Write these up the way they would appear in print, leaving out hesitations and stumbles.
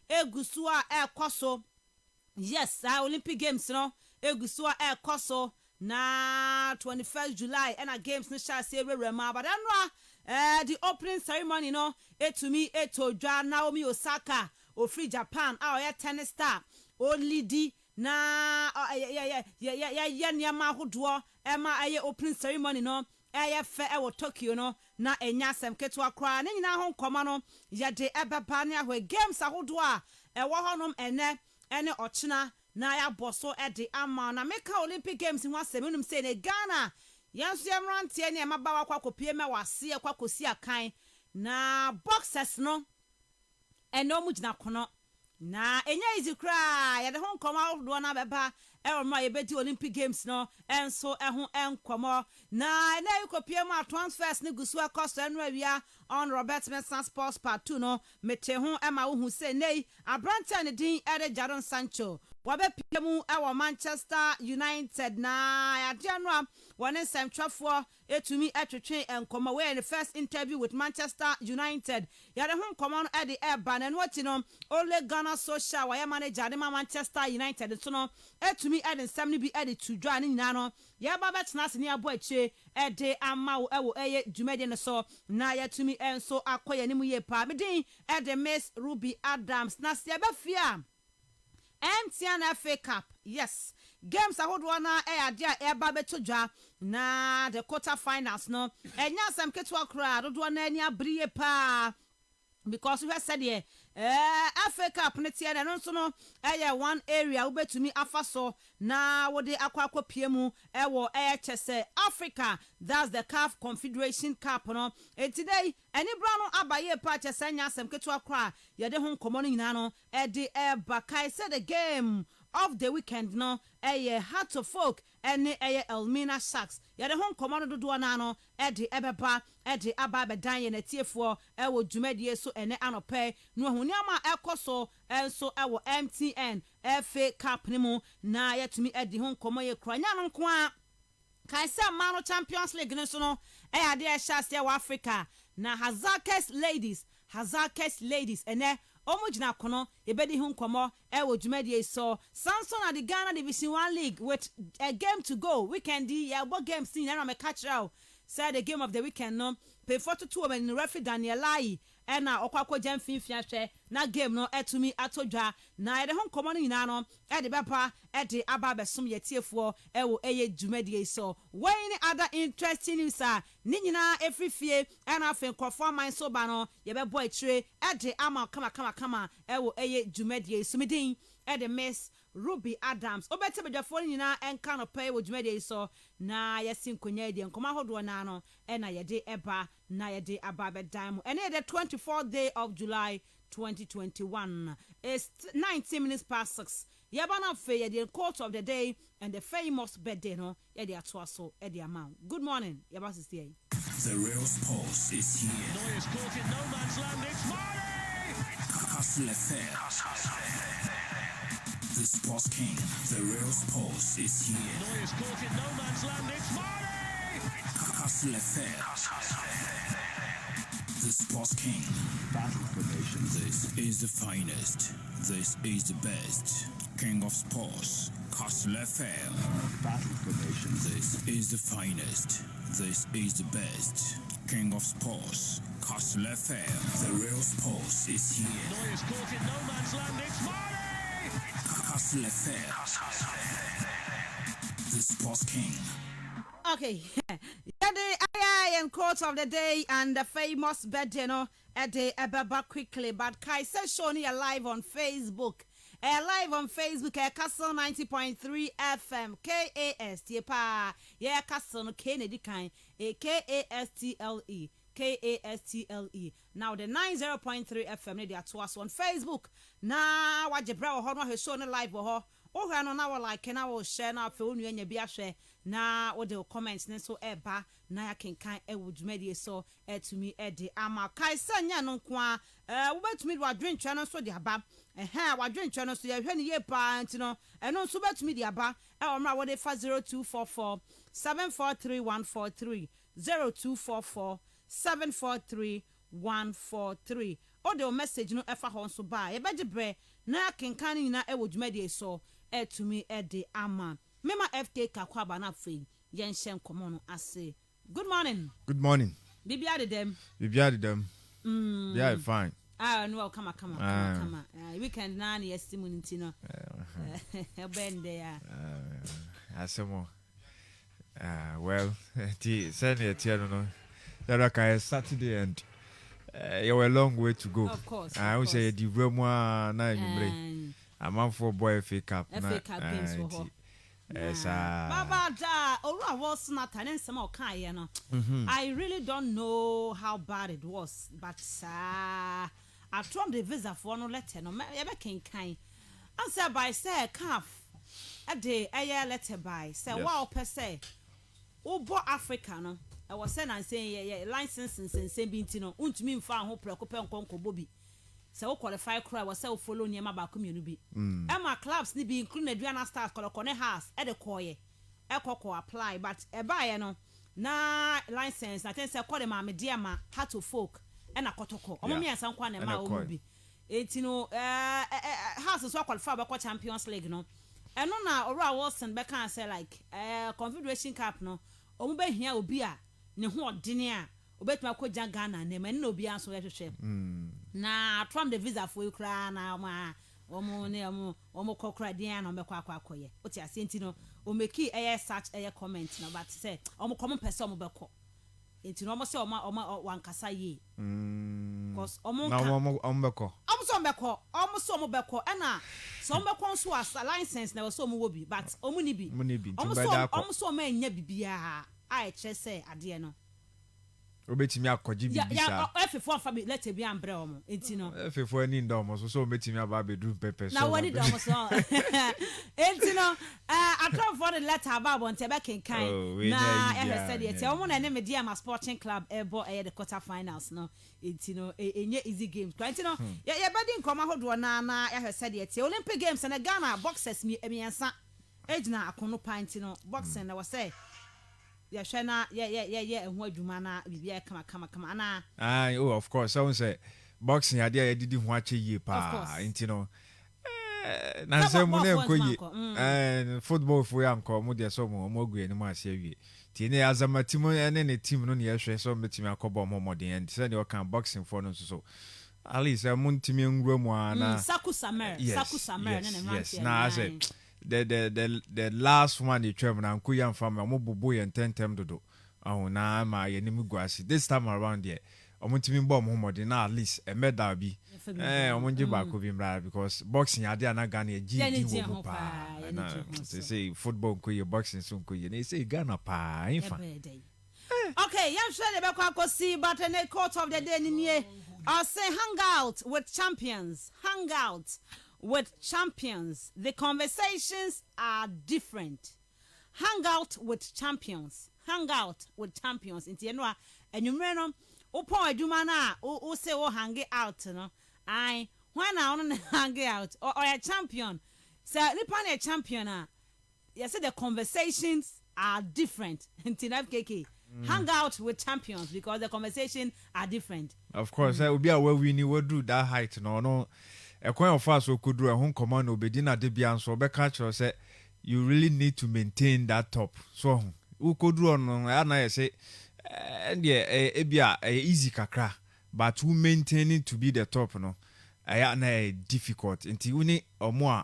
egusu a ekoso. Yes, Olympic Games no egusu a ekoso na 21st July and a games no shall say rema but the opening ceremony no etumi etodwa Naomi Osaka ofri Japan a tennis star only di na nyama hodo ema aye opening ceremony no fe e Tokyo no na enya sem ketwa kra na nyina ho nkoma no ye de ebeba ne ahwe games ahodo a wo honom ene ochina na ya boso de ama na meka Olympic Games ho asem num say ne Ghana yanso yemrantie ne mabawa kwakopie me wase kwakosi akan na boxers no eno mu gina kono na enya easy cry ya de ho nkoma do na beba ma yebedi Olympic Games no enso ho enkomo na yikopie ma transfers ne gusu akoso enu awia on Robert Mensah Sports Part 2 no mete ho ma wo hu say nei abrante ne din Jadon Sancho wabepie mu e Manchester United na ya de no wone semtwafo etumi etwetwe enkomo we the first interview with Manchester United ya de ho nkomo no e eba na no ati no Ole Gunnar Solskjaer wa manager de Manchester United so no etumi eden samni bi ede tudwa ne nyina no ya ba betena se ne abo ache ede amawo ewo eye dwumede ne so na ya tumi enso akoye ne mu ye pa medin ede Miss Rubby Adams na se ba fia MTN FA Cup yes games ahodo na ade a eba betodwa na the quarter finals no enya sam ketwa kra dodo na ani abriye pa because we said here FA Cup ne tie na no so no one area we betumi afaso na wo de akwakopie mu wo chese Africa that's the CAF Confederation Cup no today any brano abaye pa chese nya asem ketu akra ye de ho nkomo no nyina no de bakai said the game of the weekend no Heart of Folk ene Elmina Sharks ye de ho nkomo no dodo na no de ebeba de aba bedan ye na tiefo wo dwumadie so ene anope no hu niama ekoso enso wo MTN FA Cup ni mu na yetumi edi ho nkomo ye kranya no nko a kai se Mano Champions League no so no ade ehya wa Africa na Hazakes ladies ene omugina kono ebedi ho nkomo wo dwumadie so Samson at the Ghana Division 1 League with a game to go weekend ya bo games ni na me catch out said the game of the weekend no pay 42 when referee Daniel Lai na okwakwo jamfinfia hwe na game no etumi atodwa na ede ho nkomo no nyina no ede bepa ede aba besom yetiefo wo eye dwumadie so when other interesting news ni nyina efrifie na afen krofo man so ba no ye bebo atire ede ama kama wo eye dwumadie so medin ede Miss Rubby Adams obete bedwafo nyina enka no pay wo dwumadie so na yesin konya ede nkoma hodo na no na yede eba na yede aba bedan and the 24th day of July 2021 is 19 minutes past 6 yabana fe the quote of the day and the famous birthday no yede atoaso ede amount. Good morning yabas is here. The real sports is here. Noyes caught in no man's land. It's Marty. Hustle affair. The sports king. The real sports is here. Noyes caught in no man's land. It's Marty. Hustle affair. The sports king. Battle formation. This is the finest. This is the best. King of sports. Hustle affair. Battle formation. This is the finest. This is the best. King of sports. Hustle affair. The real sports is here. Noyes caught in no man's land. It's Marty. Hustle affair. The sports king. Okay, I am quote of the day and the famous birthday no ede ebeba quickly but Kai says showing you live on Facebook. Live on Facebook Castle 90.3 FM KAST pa yeah Castle no Kennedy kind KASTLE KASTLE. Now the 90.3 FM they are to us on Facebook. Now what jebra ho no show no live ho. Oh no na like na wo share na fe onu anya bi ahwe na wo de comments ne so eba na ya kenkan e wudumedie so etumi e de ama kai sanya no nko a wo betumi wa dwentwa no so de aba wa dwentwa no so ye hwe ne ye pa ntino eno so betumi de aba e wo mra wo de fa 0244 743143 0244 743143 the message no efa ho so ba ye beje bre na kenkan nyina e wo dwumade so to me de ama mema FK kakwa ba na fe yen hye nkomo no ase. Good morning. Good morning. Bibia de dem. Yeah, fine. No, come. Weekend na na yestimu nti no. Ben there. Asemo. Well, send it no. That I Saturday and you were a long way to go. Of course. I would say the Remo na you I'm on for boy FA Cup. FA Cup games for her. Yes, Baba was not an some kind, no. I really don't know how bad it was, but I tried the visa for no letter, no ever can kind. Answer by say calf a day a year letter by say wow per se. Obo Africa no. I was saying and saying yeah license and same bintino. Untimi fa ho preoccupy nkonko bobi. So qualify cry was so follow near my community. Emma clubs ni be included Diana Stars Colocone house at the coye. Eco apply, but a buyer no na license. I think say call them my dear ma had to folk and a kotoko. Omo me and some kwan ma obi. It house is qualify by Champions League no. And no na Ora Wilson be can say like Confederation Cup no. Omo be hia obi a ne ho odene a obetuma ko Ghana na me no obi anso hwehwe. Na from the visa for you cry na ma omo kokra dia na omekwa akoye oti ase ntino o make search comment na but say omo common person omo beko ntino omo say omo wankasa ye cause omo na omo beko omo so omo beko na so omo beko nso as license na so omo wo bi but omo ni bi omo so omo anya bibia a che say ade no obetimi akoji bibisa ya F4 fa let be ambre omo entino F4 ni ndomo so obetimi aba bedu pepper so na wani domo so entino atron for the letter about on tebe kenkan na said it omo na me dia ma sporting club ebo the quarter finals no entino enye easy games entino ya bedi nkoma hodo na said it Olympic games na Ghana boxers mi emiensa ejina akono pint no boxing na was say ya shana ehun adwuma na bibia kama na of course so say boxing ade ya didi ho ache yie pa intino na say mu na enkoye football for ya nko mu de so mu ogu eni mu ase awie ti ne azamati mu ene ne team no ne yehwe so metimi akobo momoden and say the kan boxing for no so at least mu ntimi nwura mu ana Saku Samer ne yes na I say the last one the trem na nkuya mfama mo bobo ye tentem dodo na ma ye nim guasi this time around here omuntimi mbo mo mode na at least a medal bi omunje ba ko bi mra because boxing ade na Ghana ye GD wo pa na say football nkuye boxing so nkuye na say Ghana pa infa okay yam sure the be kwa see but in the court of the day ni I say hang out with champions. The conversations are different. Hang out with champions. Inti enwa enumre no upon aduma na o say o hang out no. I when na on hang out or a champion. So nipa na a champion you say the conversations are different. Inti na FKK. Hang out with champions because the conversations are different. Of course, I will be aware we need to do that height no. A coin of us who could do a home command obedina de bian so be catch or say you really need to maintain that top. So who could do on I say and yeah easy kakra but who maintain it to be the top no I difficult until uni or more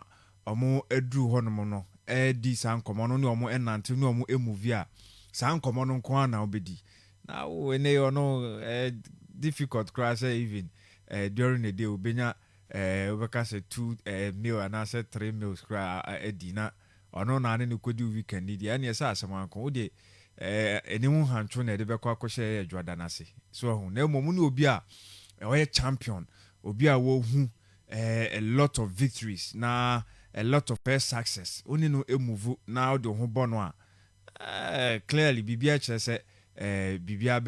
edru honomo no di san command no omo enante no omo emuvia san command no kwa na obedi now when they no difficult class even during the day obenya we say 2 meal and I said 3 meals cry edina ono na ne kodi weekend di and yes asema ko de anyone hancho na de be kwa kwhye adwada na se so na momu ne obi a we champion obi a wo hu a lot of victories na a lot of success oni no emove na de ho bono a clearly bibia chere say bibia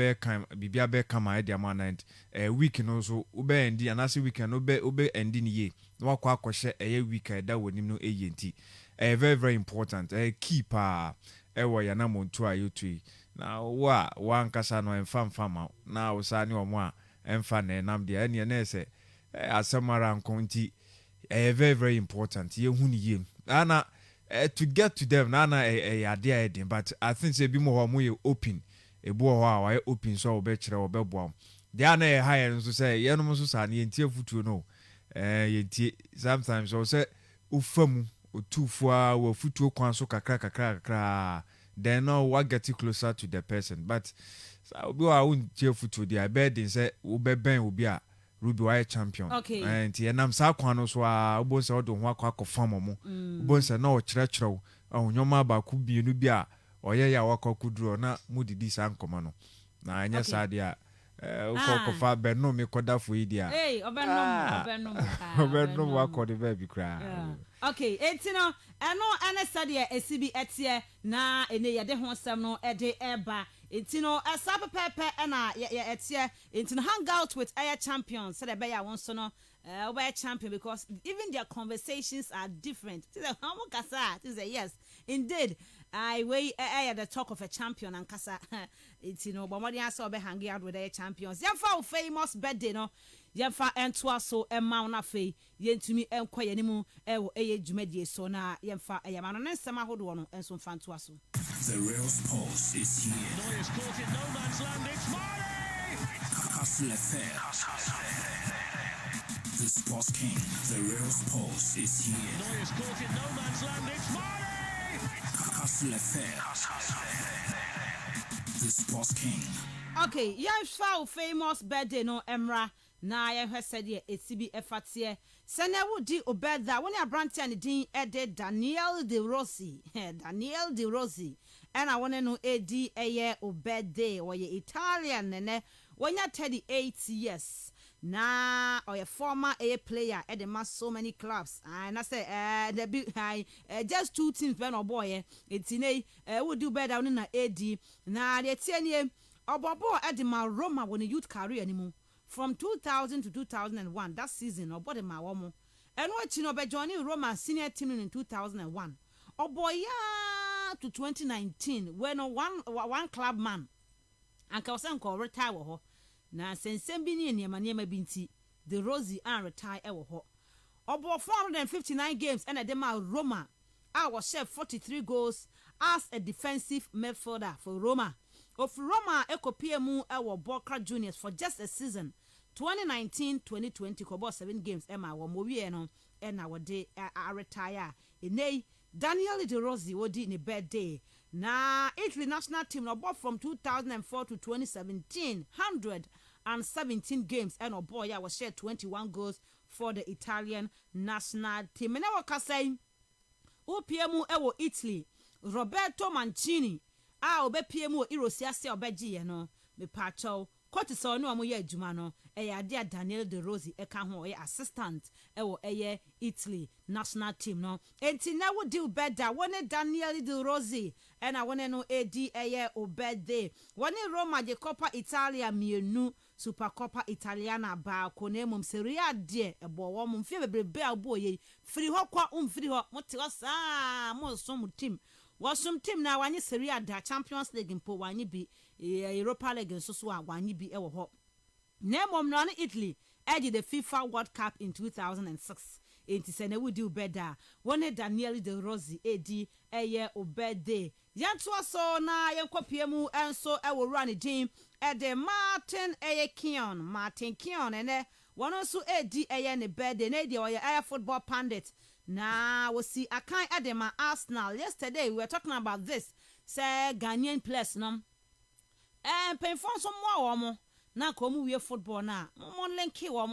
be kama e ma night week no so ube endi anase weekend ube endi ni ye no akwa akohye weekend da wonim no enti very very important keep wo ya na montu ayotui na wa nkasa no emfa ma na wo sa ni omo a emfa na nam de ene na ese asamara nkonti very very important ye hu ni yem ana to get to them nana ade edin but I think say bi mo ho mo ye open ebu ho a wa open so obe kire obe boam they are na higher nso say ye no so sa na yentie futuo no yentie sometimes so say ufamu otufua wa futuo kwan so kakra then no what get you closer to the person but so obi wa untie futuo dia bed say ubeben obi a Rubby why champion and yenam sa kwan no so a obo say odo ho akwa akofam mo obo say na o kyerɛkyerɛw nyoma ba ku bienu bi a oye ya wakokuduro na mudidi sa nkoma no na anya sa dia ukofa benno me koda fo idia obenno wakode baby kra okay etino eno sadia esibi etie na ene yede ho sem no ede eba etino asape pepe na etie etino hang out with air champions said be ya won so no over champion because even their conversations are different. Yes, indeed. I weigh the talk of a champion and kasa. It's but what I saw be hanging out with their champions. Yamfa famous birthday no. Yamfa entwa so na fe yentumi enkwa yanimu jumedie so na yamfa yamano nsema hodo no enso fantoa so. The real sports is here. Neuer's caught in no man's land. It's Marley. The sports king, the real sports is here. Neuer's caught in no man's land. It's Marley. The sports king. Okay, yamfa famous birthday no emra na ye said ye etibi efatie sene wudi obeda woni abrante an din ede Daniel De Rossi Daniel De Rossi and I want no edi eye obede or ye Italian nene wonya 38 years na or a former A player at the mass so many clubs and I say the big high just two teams ben or boy it's in would do better on na AD na the 10 year obobo at the Roma when a youth career anymore from 2000 to 2001 that season obodo ma womo and what you know be joining Roma senior team in 2001 oboya to 2019 when one club man and Kausanko retire ho na sensem bi ne niema binti the Rosie and retire ho obo 459 games and Edema Roma I was chef 43 goals as a defensive midfielder for Roma of Roma ekopiemu ewo Boca Juniors for just a season 2019-2020 kobo 7 games ema wo mowie no na wode retire enei Daniel De Rossi wodi ne birthday na Italy national team no bought from 2004 to 2017 117 games and boy I was shared 21 goals for the Italian national team na wakasai opiemu ewo Italy Roberto Mancini obepiem wo Irosiase obegie no me pacho Cortisol no amoye adwuma no ade Daniel De Rossi eka ho assistant ewo Italy national team no enti na wo deal better wone Daniel De Rossi na wone no edi obede wone Roma de Coppa Italia mienu Supercoppa Italiana ba ko na emom Serie A de ebo wo mom fie bebrebe aboye firi ho kwa umfiri ho mote osa mo so mu team wasum team na wanye Serie A da Champions League mpo wanye bi Europa League so wanye bi ewo ho na mom no Italy edge the FIFA World Cup in 2006 enti se na wudi ubeda wone Daniel De Rossi edi obede yanto so na yenkopiem enso ewo run team ede Martin Keown ene wono so edi ne birthday na edi oye football pundit na we see akan edema Arsenal yesterday we were talking about this say Ghanaian players no penfon so mo na komu we football na mo linki wo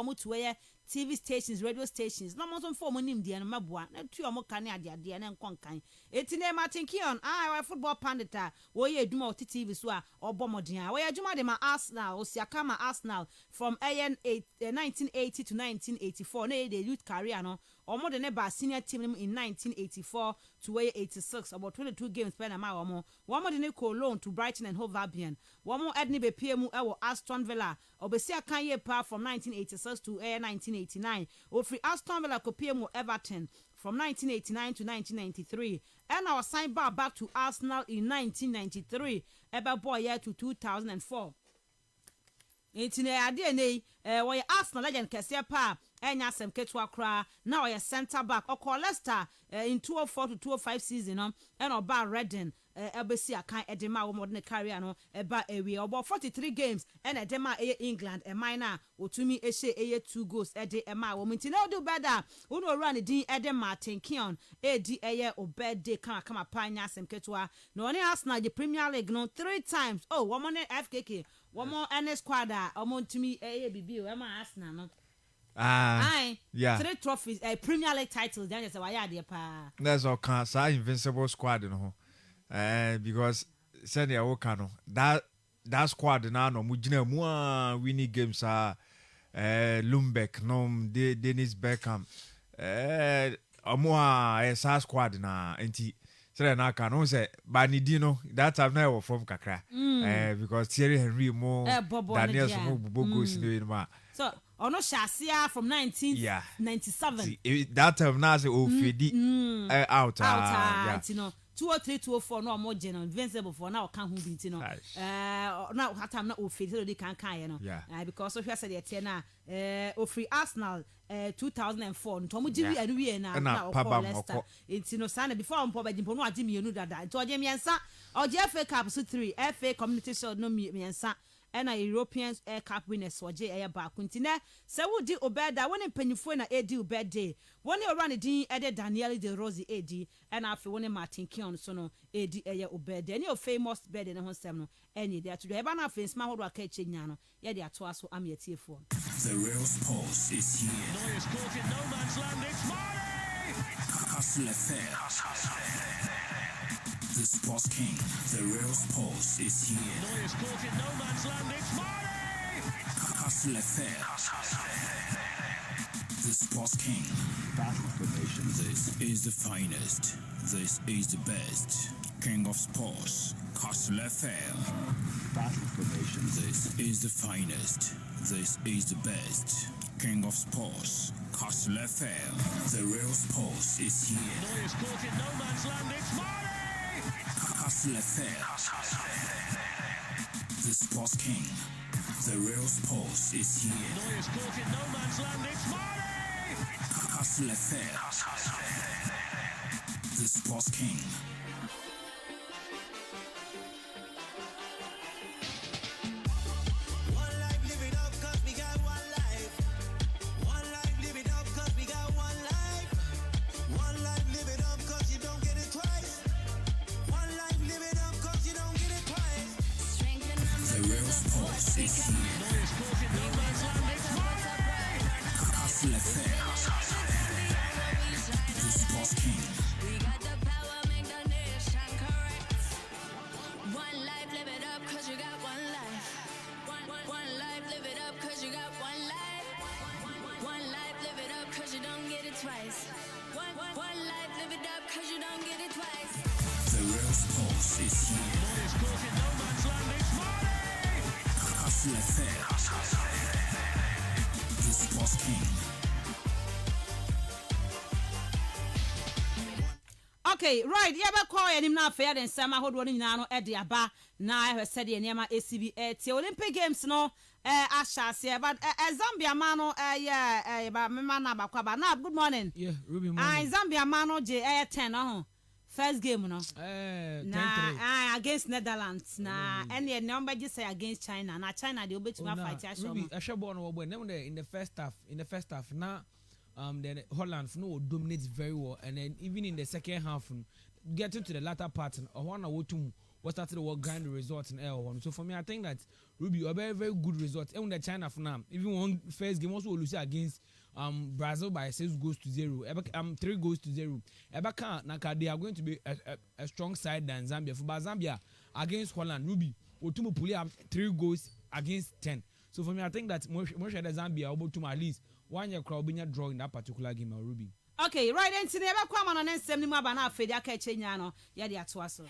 mo to TV stations radio stations na mo so for mo nim de no maboa na tu mo kan ade na nkonkan etine Martin Keown we football pundit wo ye aduma o TV so a obomoden we aduma de ma Arsenal o si akama Arsenal from 1980 to 1984 na the youth career no omo de ne ba senior team in 1984 to 86 about 22 games per na ma omo de ne ko loan to Brighton and Hove Albion omo edne be PM ewo Aston Villa obesi akan ye pa from 1986 to 1989 o free Aston Villa ko PM Everton from 1989 to 1993 and our sign back to Arsenal in 1993 ebe boy year to 2004 Intine ade nei we Arsenal legend kese pa enya asem ketwa kra na we center back okọ Leicester in 204 to 205 season no and oba Reading ebesi akan edema wo modern career no eba ewie obo 43 games and edema England minor otumi ehye 2 goals ede ema wo mintine odu beda uno run din ede Martin Keown edi obede kama panya asem ketwa no ne Arsenal the Premier League no 3 times oh woman FKK woman NS squad omo ntumi bibi o ema Arsenal no yeah. 3 trophies Premier League titles then say why there pa That's all can say invincible squad no because said ya woka no that squad na no mugina mu winning games Lumbeck no Dennis Beckham omo sa squad na enti said na can no say banidi no that time na form kakra because Thierry Henry mo Daniel mo bogo sinema so ono shasia from 1997 that time na say Ofedi out you know 203 204 no more general invincible for now can who be no now hatam na Ofedi dey kan no because of you said the na ofri Arsenal 2004 ntomo jibi anuwie na okọ Leicester enti no sana before on poba jimpo no agi mienu dada enti oje miensa oje FA Cup so 3 FA Community Shield no miensa and a European Air Cup winners waje air back continue se wodi obeda woni mpanyifo na edi obede woni orane din ede Daniel De Rossi edi and afi woni Martin Keown so no edi air obede any of famous bed ne ho sem no any there to eba na face ma hodo aka echenya no ye de ato aso amietiefo The real sports is here. Neuer's caught in no man's land. It's Mane. Hustle affair. The sports king, the real sports is here. Neuer's caught in no man's land. It's Mane. Hustle affair. The sports king. Battle formation. This is the finest. This is the best. King of sports. Hustle affair. Battle formation. This is the finest. This is the best. King of sports. Hustle affair. The real sports is here. Neuer's caught in no man's land. It's Mane. Hustle affair. The sports king. The real sports is here. Neuer's caught in no man's land. It's Mane. Hustle affair. The sports king. One life, live it up, 'cause we got one life. One life, live it up, 'cause we got one life. One life, live it up, 'cause you don't get it twice. One life, live it up, 'cause you don't get it twice. The real sports is here. Neuer's caught in no man's land. It's Mane. Hustle affair. The sports king. We got the power, make the nation correct. One life, live it up, 'cause you got one life. One life, live it up, 'cause you got one life. One life, live it up, 'cause you don't get it twice. One life, live it up, 'cause you don't get it twice. The real sports is here. Neuer's caught in no man's land. It's Mane. Hustle affair. The sports king. okay right yeah be call enim na afia den sama hodo no nyina no e de aba na ehwe said ye niam ACB tie Olympic Games no ashase but Zambia man no ba mema na ba kwa ba na good morning yeah Rubby morning Zambia man no je 10 no first game no 10-3 against Netherlands na any number just say against China na China they obetuma fight ya show Rubby ashabo no boy them in the first half na then Holland no dominates very well and then even in the second half getting to the latter part one or two what started to work grind the results in L1 so for me I think that Rubby a very very good result even the China for now even one first game also lose against Brazil by 6-0 3 goals to 0 Ebaka they are going to be a strong side than Zambia for Zambia against Holland Rubby Otumo pull up 3 goals against 10 so for me I think that most of the Zambia able to at least 1 year crowd being draw in that particular game Rubby okay right then today ebe kwa ma no nsem ni mu aba na afedi aka echenya no ye de ato aso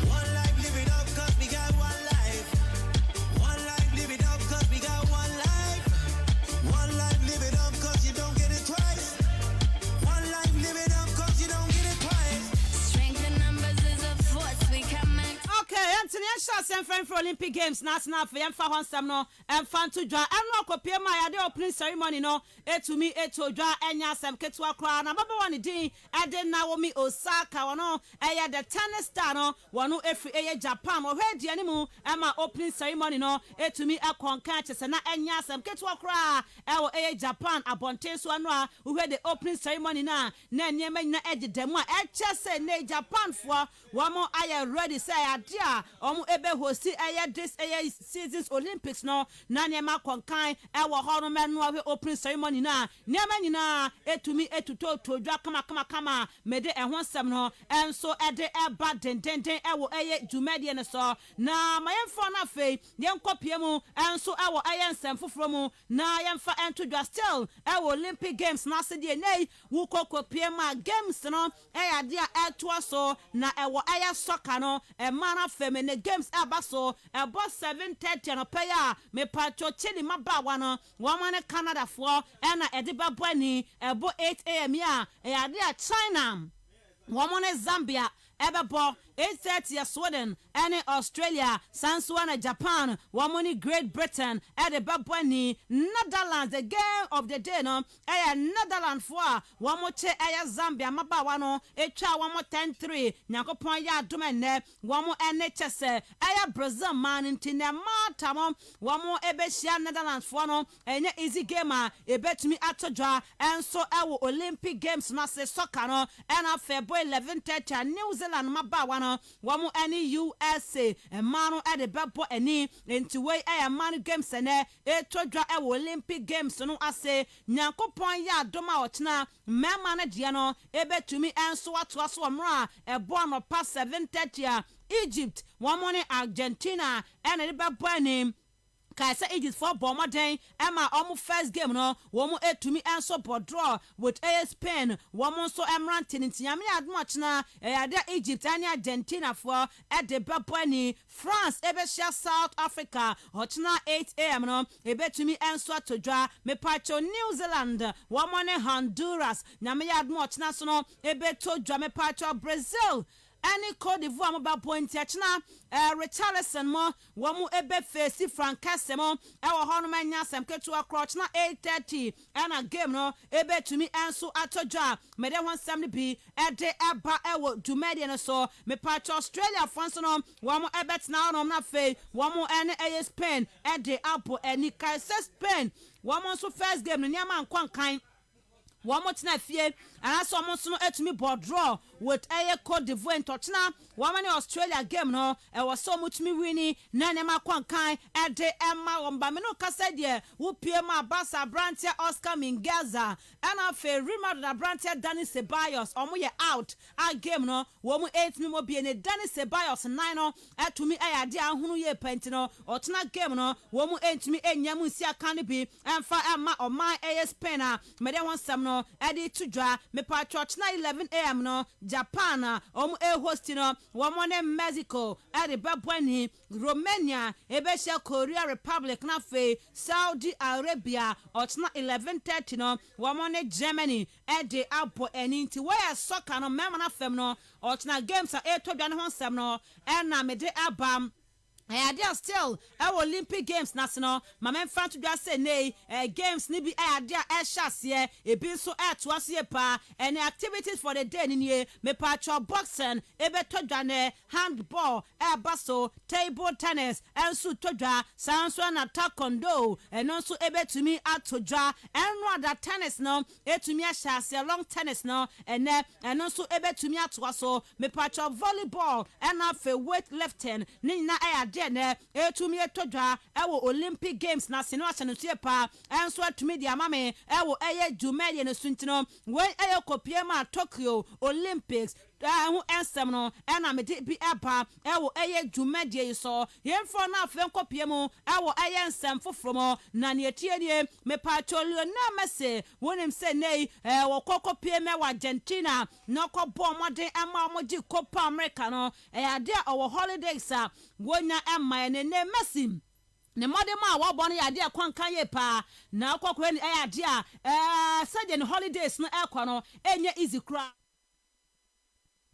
One life, live it up, 'cause we got one life. One life, live it up, 'cause we got one life. One life, live it up, 'cause you don't get it twice. yɛnhyɛ asɛm fɛn for Olympic Games national for yɛmfa hɔ nsɛm no ɛmfa nto dwa ɛno akɔpie ma yɛde opening ceremony no etumi eto dwa ɛnya asɛm ketewa koraa na baba wɔ ne din ɛde Naomi Osaka wɔno ɛyɛ the tennis star no wɔno efiri ɛyɛ Japan ɔhwɛ die ne mu ɛma opening ceremony no etumi ɛkɔnka kyesɛ na ɛnya asɛm ketewa koraa ɛwɔ ɛyɛ Japan abɔnten so ano a wohwɛ the opening ceremony na nneɛma nyina ɛgye dɛm a ɛkyɛ sɛ ne Japan foɔ wɔn ayɛ ready sɛ ade a wɔn ebe hosti ɛyɛ this ɛyɛ seasons Olympics no na nneɛma kɔnkan ɛwɔ hɔ no mɛno ahwɛ opening ceremony na nneɛma nyinaa etumi etuto todwa kama mede ɛho nsɛm no ɛnso ɛde ɛba dendenden ɛwɔ ɛyɛ dwumadie ne so na ma yɛmfa no afei yɛnkɔpie mu ɛnso ɛwɔ ɛyɛ nsɛm foforɔ mu na yɛmfa ɛnto dwa still ɛwɔ Olympic Games na ase deɛ nei wokɔkɔpie ma games no ɛyɛ ade a ɛtoa so na ɛwɔ ɛyɛ soccer no ɛma no afɛm ne games ɛba so ɛbɔ 7:30 no pɛyɛ a mepatwo kyeli mabaawa no wɔn ne Canadafoɔ ɛna ɛde bɛbɔ ani ɛbɔ 8 a.m. a ɛyɛ ade a China wɔn ne Zambia ɛbɛbɔ 8:30 Sweden ɛne Australia Sansuana Japan wɔn Great Britain ɛde bɛbɔ ani Netherlands the game of the day no ɛyɛ Netherlands for wɔn kye ɛyɛ Zambia mabaawa no etwa wɔn 10-3 nyakopɔn yɛ adom ɛnɛ wɔn ɛne kyɛsɛ ɛyɛ Brazil man nti ne mata wɔn ɛbɛhyia Netherlands for no ɛnyɛ easy game a ebetumi atodwa ɛnso ɛwɔ Olympic Games na se soccer no ɛna February 11:30 New Zealand mabaawa no wɔn ɛne USA ɛmaa no ɛde bɛbɔ ani nti wei ɛyɛ man games ɛnɛ etodwa ɛwɔ Olympic Games no ase nyakopɔn yɛ adom a ɔkyena mmarima no deɛ no ebetumi ɛnso atoa so wɔn a ɛbɔ anɔpa 7:30 a Egypt wɔn ne Argentina ɛna de bɛbɔ ani kaisa Egypt for bomberden Emma omu first game no womu etumi enso draw with Spain womu so emrantin ntinyame admochna eyade Egypt and Argentina for at the babani France ebeshia South Africa ochna 8 a.m. no ebetumi enso atodwa mepacho New Zealand womu ne Honduras nyame admochna so no ebetodwa mepacho Brazil any Cote d'Ivoire mobile point yachna Richarlison mo wamu ebe face frankase mo ewo hono manya sem ketu across na 8:30 and a game no ebe tumi enso atodwa mede hon sem ne bi ede eba ewo dwumadi no so me patch Australia France no wamu ebet na no na fe wamu ene Spain ede apo eni kai Spain wamu so first game no nyama nkwankan wɔn tena fie anaasɛ wɔn nso etumi bɔ draw with ɛyɛ Cote d'Ivoire ntɔkyena wɔn ne Australia game no ɛwɔ sɛ wɔn tumi wini na nneɛma kɔnkan ɛde ɛma wɔn ba mene kasa deɛ wopie ma Barca aberanteɛ Oscar Mingueza ɛna afei Real Madrid aberanteɛ Dani Ceballos wɔn yɛ out a game no wɔn etumi mo bie ne Dani Ceballos 9 no ɛtumi ɛyɛ ade ahono yɛ pɛnti no ɔtena game no wɔn etumi enyam nsi aka ne bi ɛmfa ɛma ɔman ɛyɛ Spain a mede wɔn nsɛm no edi tudwa me patch na 11 a.m. no Japan host no womo ne Mexico edi babwani Romania ebesha Korea Republic na fe Saudi Arabia otna 11:30 no womo ne Germany edi abo eni nti where soccer no mema na fem no otna games a etodwa ne ho nsem no na me de abam Idea still our Olympic Games national mama fan to just say nay games ni bi idea shasie e bin so atoasie pa any activities for the day ni me patro boxing ebe todwane handball baso table tennis enso todwa sanso na taekwondo eno so ebe tumi atodwa enro ada tennis no etumi shasie long tennis no eno so ebe tumi atoaso me patro volleyball ena fe weightlifting ni na ne etumi etodwa ewo Olympic Games na sino asenso pa enso atumi dia mame ewo eye dwumadi ne suntino we eye kopie ma Tokyo Olympics hu ensem no na me bi eba ewo eye dwumadi so yemfo na afen kopie mu ewo eye ensem foforo mo na ne etie nie me patolio na mese wonim se nei wo kokopie me wa Argentina no kobo moden ama omoji Copa America no ade owo holidays a wonya emma ne Messi ne modern ma wa bɔ no yɛ ade kwankan yɛ pa na akɔkɔ ne ɛyɛ ade a sɛde ne holidays no ɛkɔ no ɛnyɛ easy kra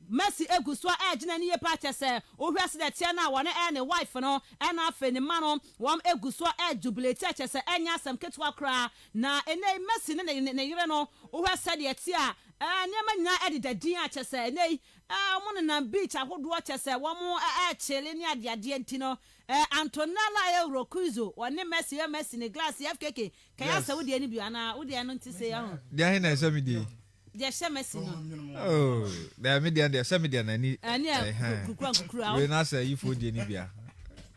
Messi eguswa ejina ni ye pa chese ohwe se de tie na wone ne wife no na afa ni ma no wom eguswa jubilate chese enya asem ketwa kra na ene Messi ne yire no ohwe se de tie a niam nyina edida din a chese nei mo na beach ahodo chese wom chele ni ade ntino Antonella Eurocuzo wone Messi ne glass FKK kaya se wodi ani bi ana wodi anu ntise ya ho dia he na se me die dia she Messi no oh dia me dia se me dia na ni kukura we na say you die ni bia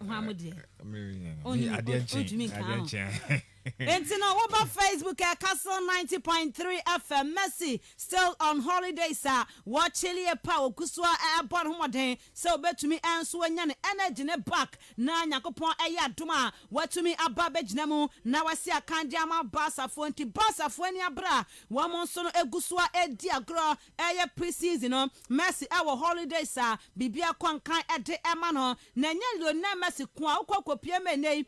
ho die me ade nchen It's in our Facebook at Castle 90.3 FM. Messi still on holiday, sir. Watch Chile Power Kuswa Airport Homoden. So bet to me and Swanyan energy back. Na Yakopon Aya Duma. What to me a Babbage Nemu. Now I see a Kandiama Bassa Fuenti Bassa Fuenia Bra. One monsono Eguswa Edia Gro. Aya preseason. Messi our holiday, sir. Bibia Kwankai at the Emano. Nanyelo ne Messi Kwa Ukoko Pieme.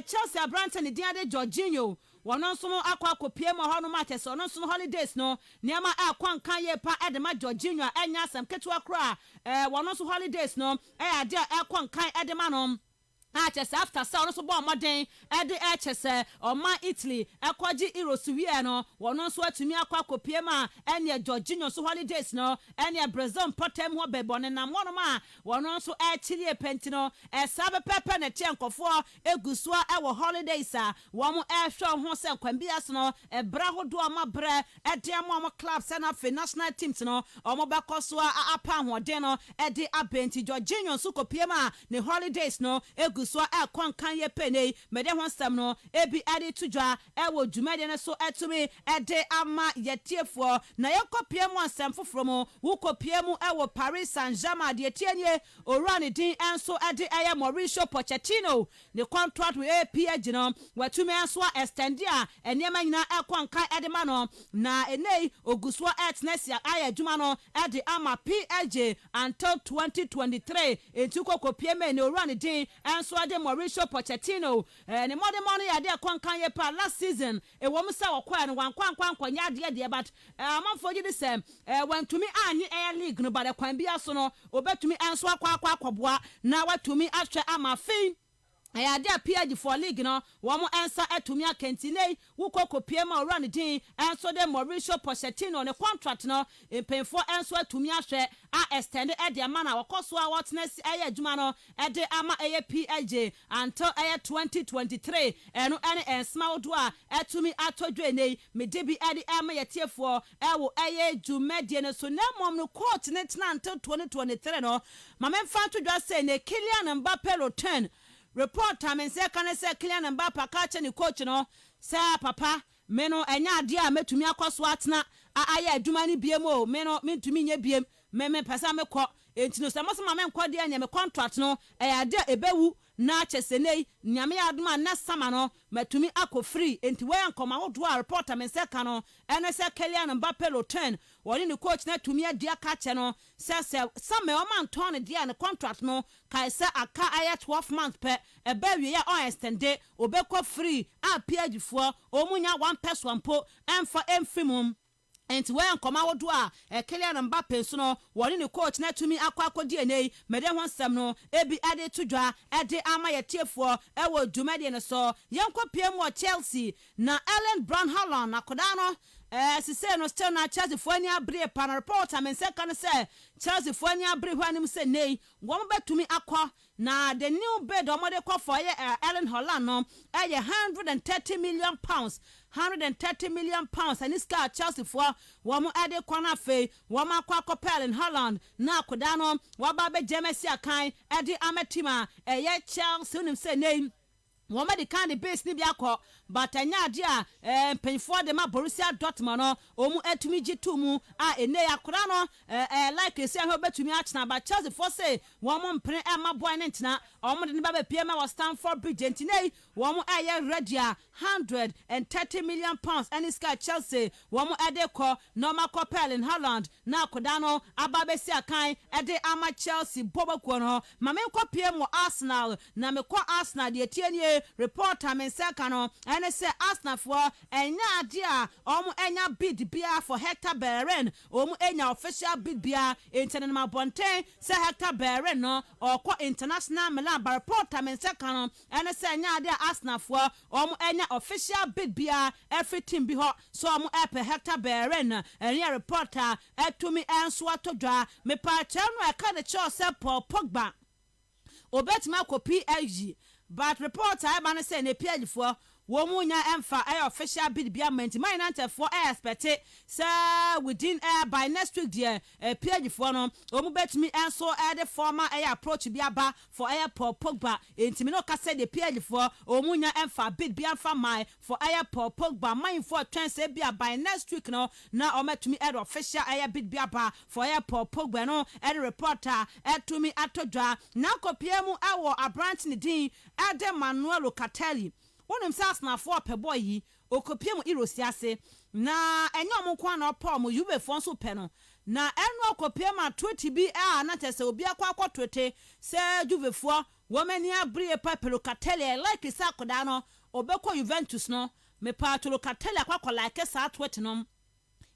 Chelsea Branton Diade George. One so akwa kopie ma hono ma chese ono so holidays no niama akwa nkan ye pa edema Georginio enya asem ketwa kra one so holidays no ade akwa nkan edema no chese after say ono so bo modern ede chese o ma Italy ekwaji Eurosuwie no one so atumi akwa kopie ma enya Georginio so holidays no enya Brazil potem ho bebone na mono ma one so Chile penti no sabe pepe na chenkofo egusua ewo holidays a wo mo ehwe ho se kwambias no ebra hodo ama bre ede mo clubs na fe national teams no omo bekoso apa hoden no ede abenti Georginio so kopie ma ne holidays no egusua ekwankan ye pene mede ho stem no ebi ade tudwa ewo dwumade ne so etumi ede ama yetiefo na yekopie mu asem foforo mu wo kopie mu ewo Paris Saint-Germain de tienie orane din enso ede eye Mauricio Pochettino the contract with PSG no watumi enso extend a enema nyina ekwankan ede ma no na enei ogusua etnesia aya adwuma no ede ama PSG until 2023 entuko kopie me ne orane din enso ade Mauricio Pochettino ne modern money ade ekwankan ye pa last season e wo msa wokwa no wankwankwan kwanya ade but amanfo gi de sem wantumi anyi air league no bade kwan bia so no obetumi enso akwa na watumi ahwe ama fin ade apia for league no wo mo ensa etumi akantine wo kokopie ma run din enso de Mauricio Pochettino ne contract no empenfo enso etumi ahwe a extend ade ama na wakoso a witness eye adwuma no ede ama eye PSG until eye 2023 eno ene ensma wodo a etumi atodwe nei medebi ede ama yetiefo ewo eye dwumade ne so na mom no court ne tena until 2023 no mamemfa atodwa say ne Kylian Mbappe return report Mensah kan say Kylian Mbappe ka che ni coach no say papa me no enya ade a metumi akoso atena aya adwuma ni biem o me no mentumi nya biem me pesa me kɔ entino se mosoma me nkɔ de anya me contract no ade ebewu na chesenei nyame aduma na sama no matumi akɔ free enti we ankoma hodo a reporter Mensah kan no ene se Kylian Mbappe return woni ne coach na tumi ade aka che no se some o man turn de ne contract no kai se aka aya 12 months pe ebe wie ya on extend obekɔ free a PSG fo omunya one person po emfa emfimum enti we ankoma wodo a Kylian Mbappe so no woni ne coach na tumi akɔ DNA mede ho nsɛm no ebi ade tudwa ade ama yetiefo ewo dwumade ne so yenkɔ PM wo Chelsea na Erling Brown Haaland akoda no sise no still na Chelsea fo ani abre pan report Mensah kan say Chelsea fo ani abre hɔ anim say nei wo betumi akɔ na the new bid omode kɔ for Erling Haaland no 130 million pounds 130 million pounds and this guy Chelsea for womo ade kwana fe womo akwa Erling Haaland na akoda no waba be James akan ade amatima Chelsea unim say name womo de kan the base ni biakɔ but anya ade a penfo de ma Borussia Dortmund no omu etumi gitumu a ene akora no like say ho betumi achna but Chelsea for say womo mpre ma boy ne ntina omo de ne ba pie ma was Stamford Bridge ntinei womo aye ready 130 million pounds and this guy Chelsea womo ade kɔ normal Erling Haaland na akoda no aba be si akan ade ama Chelsea bobakuo no ma me kɔ pie mo Arsenal na me kɔ Arsenal de tienie tie reporter Mensah kano ene se Arsenal for enya ade a omo enya bid bia for Hector Bellerin omo enya official bid bia international bonten se Hector Bellerin no okọ international Milan ba reporter Mensah kano ene se enya ade Arsenal for omo enya official bid bia every team bi ho so omo epe Hector Bellerin enya reporter etumi enso atodwa me pa chano e ka de cho se Paul Pogba obetima ko PSG but reporter I ban say na PSG for womunya emfa official bid bia menti man for expect say within by next week there PSG for no omu betimi enso the former approach bia ba for Paul Pogba entimi no ka say the PSG for omunya emfa bid bia fa my for Paul Pogba man for chance bia by next week no na ometumi official bid bia ba for Paul Pogba no reporter etumi atodwa na kopiemu awo abranch ni din Manuel Locatelli wonim say Arsenal for peboy yi okopie mu irosi ase na enyo mo kwa na opa mo yube fon so pe no na eno okopie ma 20 bi na tese obi akwa akotwete se juvefo wo mani abrie papelo Locatelli like say akoda no obekọ Juventus no me pa to Locatelli akwa like sa twet no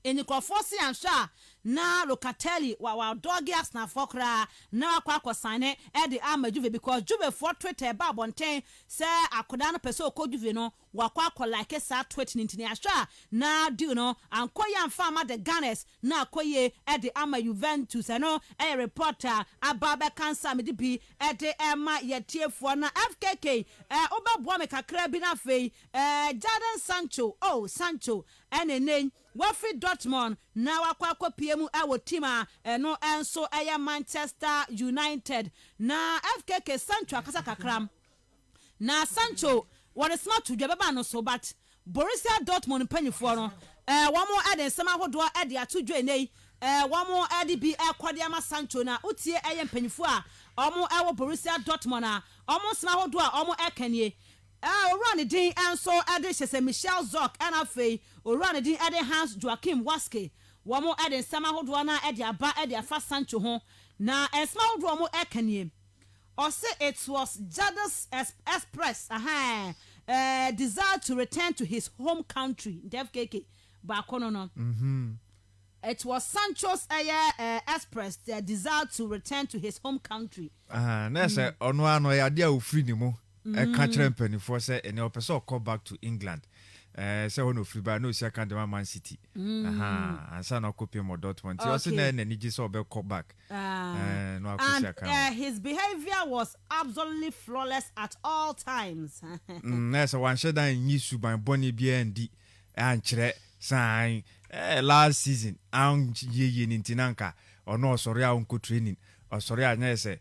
eni kofosi ansha na Locatelli wa dog Arsenal for kra na akwa sign e de ama Juve because Juve for Twitter ba bonten say akoda no pese okọ Juve no wakwa like sa tweet ntini asha na do no ankoya mfama the Gunners na akoye e de ama Juventus no reporter ababe cancer me bi e de ema yetiefo na FKK obabo me kakra bi na fei Jadon Sancho Sancho enenen Wafi Dortmund na wakwa piemu awo team no enso Manchester United na FKK Sancho akasa kakram na Sancho what is not to dwababa no so but Borussia Dortmund panyifo no wamo ade nsema hodo ade atodwa nei wamo ade bi akwade ama Sancho na utie mpanyifo a omo ewo Borussia Dortmund a omo nsema hodo a omo ekanie run din enso ade hese Michel Zorc and afei run din ade Hans Joachim Waske wamo ade nsema hodo na ade aba ade afa Sancho ho na nsema hodo omo ekanie or say it was Jadis Express desire to return to his home country the FKK bakono no it was Sancho's express the desire to return to his home country na say ono ano ya dia ofri ni mo e ka kire mpanifo say ene opeso come back to England say ono free by no see kan de Man City ansa na copy mo Dortmund you see na ni ji so be come back no akusia kan his behavior was absolutely flawless at all times na say wan shedan yi suban boni bia ndi ankyere san last season an ye nintinanka ono osori a unko training osori anya say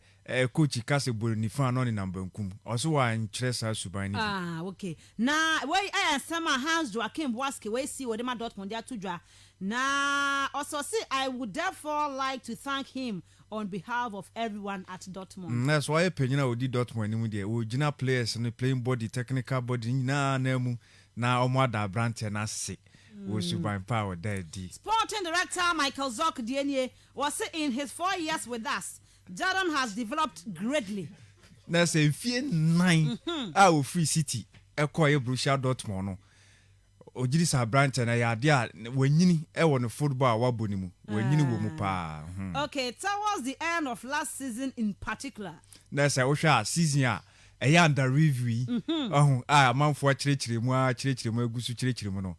coach kase boro ni fan no ni number nkum oso wa nkyere sa suban ni okay na wey sama Hans Joachim Waske we see we dem Dortmund dia tudwa na also see I would therefore like to thank him on behalf of everyone at Dortmund. That's why Penyina odi Dortmund ni mu de original players no playing body technical body na mu na omo da brand na se we suban power there di. Sporting director Michael Zorc DNA was in his 4 years with us. Jadon has developed greatly. Na say fie 9 a free city ekoye Borussia Dortmund no. Ojiri sa branch na ya dia wanyini e wo no football waboni mu wanyini wo mu pa. Okay, towards the end of last season in particular. Na say wo hwa season a e ya under review amanfo chirechire mu agusu chirechire mu no.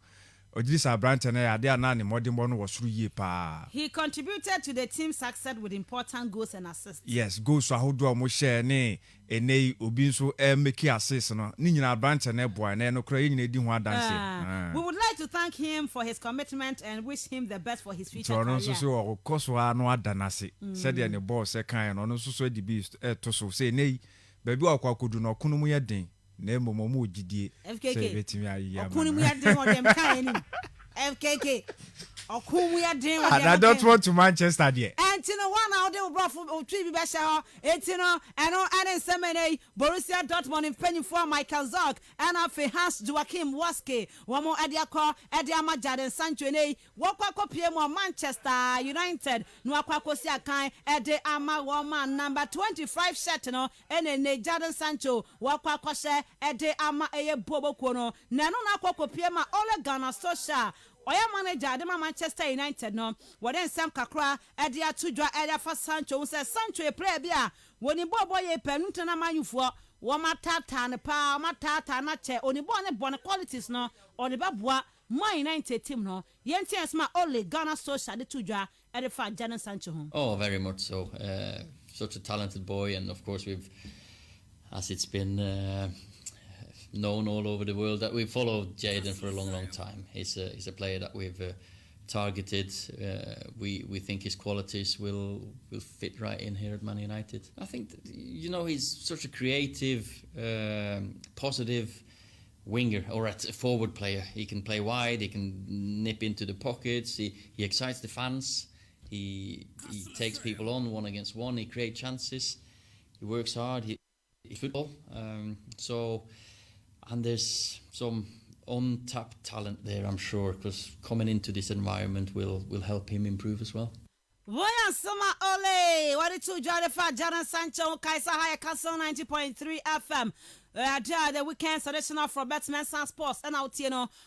Ojiri sa branch na ya dia na ne modern no wosuru ye pa. He contributed to the team's success with important goals and assists. Yes, goals ahodo mo share ne enei obi nso make assist no ni nyina branch na boy na no kra nyina di ho adanse. We would like to thank him for his commitment and wish him the best for his future career. career. So no so o koso ano adanase. Said the boss kan no so di bi to so say nei baby akwakodu no kono mu ye den na emomo mu ogidie. FKK. Say betimi ayi ya. Kono mu ye den o dem kan ni. FKK. Ɔko mu yɛ den wɔ And I don't want to Manchester there. And you know one out there brofo three be sha etino eno ene semene Borussia Dortmund in penny for Michael Zorc and afi Hans Joachim Waske womo ediakọ ediama Jadon Sancho nei wokwa kopie mo Manchester United no akwa si akan ede ama woman number 25 shirt no ene ne Jadon Sancho wokwa kwahye ede ama eye bobokuo no na no na akwa kopie ma Ole Gunnar Solskjaer Oya manager de Manchester United no woden sam kakra e de atudwa e de fa Sancho say Sancho e play bia woni bobo ye panu tana manufo wo matata ne pa matata na che oni bo ne bon qualities no o de baboa Man United team no yenti esma Ole Gunnar Solskjaer de tudwa e de fa Jadon Sancho home. Oh, very much so. Such a talented boy, and of course as it's been known all over the world, that we've followed Jadon for a long time. He's a player that we've targeted. We think his qualities will fit right in here at Man United. I think he's such a creative, positive winger or a forward player. He can play wide. He can nip into the pockets. He excites the fans. He takes people on 1-against-1. He creates chances. He works hard. He football. And there's some untapped talent there, I'm sure, because coming into this environment will help him improve as well. Voya Sama Ole, what it to Jadon Sancho, Kaisa High Castle 90.3 FM. The weekend selection from Mensah Sports and out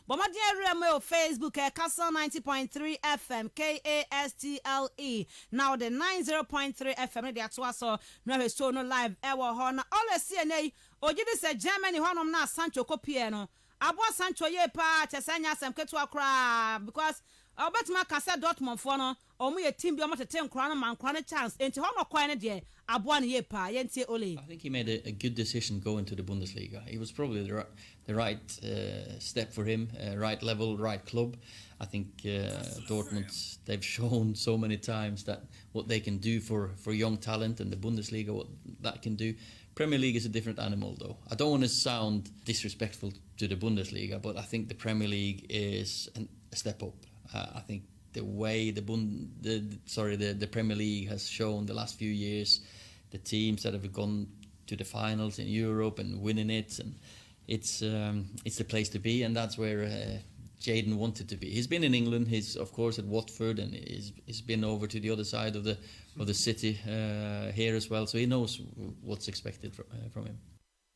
but my dear Remo Facebook Castle 90.3 FM KASTLE now the 90.3 FM they are so no show no live ever hona all CNA or you say Germany honum na Sancho Copiano abo Sancho ye pa tesanya sem ketu akra because Albertma Casa Dortmund for no or me a team be almost a 10 crown man crown chance into hono coin there abuan ye pa yenti Ole. I think he made a good decision going to the Bundesliga. It was probably the right step for him, right level, right club. I think Dortmund, they've shown so many times that what they can do for young talent, and the Bundesliga what that can do. Premier League is a different animal, though. I don't want to sound disrespectful to the Bundesliga, but I think the Premier League is a step up. I think the way the Premier League has shown the last few years, the teams that have gone to the finals in Europe and winning it, and it's the place to be, and that's where Jadon wanted to be. He's been in England. He's of course at Watford, and he's been over to the other side of the city here as well. So he knows what's expected from him.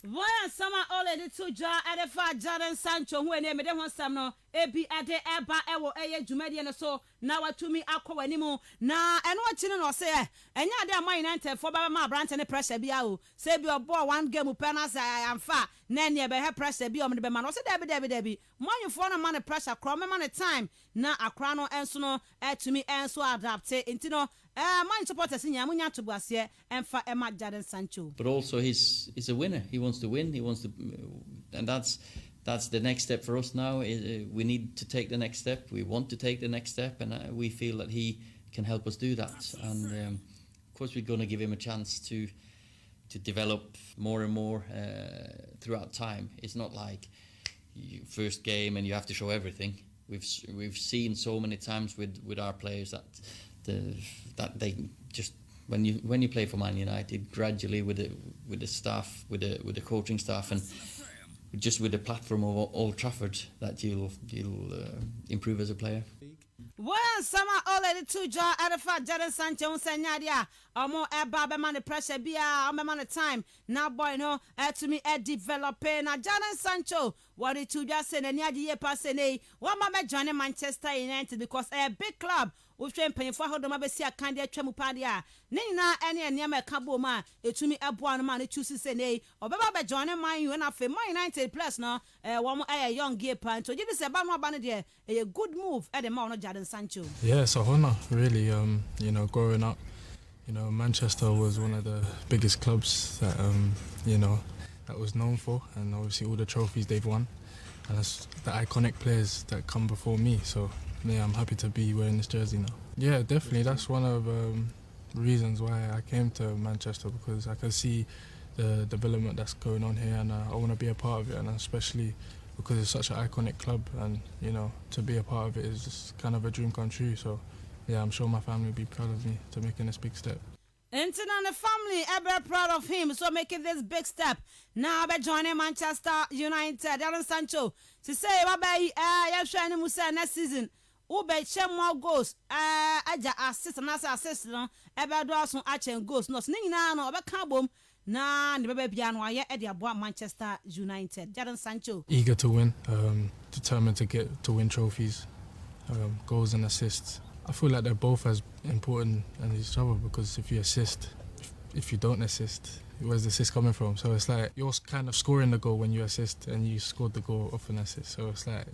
Voya Sama Ole the two jar edefa Jadon Sancho who name them some no ebi ade eba ewo eye dwumade no so na watumi akwa wanimu na eno achine no say enya ade Man United for baba ma branch ne pressure bia o say bi obo one game penalty amfa na ne be he pressure bi o me be ma no say debi man for no man pressure kro me man time na akra no enso no etumi enso adapt into no man supporters nya munya to boase emfa ema Jadon Sancho. But also he's a winner. He wants to win. He wants to, and that's the next step for us now. We need to take the next step. We want to take the next step, and we feel that he can help us do that. And of course, we're going to give him a chance to develop more and more throughout time. It's not like first game and you have to show everything. We've seen so many times with our players that they just when you play for Man United, gradually with the staff, with the coaching staff, and just with the platform of Old Trafford, that you'll improve as a player. Well, Sama Ole the two jar edefa Jadon Sancho senyadia omo eba be man pressure bia o be man time now boy no to me developing na Jadon Sancho what the two jar say na ade pass nei what ma join Manchester United because a big club we train paying for hold ma be see akan de atwa mu pade a ne nyina ene ene ma ka bo ma etumi eboa no ma ne choose say nei obeba be join Man U na fe Man United plus no wo young gear pan so give say ba no ba ne de a good move at the ma no Jadon Sancho. Yeah, it's a honor, really. Growing up, Manchester was one of the biggest clubs that, that was known for, and obviously all the trophies they've won, and that's the iconic players that come before me. So, yeah, I'm happy to be wearing this jersey now. Yeah, definitely. That's one of reasons why I came to Manchester, because I can see the development that's going on here, and I want to be a part of it, and especially because it's such an iconic club, and you know, to be a part of it is just kind of a dream come true. So yeah, I'm sure my family will be proud of me to making this big step. And the family ever proud of him, so making this big step. Now be joining Manchester United. Jadon Sancho to say baby, you're showing him next season. Ube share more goals. Aja assist and assist no. Ever do some action goals. No, singing now no. Obe kabom. Na the baby piano. Yeah, Eddie Abua Manchester United. Jadon Sancho Eager to win, determined to win trophies, goals and assists. I feel like they're both as important as each other, because if you assist, if you don't assist, where's the assist coming from? So it's like you're kind of scoring the goal when you assist, and you scored the goal off an assist. So it's like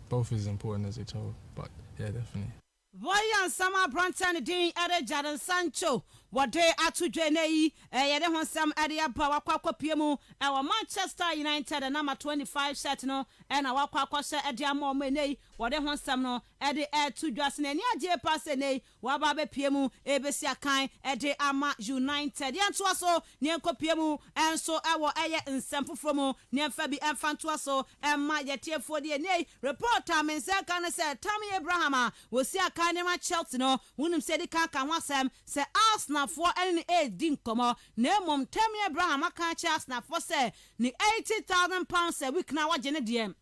both as important as each other. But yeah, definitely. Boyan Sama Branton Dean Ede Jadon Sancho. What day at to Jenny, Yede Hon Sam Edia Power Quaco Piemu, our Manchester United, and number 25 Setino, and our Quaco Edia Momene, what they want some no, Eddie Air to Justin and Yadia Passene, Wababe Piemu, Ebesia Kind, Eddie Ama United, Yantuaso, Nianco Piemu, and so our Aya and Sample Fromo, Nian Fabi and Fantuaso, and my Yatia for the nay, reporter Mensah can say, Tommy Abrahama, will see a kind of Chelsea no, wouldn't say the Kaka Wasam, say Arsenal. For any age didn't come out, name mom Tammy Abraham, I can't chance now for say, ni £80,000 a week now, what Jenny DM.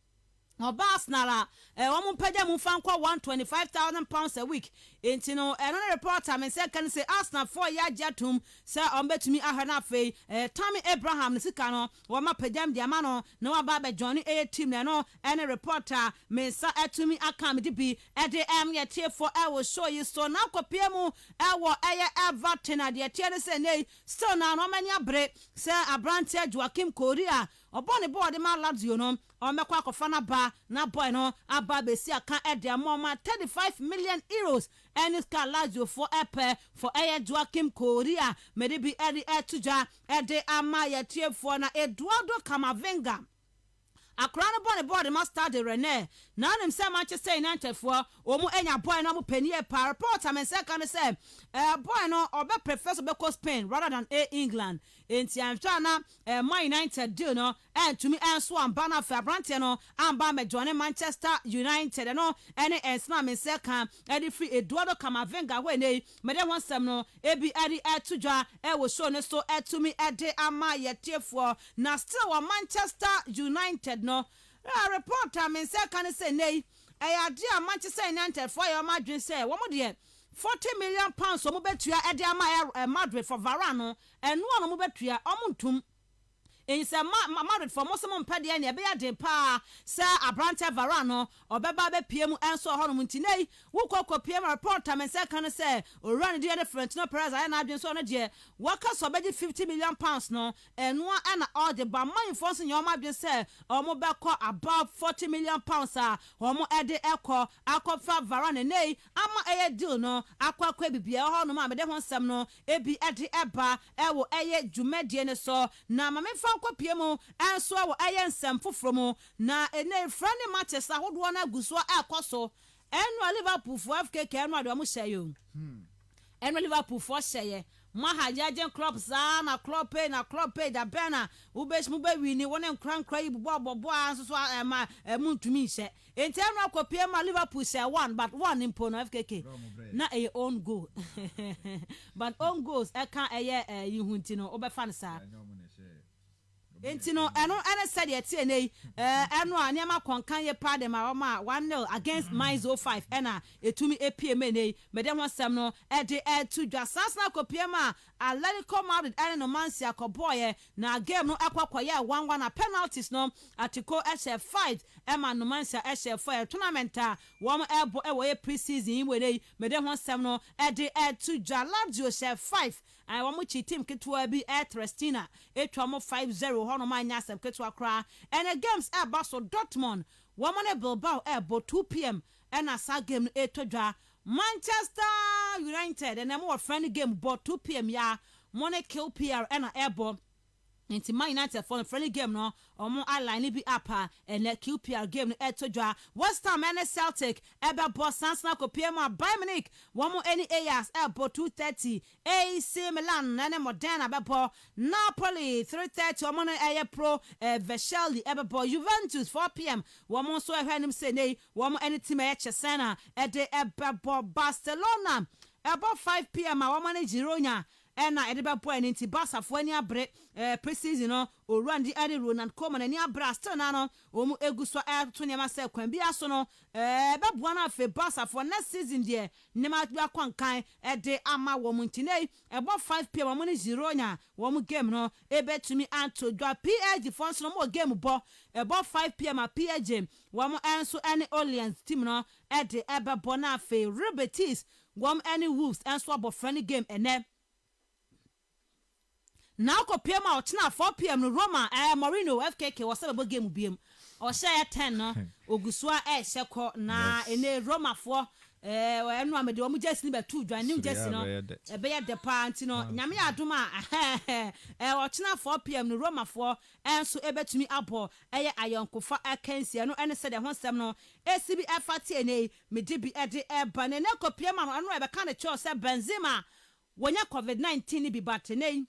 Or Basnala, a woman paid them £125,000 a week. Ain't no another reporter, and second say Arsenal 4 year jatum, sir, on bet to me, I had fe, Tommy Abraham, the Sicano, or my pedam diamano, no about Johnny A team, no, and a reporter, Mensah to me, I come to be at the yet here for I will show you so now copiemu, I will everton, dear Tierra Sene, so now no many a break, sir, a branch Joaquim Korea. Upon the board, the man loves you know, or make quack of ba, na boy no, a babesia can't add their mama 35 million euros, and it's got Lazio for a pair for a Joaquim Korea, may it be Eddie Etuja, Eddie Amaya Tier for na Eduardo Camavinga. A crown upon the board must start the Rene. None of them Manchester United for Omo Enya boy no penny a paraport. I mean, second say, boy no or be prefers to Spain rather than England. In Tiana, my United do no, and to me and Swan Banner Fabrantiano, and Bama joining Manchester United and no, and Snam in second, Eddie Free Eduardo Camavinga when they made one some no, Ebi Eddie Etuja, was shown so to me at the Amaya Tier for now still Manchester United. No, a reporter Mensah can say nay. I dear Manchester United for your margin say one more dear £40 million so mo betua e de ama Madrid for Varane and one mo betua omuntum. In say Madrid for Muslim pede and be ade pa sir Abrante Varane or beba be PM and so hono muntinei wo kokko PM reporter Mensah can say o run the different no price I na adwen so no de waka so be £50 million no and one and all the ba man force your madwen say o mo be call about £40 million o mo e de ekọ akọfa Varane nei ama eye deal no akwa bibia ho no ma be de ho nsem no ebi e de eba e wo eye dwumadie ne so na ma me fa Piemo and so our iron sam fufromo na ene friendly matches ahodo na guso akoso enu Liverpool for FK enu ado mo sheyo enu Liverpool for sheye mahajajen club za na club pay da bena ubesh mu be wini wona nkran yi bobo anso ma muntumi she enti enu akopie ma Liverpool say one but one impo no FKK na a own goal but own goals e kan eye yihunti no obefa sa enti no eno said yet nei eno aniama konkan ye pa dem a 1-0 against Mines 05 ena etumi APM nei me dem wasam no e de to Jasasna kopiema Atletico Madrid ene no Mensah koboye na game no akwakoye 1-1 na penalties no Atiko SF5 ema no Mensah SF4 tournament a wom ebo e wo pre-season we nei me dem wasam no e de to Lazio SF5 I want to team Ketua be at Restina, 8-5-0, Honorman Yasem Ketua Kra, and a games at Basel Dortmund, woman at Bilbao at 2 p.m. and a sa game 8 to Manchester United, and a more friendly game, but 2 p.m. ya, Money kill PR and a airball. Nti Man United for friendly game no omo align bi up and QPR game no etojwa West Ham and Celtic ebe boss Arsenal ko PM Bayern Munich womo any AS ebo 2:30 AC Milan and Modena bebo Napoli 3:30 omo no eye pro Vescelli ebe Juventus 4 p.m. womo so ehwenim say nei womo any team e Chesena ede ebe Barcelona ebo 5 p.m. womo no Girona ena edeba boy nti Barca fo ani abre preseason no orandi ade Ronald Koeman ani abra still na no omu eguso to nema se kwan bia so no beboa na afi Barca fo next season de nema bia kwankan ede ama wo mu nti nei ebo 5 pm wo ni Girona wo mu game no ebetumi anto dwa PSG fo so no mo game bo ebo 5 pm PSG wo mu enso any Orleans team no ede ebebo na afi Rubby wo mu any Wolves enso abo friendly game ene now ko PM out na 4 p.m. no Roma Marino FKK was a game biem or share 10 no ogusua sheko na ene Roma for enu amede omu jesi be 2 dwan new jesi no e be ye de panti no nyame adoma ochina 4 p.m. no Roma for enso ebetumi abo eye ayonkofa akansia no ene se de honsem no ACB afati ene medibi ede eba ne ko PM no anu e be ka ne cho se Benzema wonya COVID-19 bi batene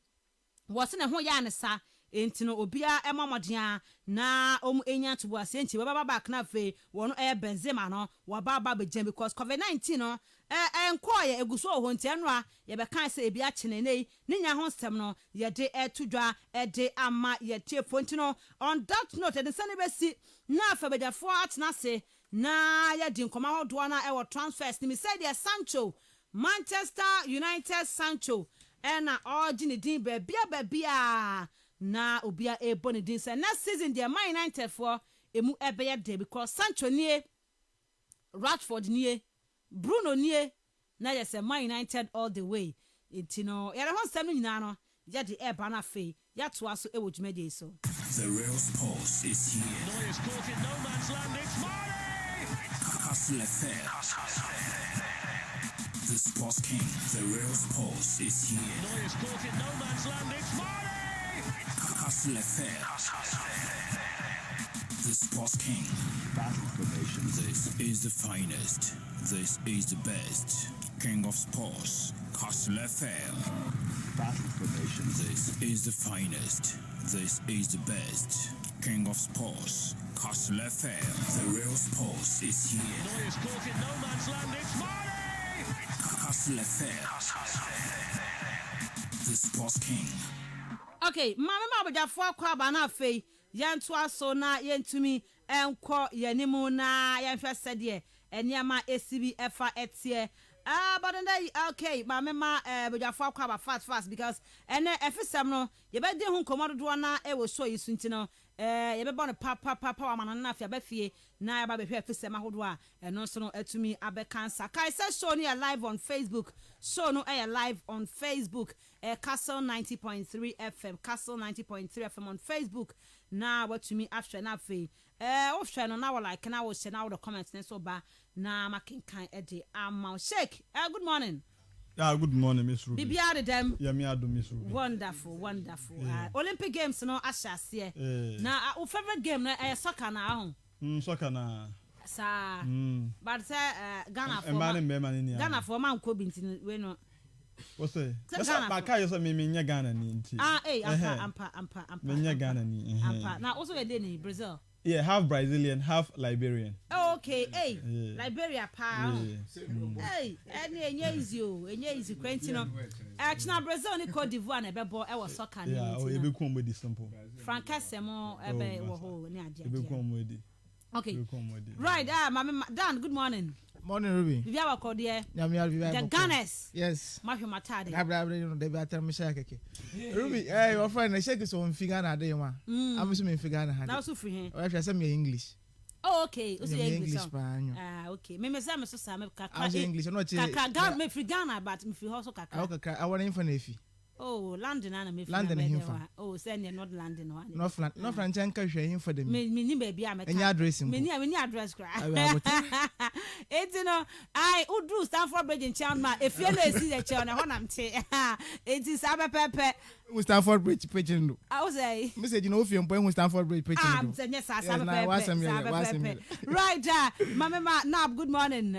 wose ne ho ya ne sa entino obia emamodea na enya to boase enti baba back na fe wono Benzema no wa baba begem because COVID-19 no enkoye eguso ho enti enra ye be kan se ebia chenenei ne nya ho stem no ye de etudwa de ama ye tiefo enti no on that note de sane besi na fa bedafo atena se na ye di nkoma hodo na transfers ni me say de Sancho Manchester United Sancho ena origin din bebia na obia eboni din say next season the Man United for emu ebeye dey because Sancho nie Rashford nie Bruno nie na yes Man United all the way itino yare hon sam nyina no ya de eba na fe ya to aso ewo dwumade so The real sports is here. Neuer's caught in no man's land. It's Mane! Castle FM. The Sports King, the real sports is here. Neuer's caught in no man's land. It's Mane! Castle FM. The Sports King. Battle formation. This is the finest. This is the best. King of sports. Castle FM. Battle formation. This is the finest. This is the best. King of sports. Castle FM. The real sports is here. Neuer's caught in no man's land. It's Mane! Castle FM. The Sports King. Okay, mama abajafo akwa ba na afei yento aso na yentumi enko yanimu na yenhwe sede eniama ACB efa etie but then okay mama abajafo akwa ba fast because ene efisem no ye be di hu komodo na e wo so yisu ntino ye be bon papa wa manana na afia ba fie na ya ba be hwe efisem ahodo a eno so no atumi abekansa kai say show no live on Facebook show no live on Facebook Castle 90.3 FM Castle 90.3 FM on Facebook na what to me after na fe ohwe no na like na wo share na wo comments na so ba na making kan ede amount shake good morning. Yeah, good morning, Miss Rubby. Bibia de dem. Yeah, me ado Miss Rubby. Wonderful. Olympic Games no ashase. Na our favorite game na soccer na ho. Soccer na. Sa. But say Ghana for. Ghana for man ko binti we no. What's say? Ba ka yesa me nya Ghana ni nti. Ampa. Me nya Ghana ni. Ampa. Na also we dey in Brazil. Yeah, half Brazilian, half Liberian. Oh, okay. Hey, Liberia pa. Hey, enye easy kwentino. China Brazil ni Cote d'Ivoire na bebo e wo soccer ni. Yeah, e be kom di simple. Francasemo e be wo ho ni ade. E be kom di. Okay. Right, mama Dan, good morning. Morning, Rubby. Bibia wa kodie. The Gunners. Yes. Mahwe matade. Abra you know they be atam me share keke. Rubby, your friend na shake so on figure na dey ma. I'm so me figure na. Now so free here. O if you say me English. Oh, okay. O say English pa anyo. Okay. Me say me so sa me kakra. I say English no che. Kakra me free Ghana but me free also kakra. I want info na efi. Oh, London na me free. London himfa. Oh, send you not landing one. North Franchise can show him for the Me baby, I'm a any address him. Me address cry. It's I would do Stanford Bridge in Chalma. If you see the channel, I'm saying it is Abba Pepe. We Stanford Bridge pitching. I was say, Message you know if you're playing Stanford Bridge pitching. I'm saying yes, I right, Mama Nab, good morning.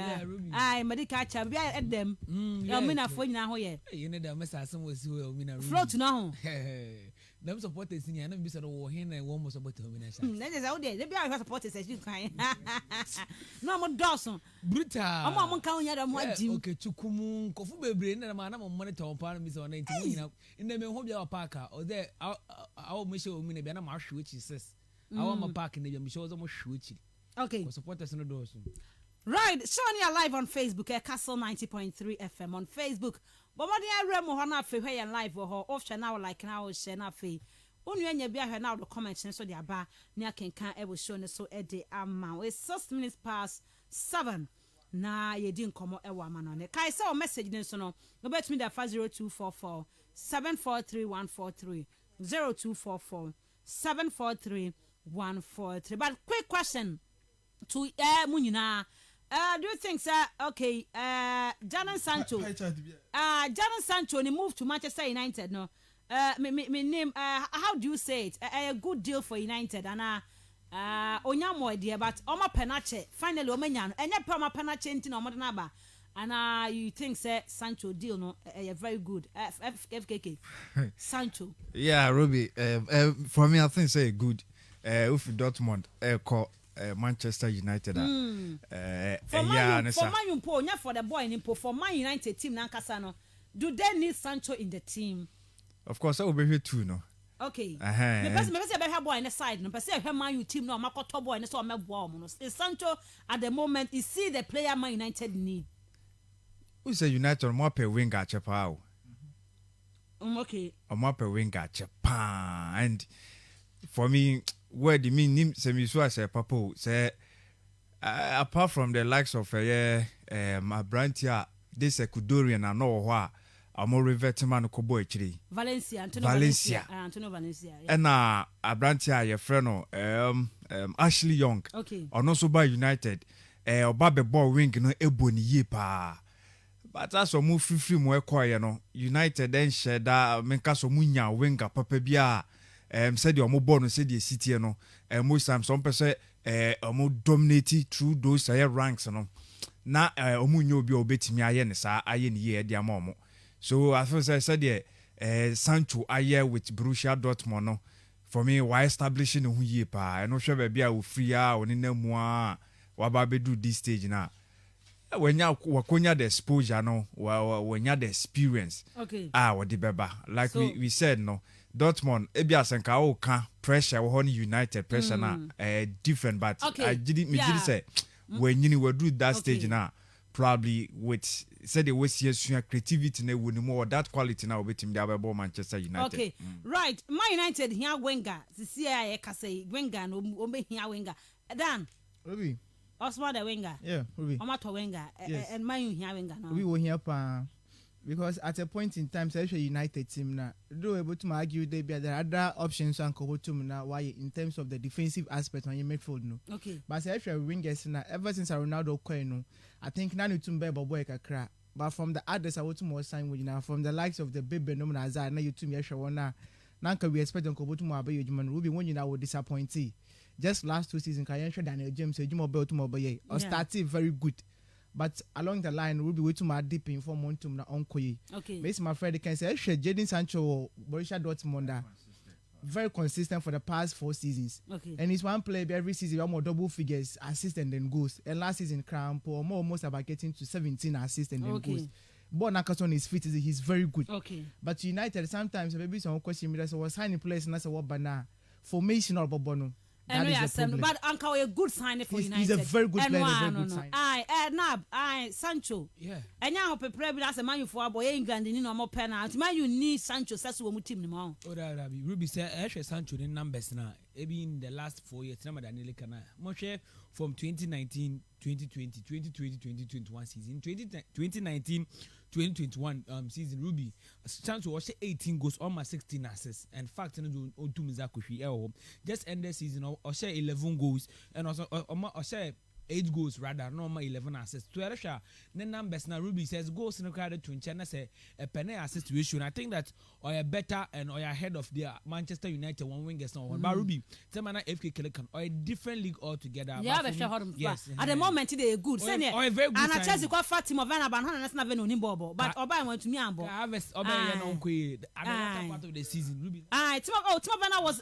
I Medica Chabia at them. You're Mina for now. You know the message was Float now. Them supporters in and be said, oh, hen and one was about to win. That is out there. They be our supporters as you can. No more Dawson. Brutal. I'm on count yet. I'm watching. Okay, Chukumu, Kofu brain, and a man of monitor on Parliament on 19 in the Mahobia Parker or there. Our mission will mean a banana marsh, which he says. I want my park in the Michels almost switchy. Okay, supporters in the doors. Right, Sonia live on Facebook at Castle 90.3 FM on Facebook. But what I remo hana fe where live or off channel like now share na fe. Only when you be here now the comments so the aba near can ever show so ede ama. It's 6 minutes past 7. Na ye didn't come out ewa man on it. Kai say message then so no. Go bet me that 50244 743143 0244 743143. But quick question to Munina. Do you think, sir? Okay, Jadon Sancho. Jadon Sancho, he moved to Manchester United. No, me name. How do you say it? A good deal for United, and Onyamo idea, but Oma Penache finally Omenyan, and yet Pama Penache into Omodanaba, and you think, sir, Sancho deal no, very good. FKK Sancho. Yeah, Rubby. For me, I think say good. If Dortmund, call. Manchester United. For Man for the boy in for Man United team Nankasano. Do they need Sancho in the team? Of course, I will be here too, no. Okay. The person have boy in the side. No, but say Man U team no. Mako top boy and so me warm. Is Sancho at the moment? Is see the player Man United need? Who say United more per winger chepao? Okay. More per winger chepa and for me. Where the mean semi so as a papa say apart from the likes of my brand here this Ecuadorian and no wha I'm more revert man ko boy chiri Valencia Antonio Valencia and a brand here your friend Ashley Young okay or no so by United obabe ball wing no ebony ye pa but as o move free mo ekwa no United then share da menka so munya winger papa bia said your mobile no said the city no most times some person more dominate through those ranks no na omunyo bi obetimi aye ne sa aye ne ye dia mamu so I feel said the Sancho aye with Borussia Dortmund no for me why establishing who ye pa no hwe ba bia o free a oni na mu a wa ba be do this stage na when ya wakonya the exposure no when ya the experience okay what the beba like so, we said no Dortmund ebi asenka o ka pressure wo ni United pressure na different but okay. I didn't say when you were do that stage now probably with said the way creativity na woni more that quality now betim the abebo Manchester United okay right Man United here Wenger see I can say Wenger no be here Wenger Dan Rubby Osman the Wenger yeah Rubby Omato Wenger and Man U here Wenger now we were here pa because at a point in time, say United team now, do able to argue there are other options and go to now. Why in terms of the defensive aspect on your midfield, no. Okay. But say if you're wingers now, ever since Ronaldo no, I think now you to be boy crack. But from the others, I want to more sign with you now. From the likes of the Baby no Nazar, now you to me now. Now can we expect on go to more you man Ruby when you now will disappoint. Just last 2 seasons, can you Daniel James say you more to more or started very good. But along the line, we'll be way too much deep in for momentum na onkoye. Okay. Based my friend, can say Jadon Sancho, Borussia Dortmund, very consistent for the past 4 seasons. Okay. And he's one player every season, more double figures, assist and then goals. And last season, Cramp, or more almost about getting to 17 assists and then goals. But Naka's on his feet, he's very good. Okay. But United sometimes maybe some question me that was signing players and that's what banana formation or Bobono. But Uncle a good sign for United. He's a very good player, very good sign. Sancho. Yeah. And now prepare as a man for boy England in no more penalty. Man you need Sancho says we team no. Oh Rubby. Ruby said Sancho in numbers now. Maybe in the last 4 years, number than Kana. Moshe from 2019, 2020, 2020, 2021 season. 2019, 2021 season Ruby chance to watch 18 goals almost 16 assists and fact no do to Mizakushi just end the season or share 11 goals and also or share 8 goals rather normal 11 assists to Erisha the numbers now Ruby says goals in the crowd to China say a penny assist situation. I think that or a better and or ahead of their Manchester United one wingers now but Ruby Temana FK Kelekan or a different league altogether. Yeah, yes. At the moment they are good. Send it. And I tell you quite fat team of Van Aban and that's not even Bobo. But Oba went to me and Bob. Harvest Oba no part of the season. Ruby. Timavana was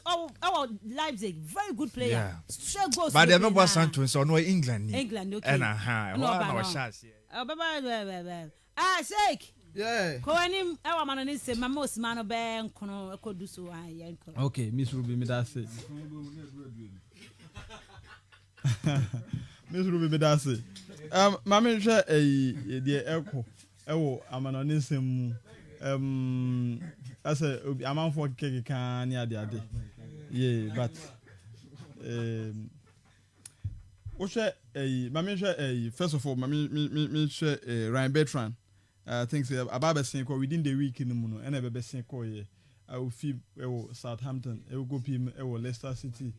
Leipzig, very good player. Yeah. Sure goes. But they remember Sancho so no England. England, okay. And no shots. Shake. Yeah. Koanim our man is my most man of Ben Kono Kodusu. Okay, Miss Ruby, me that's it. Miss Ruby, me that's it. Mama share the echo. Amanonism. I say, I'm on for cake can ya the other. Yeah, but what share Mammy share first of all, me share Ryan Bertrand. I think say about saying within the week in the moon and ever saying I will feel Southampton, I will go pim Leicester City.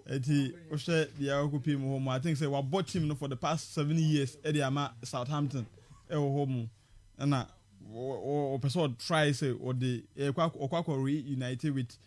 Eti Oshe the I will go pim home. I think say we bought him for the past 7 years at the Ama Southampton home and or person try say or the reunited with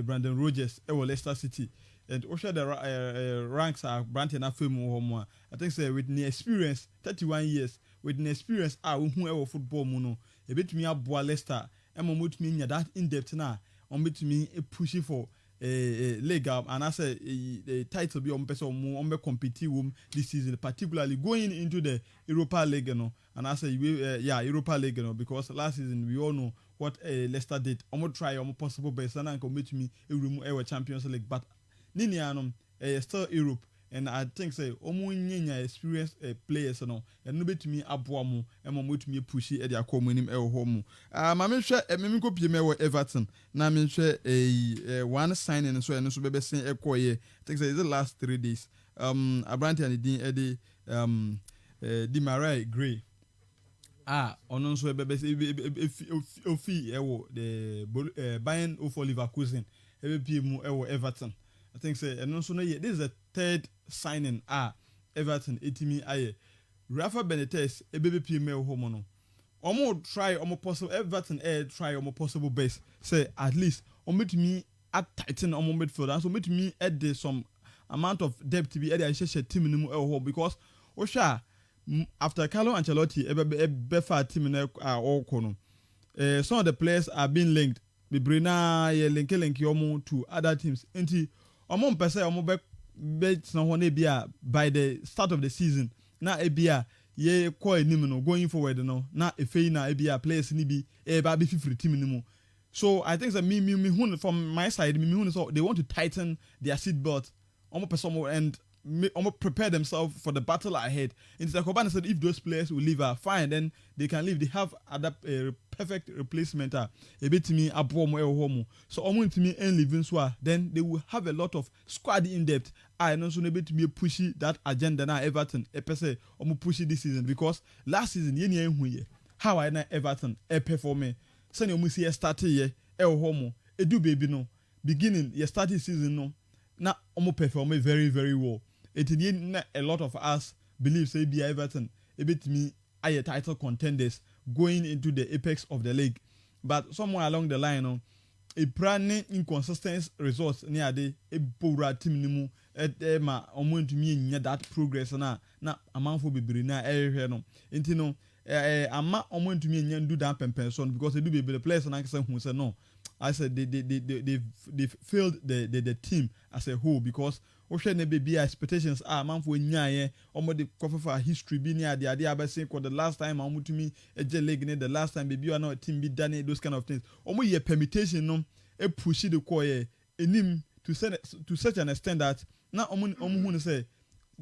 Brandon Rogers Leicester City. And Osha the ranks are Branton and film home. I think say with the experience 31 years with the experience who football mono a bit me up Leicester and move me that in depth now on bit me a pushing for a leg up and I say a title be on person more on compete this season particularly going into the Europa League and I say Europa League because last season we all know what Leicester did almost try almost possible best and commit me a room Champions League but Ninianum still Europe and I think say omunyenya experience players no and no betumi aboamu e mo betumi pushi e dia komunim e home ma me hwe me ko pie me wo Everton na me hwe one signing so and so bebe sen ekoye I think say the last 3 days Abranti and the Di Maria Gray ono nso bebe ofi e wo the Bayern of Leverkusen e be mu e wo Everton I think say and also no this is the third signing Everton etimi aye Rafa Benitez ebebe me home no omo try omo possible Everton try omo possible best say at least omo me at tighten omo midfield and so me add some amount of depth to be add a team no home because osha after Carlo Ancelotti ebebe fa team na all kono some of the players are being linked Bibrina ye link omo to other teams enti omo mpese omo be no one bia by the start of the season na ebia ye call enim no going forward no na efei na ebia players ni bi ba be free team ni mu so I think that me from my side me so they want to tighten their seat belt omo person and almost prepare themselves for the battle ahead. Instead, Kobana said if those players will leave, fine, then they can leave. They have a perfect replacement. A bit to me, homo. So, to me, and living so, then they will have a lot of squad in depth. I know so maybe to be pushy that agenda now. Everton, say, pushy this season because last season, how I know Everton, perform. Send you see a started ye, homo, do baby no. Beginning, you started season no. Now, perform very, very well. It didn't a lot of us believe say be Everton a bit me a title contenders going into the apex of the league, but somewhere along the line, a brand inconsistent results near the a poor team nimu at ma to me near that progress na amount for be na area no intino ama to me and do that person because they do be the players and I say who said no. I said they failed the team as a whole because Ocean baby expectations are man for nyaye the cover for history be near the idea about saying the last time I'm to me a leg the last time baby you are not team be done those kind of things. Ye permutation no a push the choir enim to such an extent that now who say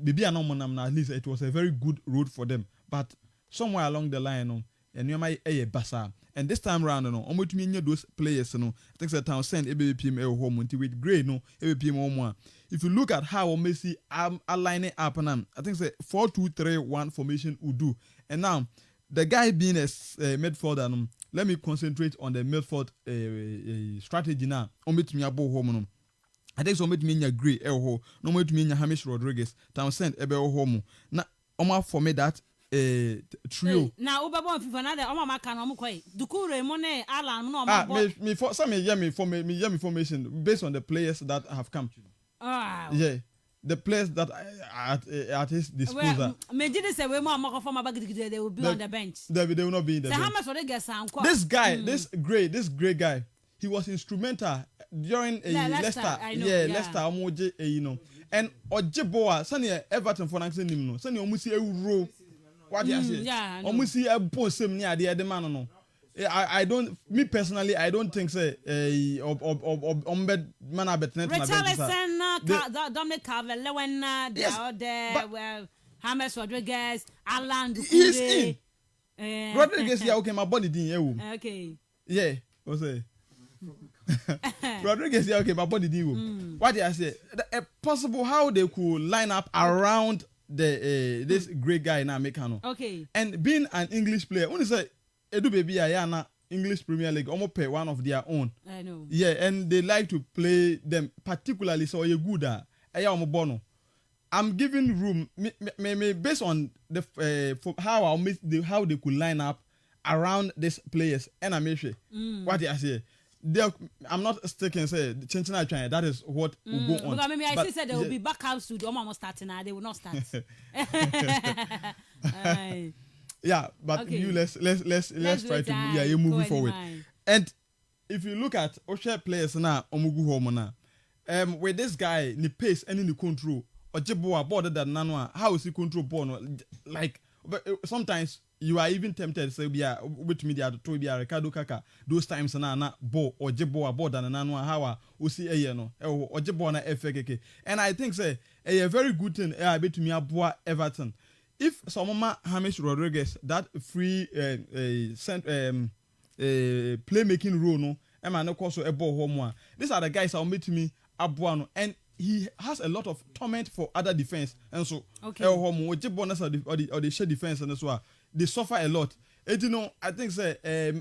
baby are not at least it was a very good road for them. But somewhere along the line and you might a basa. And this time round, to me those players, I think that Townsend, ABPM home with Gray, ABPM home. If you look at how Messi aligning up, and I think that 4-2-3-1 formation would do. And now the guy being a midfielder, let me concentrate on the midfield strategy now. On between abo home. I think so between Gray no between Hamish Rodriguez, Townsend ebe home. Na oma for me that trio. Now Ubabon FIFA na the Oma Maka no mukoi. Dukure Mone Alan no me for some me information based on the players that have come. Yeah. The players that at his disposal. Me did say we more moko from abagidi they will be on the bench. They will not be in the bench. This guy, this great guy, he was instrumental during Leicester. Leicester omoje and Ojeboa sani Everton for nankse nim no. Sani omusi euro. What you say? Omusi ebo sem ni ade man no. I don't. Me personally, I don't think say ombed man abetnet na bench. Dominic Calvert-Lewin, well, James Rodriguez, Alan. He's in. Rodriguez, yeah, okay, my body didn't. Okay. Yeah, what's it? Rodriguez, yeah, okay, my body didn't. What did I say? Possible how they could line up around the this great guy now, Mekano. Okay. And being an English player, when you say Edu baby, Ayana. English Premier League almost pay one of their own. I know. Yeah, and they like to play them particularly so you good I'm giving room me based on the how they could line up around these players and I'm sure what I say. I'm not sticking say changing China. That is what will go on. Because maybe I said there will be backups to the almost starting now. They will not start. Yeah, but okay. you let's try to you're moving forward. And if you look at Osha players now, Omugu home now, with this guy, the pace and in the control, Ojeboa border that Nanwa, how is he control ball? Like sometimes you are even tempted to say, yeah, with me the to be a Ricardo Kaka. Those times na ball Ojeboa border than Nanwa, how we see a no Ojeboa na FKK. And I think say a very good thing. I bet me Abua Everton. If Samoma Hamish Rodriguez that free playmaking role no, Emma also a ball home. These are the guys that will meet me Abuano, and he has a lot of torment for other defense, and so okay. Home or the share defense and so they suffer a lot. And you know, I think say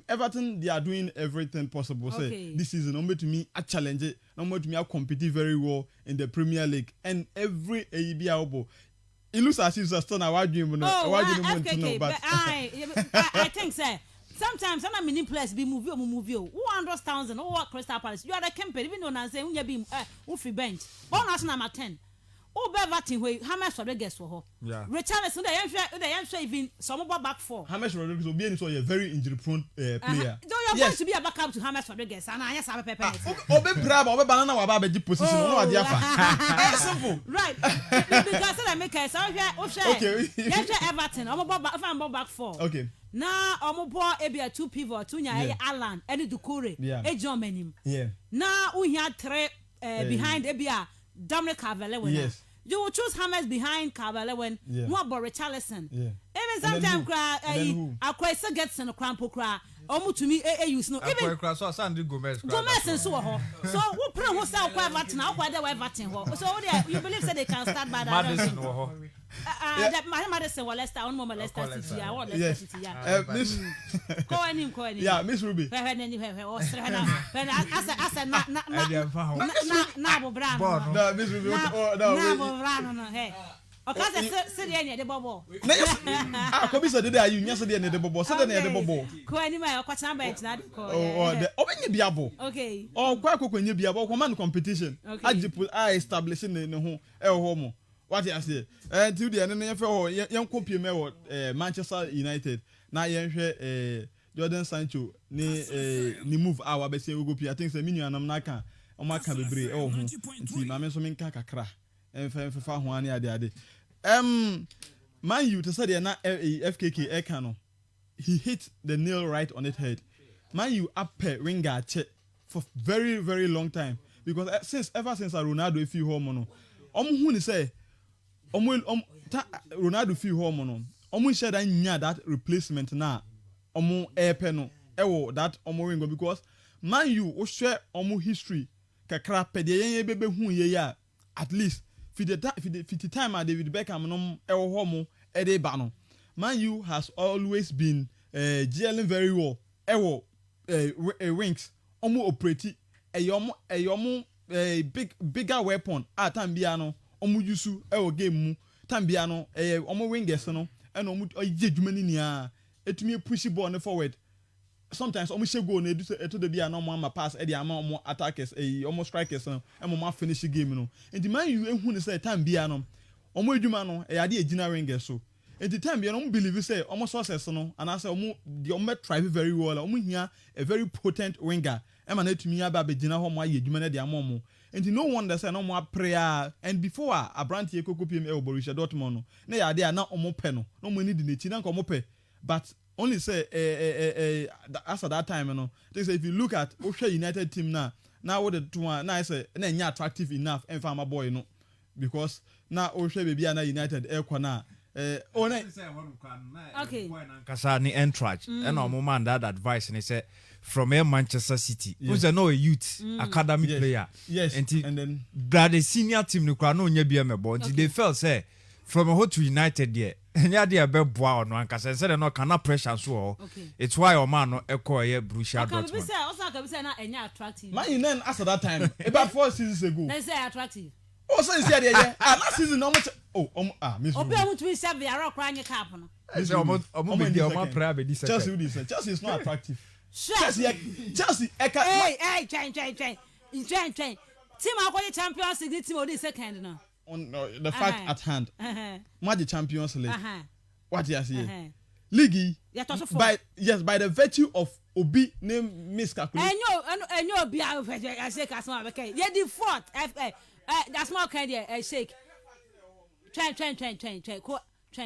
Everton they are doing everything possible. Okay. Say this season, number to me a challenge it, number to me I compete very well in the Premier League and every AEB. It looks as if it's still a dream, but I think, sir. Sometimes I'm many players be movie. 100,000 or what Crystal Palace. You are the campaign, even though I say when you be free bench. One national number 10. Oh, Beverton, where how much Rodriguez for her? Yeah. Richarlison, the answer even some back for. How much Rodriguez will be a very injury prone player. You're going to be a backup to James Rodriguez, and I just have a pepper. Obe banana wa ba position no adia fa. Simple. Right. Because I make a so okay. Yes, Everton. I'm back for. Okay. Now I'm a 2 pivot, 2 Alan, Eddie Dukure, a German. Yeah. Now we had 3 behind Ebia. Dominic Calvert-Lewin. Yes. You will choose James behind Calvert-Lewin. Yeah. More about Richarlison. Yeah. Even sometimes I quite gets in a crampo cry. Almost to me, use no. Even Gomez and so on. So who pray who sell quite vatin? How quite they vatin? So you believe that they can start by that? That my mother said, well, Leicester, on Mama Leicester City. I want Leicester City. Miss. Go in. Yeah, Miss Rubby. When I said, now, Brown. No, Miss Rubby. No, hey. Okay, sit there the bubble. Ah, come say there you yesterday near the bubble. Sit there the bubble. Ko ani ma o kwacha bench na de ko. Oh, the obenye biabo. Okay. Oh, kwa kwenye biabo command competition. Ajipu establishing ne ho e ho mo. What you say? Till the end na ho yen kopie me wo Manchester United. Na yen hwe Jordan Sancho ni move our be say we go pia. I think say minu anam na kan o ma kan bebre e ho. Nti ma me so me nka kakra. Fa ho ani ade. Man U to say na FKK Ekano. He hit the nail right on its head. Man U up winger check for very very long time because ever since Ronaldo feel home no. Hu ni say Ronaldo feel home no. Share that replacement na epe no ewo that ringo because Man U o share history kakra pe de yen bebe hu ye ya at least. Fiti time David Beckham no ewo homo ede ba no Man U has always been gelling very well. Wings. Omo operate bigger weapon at Tambiano. Omo yusu game mu. Tambiano omo wingers no. And omo judgment niya. Etumi push ball forward. Sometimes almost go ne do to the be a normal pass e the amount attackers almost strikers and more finish the game no. And the man you ehun say time bia no. Omo edwuma no e ade agina ringer so. And the time bia no believe say almost success no and I say omo the omo try very well. Omo hia a very potent winger. E man etumi aba be gina ho mo aye edwuma na the amount. And no wonder say no more prayer and before a brand here Coco PM Borussia Dortmund no. Na ya ade na omo pe no. No mo need the chi na nko omo pe. But only say as at that time, you know, they say if you look at Osha United team now what the two now I say na attractive enough and farmer boy, you know, because now Osha baby na United Kwana. Okay. Kasa ni entrach and our man that advice and he said from Manchester City. Who's a no youth academy player. Yes. And then that the senior team no kwa no nye bi me bo. They felt say from a to United there. And yeah, they are very bored no because said no cannot pressure so. It's why our man no echo Borussia Dortmund. Okay, say also can say na enya attractive. Man then after that time about 4 seasons ago. They say attractive. Oh so you say there last season no much miss. Obi am to be serve the ara kra anye cap no. Say omo be there omo prayer be this. Chelsea is not attractive. Chelsea Hey, train. Team akwa Champions League team odi second no. On the fact at hand. Magic Champions League. What you say? League. By the virtue of Obi name miscalculation. Enyo Obi I say Kasma okay. You the fourth. That's more kind there shake. Train.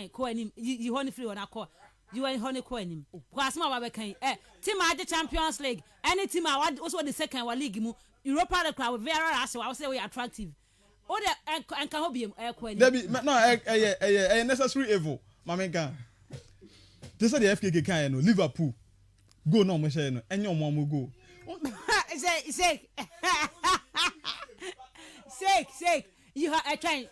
Ko anim. You honey free on akọ. You are honey ko anim. Kasma ba bekan. Team Magic Champions League. Any team also the second wa league mu. Europa the crowd very as I say we attractive. Oh, and can hope you necessary evil. Mamenka. This is the FKK kind no Liverpool. Go no me say no. Enyo mo go. Say. You have a train.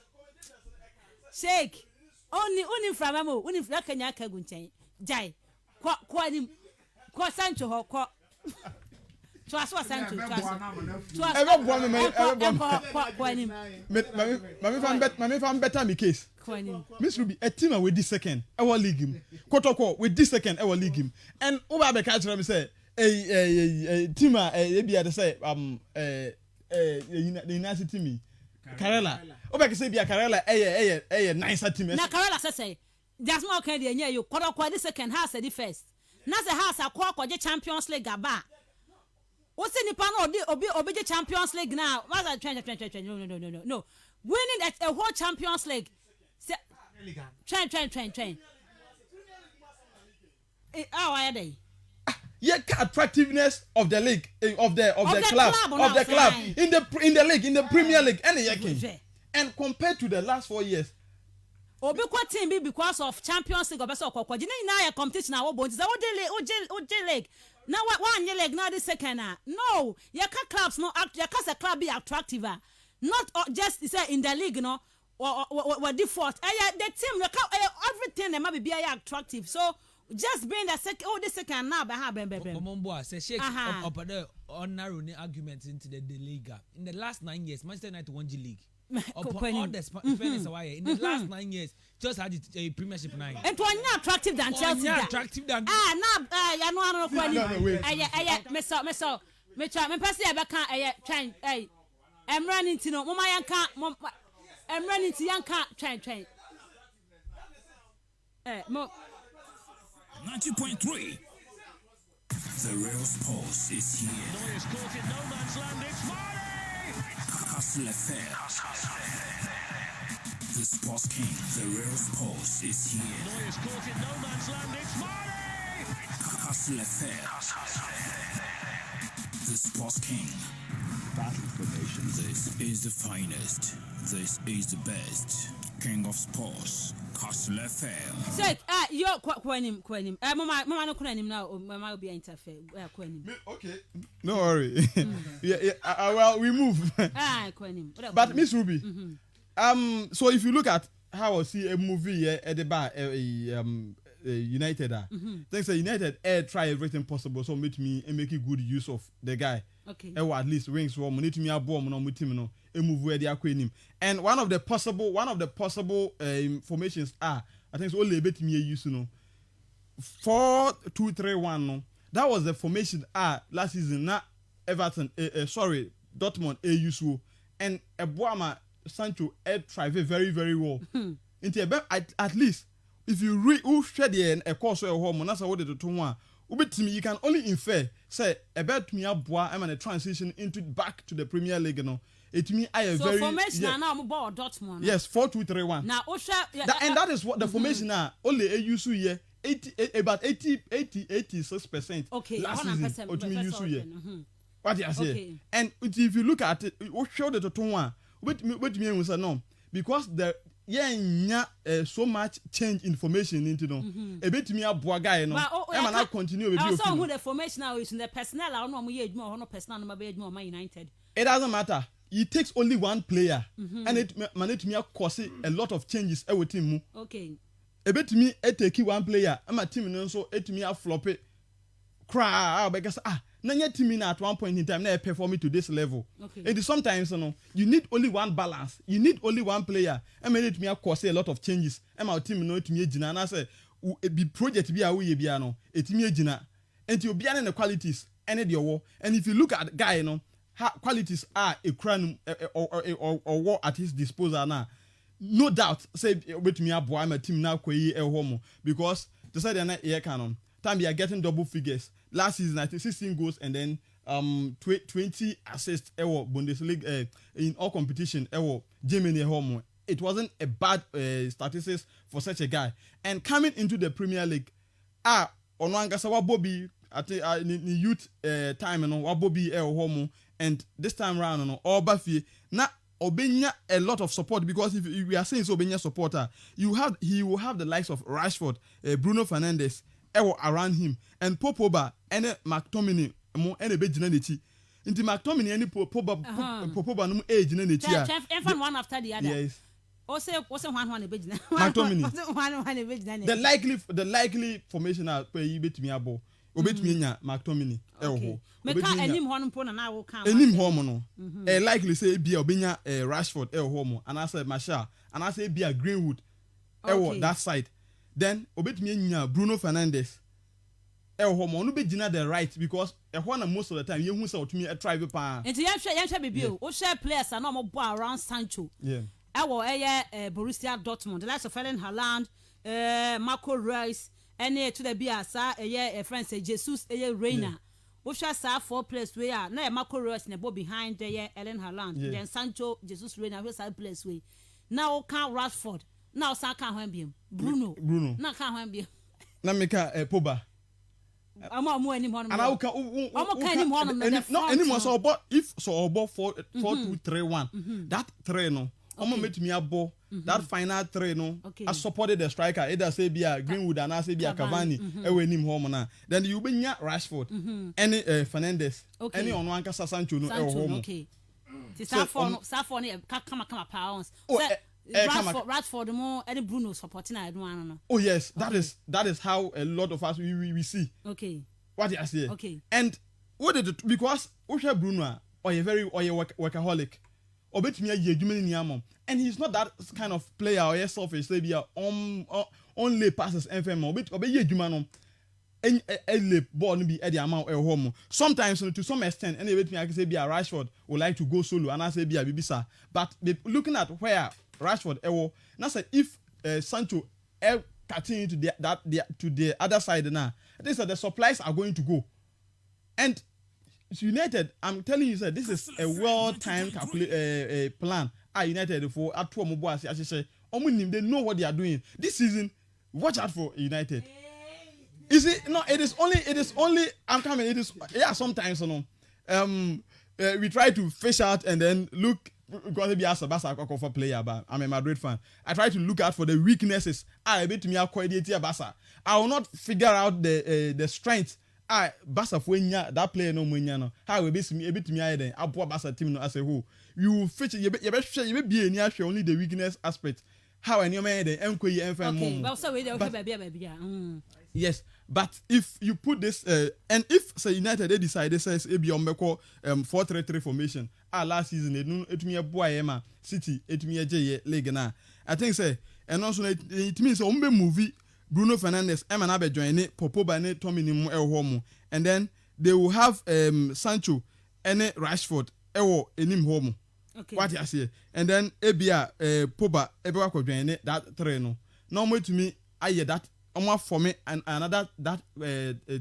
Shake. Only from amo. Only from Kenya Kagunchen. Jai. Kwa Sancho ho kwa. Trust was Sancho. Mami fan better me case. Miss Rubby, a team with this second, our league him. Kotoko with this second, our league him. And over the catch me say, a team, be at say, the United team. Karela. Over say be a Karela, a nicer team. Na Karela say, there's more candy near you. Kotoko this second has the first. Nasa has a quarter Champions League gaba. What's in the panel? Obi Champions League now. What's that? No. Winning at a whole Champions League. Train. How are they? Yeah, attractiveness of the league, of the club in the league, in the Premier League, and compared to the last 4 years. Obi kwa team be because of Champions League obeso kokwa. Jina ina ya competition na wo bonti. Za ode league. Now one year leg now the second no yaka clubs no yaka club be attractive not just say in the league no or default the team everything they might be attractive so just being the second the second now by Mombo say shake up on narrow arguments into the league in the last 9 years Manchester United won the league upon all the fairness in the last 9 years just had a Premiership 9 and one attractive than Chelsea attractive than ya no me pass e be kan train I'm running to no mama yanka I'm running to yanka train 90.3 The real sports is here. Neuer's caught in no man's land. It's Mane! Castle FM. The sports king, the real sports is here. Neuer's caught in no man's land. It's Mane! Castle FM. The sports king. Battle formation. This is the finest. This is the best. King of sports. Castle FM. Say, you kwanim. Mama no kwanim now. Mama will be interfere. Kwanim. Okay. No worry. Yeah. Well, we move. Kwanim. But Miss Rubby, so if you look at how I see a movie at the bar, United are. Thanks to United, try everything possible so make me and make good use of the guy. Okay. At least wings for money to me a bomb no team no move where they are him. And one of the possible formations are I think it's only a bit me use 4-2-3-1 no. That was the formation last season. Not Everton, Dortmund use and Ebuama Sancho try very very well. At least if you read who share the course of home, that's what they do one. You can only infer say about me Abua I'm a transition into back to the Premier League. No, it me I a very formation now about Dortmund. Yes, 4-2-3-1. Now and that is what the formation are. Only a use here. About 86%. Okay, last season. What you use here? What you say? Okay. And if you look at it, what show the total one? Wait me and say no because the so much change information into them. A bit me a boy guy no. I'm not continue with you. Also, who the formation now is in the personnel. I don't know more personnel. No United. It doesn't matter. It takes only one player, and it manage me a cause a lot of changes every team. Okay. A bit me take one player. I'm a team no so it me a flop it. Cry because nanya team at one point in time they perform to this level. Okay. It is sometimes you need only one balance. You need only one player. I mean it me a cause a lot of changes. I'm our team no to me jina and I say be project be a we be no it me jina. And you be the qualities any the war. And if you look at guy qualities are a crown or what at his disposal now. No doubt say with me boy I'm a team now home because they said they're not here canon. Time we are getting double figures. Last season I think 16 goals and then 20 assists Bundesliga in all competition Germany home. It wasn't a bad statistics for such a guy. And coming into the Premier League Onwangasawa Bobby at the youth time Bobby home and this time round all Buffy now Obenya a lot of support because if we are saying so Obenya supporter, he will have the likes of Rashford, Bruno Fernandes, around him, and Popoba and McTominay mo and a bit genetici. Into McTominay and Popoba no age genetici. One after the other. Yes. Also, one a bit. McTominay. The likely formation are pay you bit me abo. Obet me nya McTominay. Okay. Meka enim ho no na wo kan. Enim ho mo no. Likely say bia obenya Rashford ho and I say Martial and I say bia Greenwood that side. Then obet me nya Bruno Fernandes. Ho mo no be gina the right because na most of the time you hu say otumi try be pa. Enti yehwe bibio. O share players na mo bo around Sancho. Yeah. Borussia Dortmund, the likes of Erling Haaland, Marco Reus, and to the Biasa, friends, Jesus, Reina. Osha sa 4 players where na Marco Reus ne bo behind the Erling Haaland, then Sancho, Jesus, Reina, who side players way. Now can't Rashford, now Saka Hambim, Bruno, now can't Hambim. Na meka Poba. I'm not more anymore. And I can no anymore so about if so about 4-2-3-1. That 3 no. Omo met me abo that final 3 no. I supported the striker either say bia Greenwood and I say bia Cavani ewe nim home na. Then you be nya Rashford. Any Fernandes. Any on one kasa Sancho no e home. Okay. Safo no kama pounds. Rashford more any Bruno supporting I don't know. Oh yes, that is how a lot of us we see. Okay. What you say? Okay. And what did it because Bruno or a workaholic. Obetumi aye adwuma ni amom and he's not that kind of player or selfish say be only passes FM obey adwuma no en ball no be e dey amount home sometimes to some extent and obetumi I say be Rashford would like to go solo and I say be Bibisa but looking at where Rashford now say if Sancho cutting into to the other side now I think that the supplies are going to go and United, I'm telling you, sir, this is a well-timed plan. United for at 2 Moboas, as you say, they know what they are doing. This season, watch out for United. Is it? No, it is only. I'm coming. It is. Yeah, sometimes we try to fish out and then look. Because maybe as a Barca player, but I'm a Madrid fan. I try to look out for the weaknesses. I bet me Barca. I will not figure out the strength. Basa fuenya that player no munya no how we be me bit me aye den abo Basa team no as a whole you fit you be any only the weakness aspect how any man the enquiry and okay, but so we don't have baby. Yes, but if you put this and if say United they decide they says ebi on beko 4-3-3 formation last season it me a boy ma City it me a J league na I think say and also it means ombe movie Bruno Fernandes na be join it Popoba ne Tommy ni mu home and then they will have Sancho and Rashford enim home. Okay. What you say and then ebia Poba ebe ko join it that three no normal to me I hear that for me and another that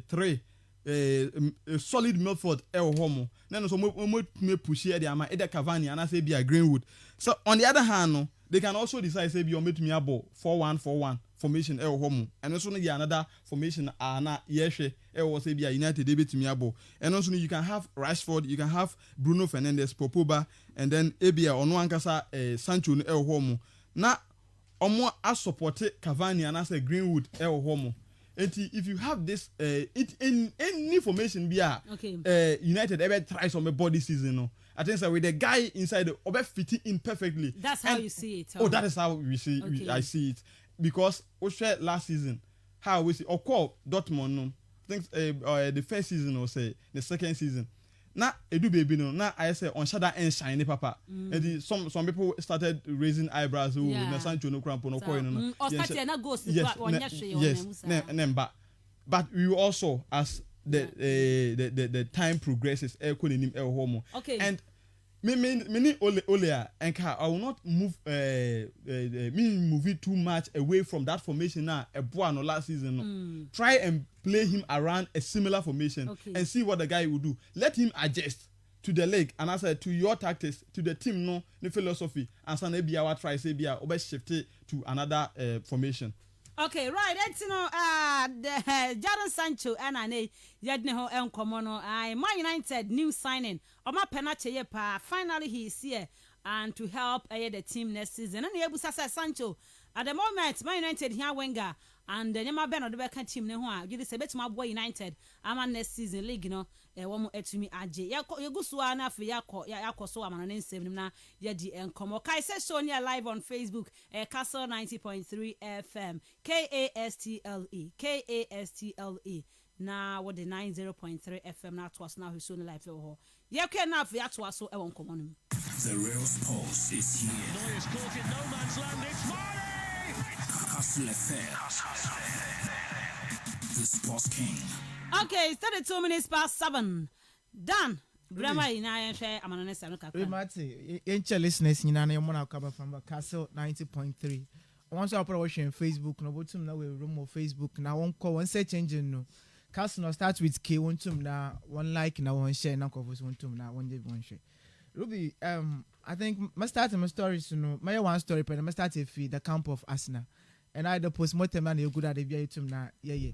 three a solid Milford home. Then so me push here the ama either Cavani and I say be a Greenwood. So on the other hand, no, they can also decide say be on me 4-1-4-1 formation home. And also another formation na yeshe was say be a United debate to me abo. And also you can have Rashford, you can have Bruno Fernandes, Popoba, and then Ebia on one kasa Sancho home. Na omo a support Cavani and as a Greenwood home. If you have this in any formation be United ever try some body season no. I think so with the guy inside the over fitting in perfectly. That's how you see it. Oh, that is how we see I see it because we shared last season how we see of course Dortmund no. I think the first season or say the second season. Na edu baby no na I say on shada and shine papa. And some people started raising eyebrows na Sancho no cramp no coin no. Yes. But we also as the time progresses okay. And me ole and I will not move move it too much away from that formation now no last season no. Try and play him around a similar formation and see what the guy will do. Let him adjust to the league and I said to your tactics, to the team no the philosophy and so maybe our try say be a shift it to another formation. Okay, right. That's the Jadon Sancho and Ane Yadne ho enkomo no. Man United new signing. Oma penache ye pa. Finally he is here and to help the team next season. And Yebusa Sancho at the moment Man United here Wenger and the Nema Ben or the back team ne ho. You say bet my boy United. I'm next season league no. One etumi aje. Yagusu na fe yakọ so amana ne nsem na yedi enkomo. Kai say show near live on Facebook. Castle 90.3 FM. KASTLE. Na what the 90.3 FM na twas now so live ho. Yeke na fe atwa so e won komo no. The real sports is here. Neuer's caught in no man's land. It's Mane! Castle FM. The Sports King. Okay, it's 32 minutes past 7. Done. Grandma ina share amana ne sanu kakra. Mate, yenche listeners nyina na yomona akaba from Castle 90.3. Once I put watching Facebook no botum na we room of Facebook na won call one search engine no. Castle no start with K one tum na one like na one share na covers one tum na one one share. Rubby, I think my start my stories no. My one story but I start if the camp of Arsenal. And I the post mortem and you good at the tum na yeah.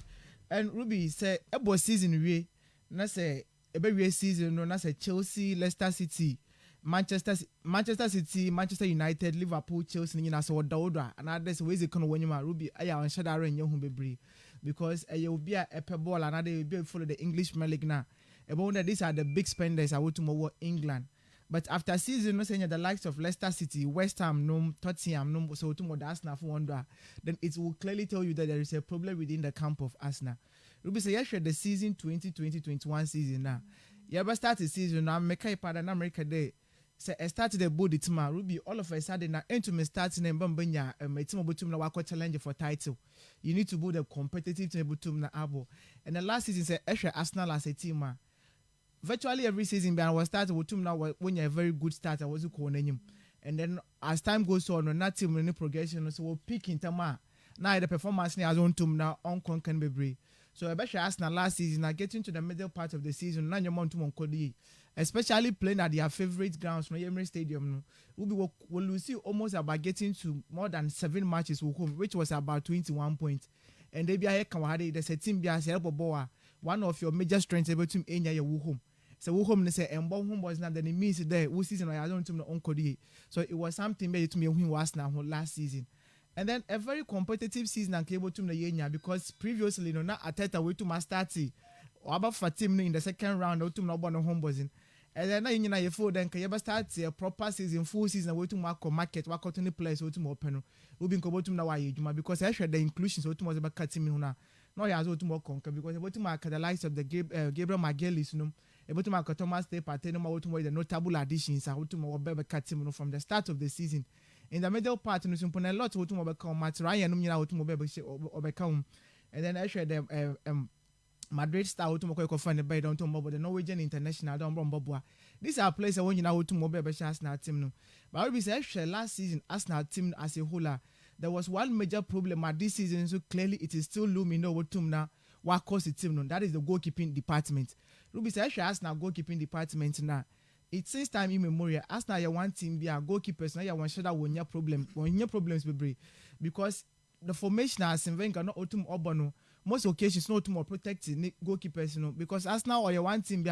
And Rubby say ebo season we na say ebe season no na say Chelsea, Leicester City, Manchester City, Manchester United, Liverpool, Chelsea ni na so oda and others we can win you Rubby aya on shada ren hu bebre because you be a ball and they be follow the English Premier League na about that these are the big spenders I want to move England. But after season, no saying the likes of Leicester City, West Ham, no Tottenham, no so to more Arsenal for wonder, then it will clearly tell you that there is a problem within the camp of Arsenal. Ruby say yesterday the season 2020-21 season now. You ever start the season now? Make a part and America day. Say I started the body tomorrow. Ruby all of a sudden now into me starting and Bambanya my team about to wako challenge for title. You need to build a competitive team about to na abo. And the last season say extra Arsenal as a team. Virtually every season, but I was starting with team now when you're a very good starter, was you calling him. And then as time goes on, not team any progression, so we'll pick in Tama. Now the performance has on team now on can be brave. So I bet you Arsenal last season, now getting to the middle part of the season, now you're to Monkodi, especially playing at their favorite grounds, no Emirates Stadium. We'll see almost about getting to more than 7 matches with home, which was about 21 points. And they be a Kawadi, there's a team be a Boa, one of your major strengths able to in your home. So we home say and born home was not then it means there who season I don't know on. So it was something made to me when was now last season. And then a very competitive season and cable to the year because previously no not Ateta way to my starty or about for team in the second round or to no born home was in. and then na nyina ye fo then ka ye be start a proper season full season we to market we to any players we to open no Ruby nko botum na wa ye dwuma because I share the inclusion so to mo be cut me ho na no ya so to mo conquer because we to mark the likes of the Gabriel Magelis no able to mark Thomas Day Partey no we to the notable additions we to mo be cut me from the start of the season in the middle part no simple a lot we to mo be come Matt Ryan no nyina we to mo be come and then I share them Madrid star to moko find the bed on to the Norwegian international don Boboa. These are players when you know to mobile Arsenal team no. But we say last season Arsenal team as a whole there was one major problem at this season so clearly it is still looming over to now what cause the team no that is the goalkeeping department. Ruby say Arsenal goalkeeping department now. It since time immemorial Arsenal ya one team be a goalkeepers now ya one shada wonya problems be because the formation as Wenger not autumn obono most occasions not more protecting goalkeepers because Arsenal or your one team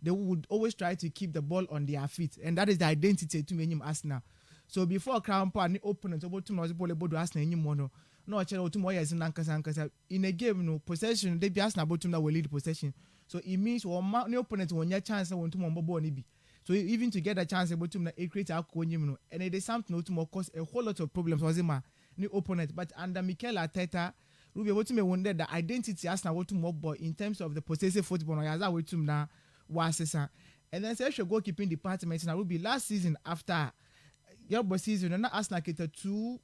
they would always try to keep the ball on their feet and that is the identity to many Arsenal. So before crown pa ni opponent about to was ball about Arsenal anymore no actually to more years in a game possession they be Arsenal about to will lead possession so it means one new opponent one chance want to more ball be so even to get a chance about to create a and it is something to more cause a whole lot of problems was my new opponent but under Mikel Arteta Ruby what me wonder the identity Arsenal what to more boy in terms of the possessive football no yaza we to na was and then say goalkeeping department now Ruby last season after your season na Arsenal get two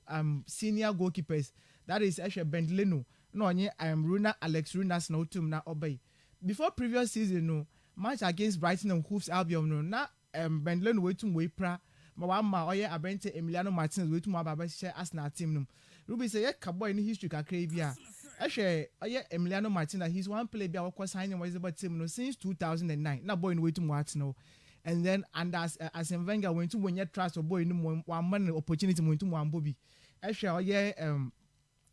senior goalkeepers that is actually Bendleno no onye Runa Alex Runas na utum na obey before previous season no match against Brighton and Hove Albion no na Bendleno we to we pra ma oye Abente Emiliano Martinez we to ma baba share Arsenal team no Ruby say boy in history kakra bia ehwe oye Emiliano Martinez he's one player bia we signing was about team no since 2009 na boy in we to Martinez and then and as Wenger went to when trust boy no one man opportunity went to one Bobby ehwe oye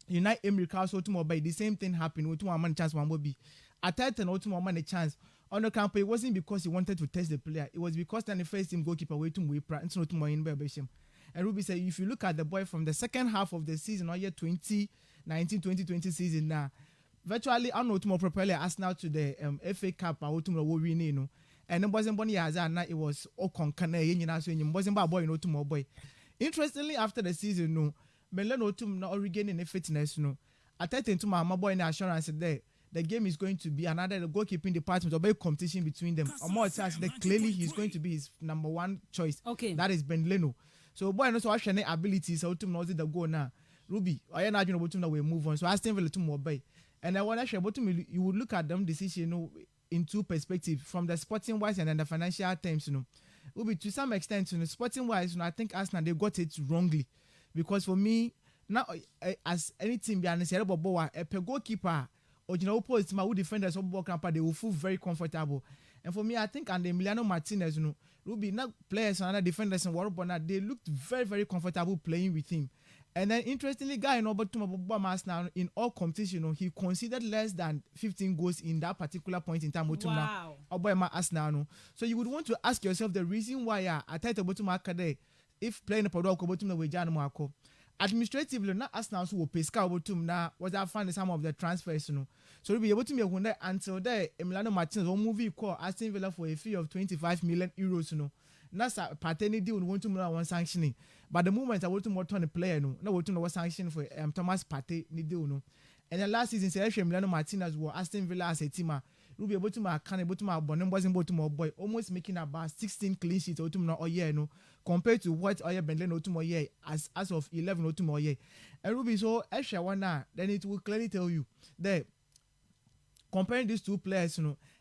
Unite Emery Castle to more by the same thing happened with one man chance one Bobby at that and to one man a chance on the camp it wasn't because he wanted to test the player it was because then the first team goalkeeper wait to we and not more in Belgium. And Ruby said, if you look at the boy from the second half of the season, or year 2019-2020 season now, virtually I'm not more properly Arsenal to the FA Cup, I want to know, and it wasn't Bonnie Azana, it was Okonkane, so it wasn't about boy, no to more boy. Interestingly, after the season, no, Melon Otum not regaining a fitness, no. I tell to my boy in assurance there. The game is going to be another goalkeeping department or a competition between them. Or more chance that clearly he's going to be his number one choice. Okay. That is Ben Leno. So boy no so actually abilities so to know the goal now. Ruby, I na you know to we move on. So Aston Villa to more by. And I want to share about you would look at them decision in two perspectives from the sporting wise and then the financial terms Ruby to some extent sporting wise I think Arsenal they got it wrongly because for me now as any team be an about boa a goalkeeper or you know opposite my defenders of ball camper they will feel very comfortable. And for me, I think and Emiliano Martinez, Ruby, not players and other defenders and Warren, they looked very, very comfortable playing with him. And then interestingly, guy in Obertum now in all competition, he considered less than 15 goals in that particular point in time. Wow. Arsenal. So you would want to ask yourself the reason why I thought about Makade if playing a Podok Obertum with Jan Marco. Administratively, not Arsenal who will pay scout Obertum now was I find some of the transfers, So we'll be able to make one day until there Emiliano Martinez will movie call Aston Villa for a fee of 25 million euros, That's a paternity deal want to know one sanctioning. But the moment I want to more turn a player no want to know what sanction for Thomas Partey ni deal no. And then last season Emiliano Martinez was Aston Villa as a team. We'll be able to make able to my bonum wasn't able to more boy almost making about 16 clean sheets or to year compared to what Oya Benlen or to more year as of 11 or to more year. And Ruby so extra one now then it will clearly tell you that comparing these two players,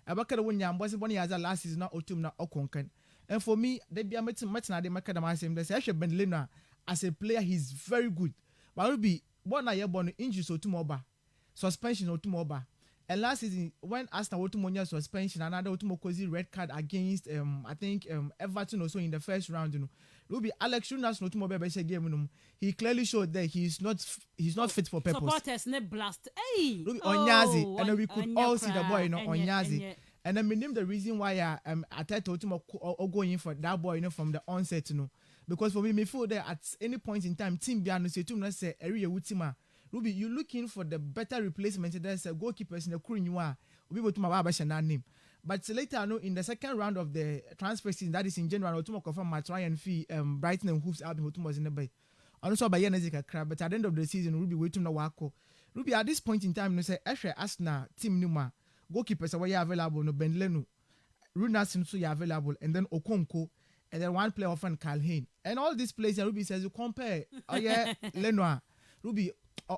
Abaka when Yam wasn't 1 year as a last season, not Otum, not Okonkan. And for me, they be a meeting much now. They make them as him. They say Ben Lena as a player, he's very good. But will be 1 year born injuries or 2 more suspension or 2 more. And last season, when Arsenal Otumonia suspension, another Otumokozi red card against I think Everton also in the first round, Ruby Alex Runas no Otumo Bebe game, he clearly showed that he's not fit for purpose. Supporters ne blast. Hey. Ruby Onyazi, and then we could all see the boy, Onyazi. And then we name the reason why I tried to going for that boy, from the onset, because for me feel that at any point in time, team Biano say to say area Utima. Ruby, you're looking for the better replacement. There's a goalkeepers in the crew you are. We go to my name. But later, no, in the second round of the transfer season, that is in January, Otumo confirmed Matt Ryan fee Brighton and Hoops album Otumo was in the bay. Also by Yanezika crab, but at the end of the season, Ruby waiting to wako. Ruby at this point in time, no say Eshe Asna, Team Numa, goalkeepers are available, no Ben Lenu, Runasin so available, and then Okonko, and then one player often Calhoun. And all these players, Ruby says you compare, oh yeah, Lenoir, Ruby.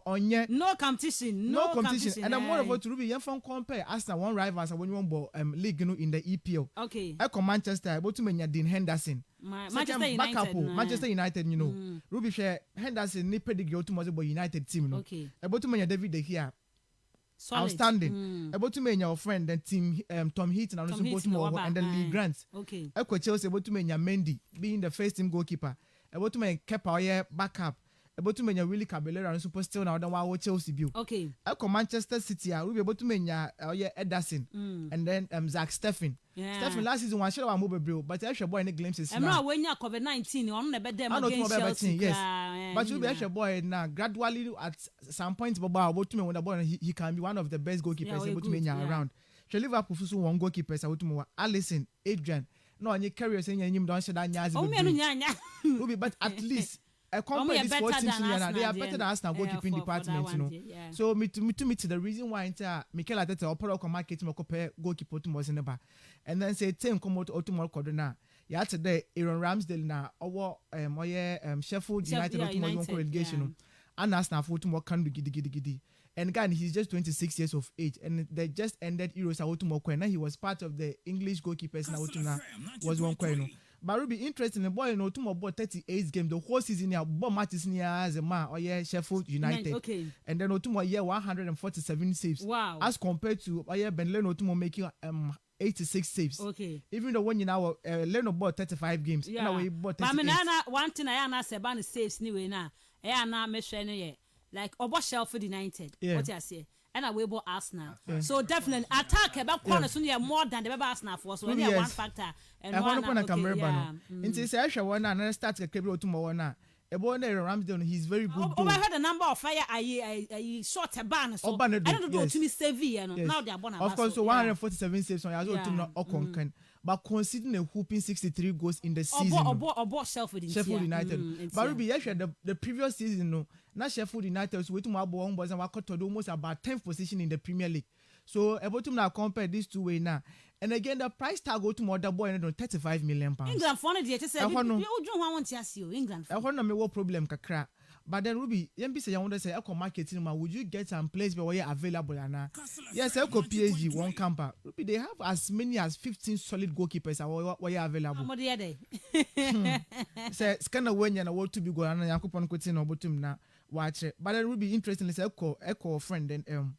No competition, no competition. And I'm more about to Ruby. You can compare Arsenal one rivals when you want league in the EPL. Okay. I come Manchester. About to mention Dean Henderson. Manchester United. Manchester United. You know, Ruby share Henderson. Ni pedigree to most about United team. No. Okay. About to mention David De Gea. Outstanding. About to mention your friend and team Tom Heaton and also Baltimore and then Lee Grant. Okay. I could Chelsea. About to mention Mendy being the first team goalkeeper. About to mention Kepa backup. About to menya really Caballero and super still now than what Chelsea build. Okay. I come Manchester City. I will be able to menya Ederson and then Zach Steffen. Yeah. Steffen last season one share one mobile bro, but I should boy any glimpses. I'm not when you COVID-19 on the bed them against Chelsea. Yes. But you be a boy now gradually at some point about to me when the boy he can be one of the best goalkeepers able to menya around. So Liverpool so one goalkeepers able to more Alisson, Adrian. No, and you carry saying you don't say that nyazi. But at least I compare these 4 teams here, they are better than Arsenal goalkeeping department, you know. Yeah. So me to the reason why Mikel Arteta opera ko market mo compare goalkeeper to was in the bar. And then say team come out to Cordona. Yeah, today Aaron Ramsdale na our Sheffield United to relegation. And Arsenal for to more can do gidi. And again, he's just 26 years of age, and they just ended Euros Awotumo Kwena. He was part of the English goalkeepers now. Was one Kweno. But it will be interesting. The boy no tomorrow bought 38 games the whole season. Here, bought matches near as a man or Sheffield United. Okay. And then Otumo year 147 saves. Wow. As compared to Ben Leno Otumo making 86 saves. Okay. Even though when you now Leno bought 35 games. Yeah. He bought 38. But I mean, one thing I na say about the saves anyway now. I na me share no like Obo Sheffield United. Yeah. What you say? And I will go Arsenal. Yeah. So definitely attack about corner soon more than the Arsenal for so only one factor and one Into say I one another start to create tomorrow now. About Ramsdale, he's very good. I heard the number of fire I short a ban so I don't know to me save now they are born. Of course, so 147 saves on as well to not Okonkan. But considering a whooping 63 goals in the season. About Sheffield United. But Ruby, the previous season, no, not Sheffield United was waiting more boys and Wakoto almost about 10th position in the Premier League. So about to now compare these two way now. And again, the price tag go to more the boy and 35 million pounds. England for the just said you want to ask you England. I want to make what problem kakra. But then Ruby, say I want to say eco marketing would you get some place where you're available and yes, eco PSG one camper. Ruby, they have as many as 15 solid goalkeepers where you're available. Say it's kind of when you want to be going and Yakupon Coutinho or bottom now watch it. But then Ruby interestingly say eco friend and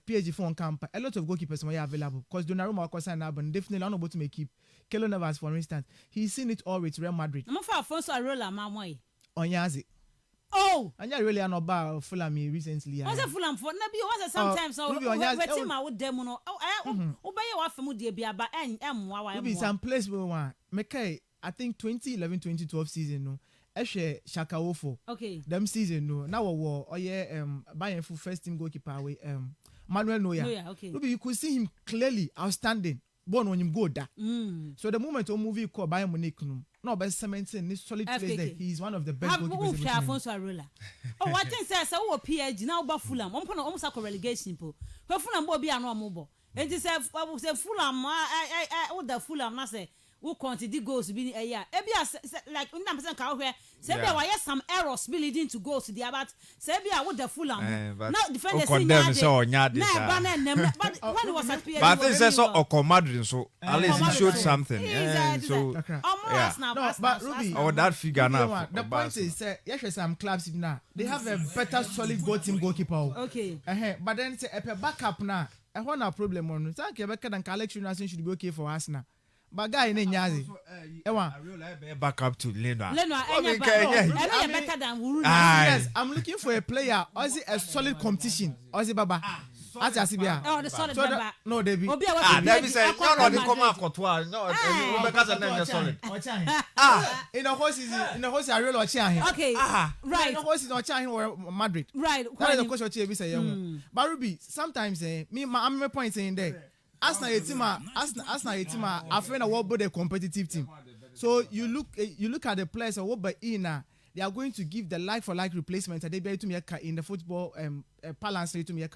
PSG for one camper. A lot of goalkeepers were available because Donnarumma was signed up and definitely not able to make keep. Keylor Navas, for instance, he's seen it all with Real Madrid. I'm for Alfonso Areola, Mamoy. Onyazi. Oh, and you really are not bad Fulham recently. What's a Fulham for? Nabi was sometimes so team I would them no. Obey what from the Biaba and will be some place we want. Mekai, I think 2011-2012 season no. Eshe Shaka Ofo. Okay. Them season no. Now war Bayern for first team goalkeeper away Manuel Neuer. Okay. Ruby, you could see him clearly outstanding. Born when him go da. So the moment a movie called Bayern Munich no best cementing this solid place there. He's one of the best goalkeepers. Alfonso Areola. Oh, I think says I will PSG now about Fulham. I'm going to almost a relegation po. But Fulham will be a normal mobile. And he said I will say Fulham I would the Fulham I say who quantity goals be a year. Like 100% cow here. Say there were some errors leading to goals to the about. Say I would the Fulham. Now defenders condemn so but when was at PSG. But I think that's all Madrid so at least he showed something. So but Ruby, that figure now. The point is yes some clubs now they have a better solid goalkeeper. Okay. But then say a backup now. I want a problem on. Thank you better than collection should be okay for us now. But guy in Nyazi. Back up to Leno. Better than Wuru. Yes, I'm looking for a player. Ozzy a solid competition. Ozzy Baba. As Asibia. Oh, the solid Baba. No, Debbie. Debbie said, no, they come out for 12. No, because of them, solid. In a horse, I really watch him. Okay. Right. In a horse is not China or Madrid. Right. That is the question you say, young. But Ruby, sometimes, I'm my point saying there. Arsenal a team I feel a what a competitive team. So you look at the players of what by they are going to give the like for like replacement and they be to me in the football balance to me.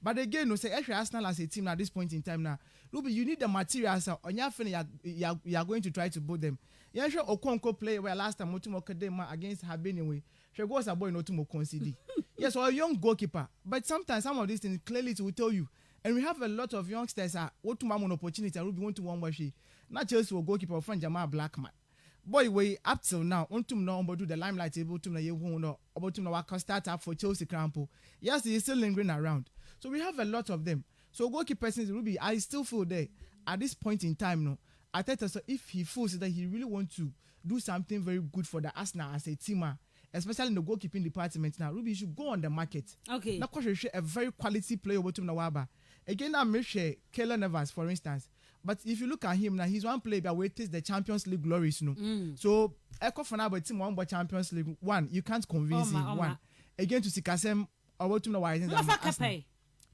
But again, no say actually Arsenal as a team at this point in time now, Ruby, you need the materials on your friend you are going to try to build them. Yeah, sure Okonko play where last time Motumo Kadema against Habeniwe. She goes a boy no to concede. Yes, or a young goalkeeper. But sometimes some of these things clearly it will tell you. And we have a lot of youngsters what to an opportunity and Ruby want to one where she not just a goalkeeper friend Jamal Blackman. Boy, way up till now, on to know about the limelight able to know about to know what can start up for Chelsea Crampo. Yes, he is still lingering around. So we have a lot of them. So goalkeepers in Ruby, I still feel there at this point in time. No, I thought so if he feels that he really wants to do something very good for the Arsenal as a teamer, especially in the goalkeeping department now, Ruby should go on the market. Okay. Now, because a very quality player over to Nawaba. Again, I may share Keylor Navas, for instance. But if you look at him now, he's one player that waits the Champions League glories, no. So, Echo for now, but team one by Champions League one, you can't convince him. One again to see Kasem or to know why.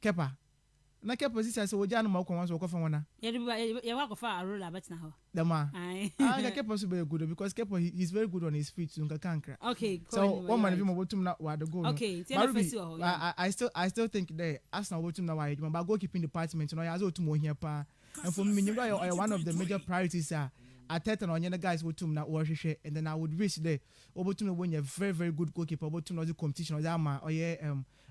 Kepa. Na Kepa sisi ase oja no mako wanso ko fa wona. You walk for a rule about now. The man. Kepa so very good because Kepa he's very good on his feet so nka. Okay. So one man him obotum na wa the goal. Okay. I still think there Arsenal obotum na wa but goalkeeping department no ya zo otum here pa. And for me, one of the major priorities are Ateta on the guys would na worship and then I would wish there Obotum when you're very, very good goalkeeper, Obotum the competition or Zama or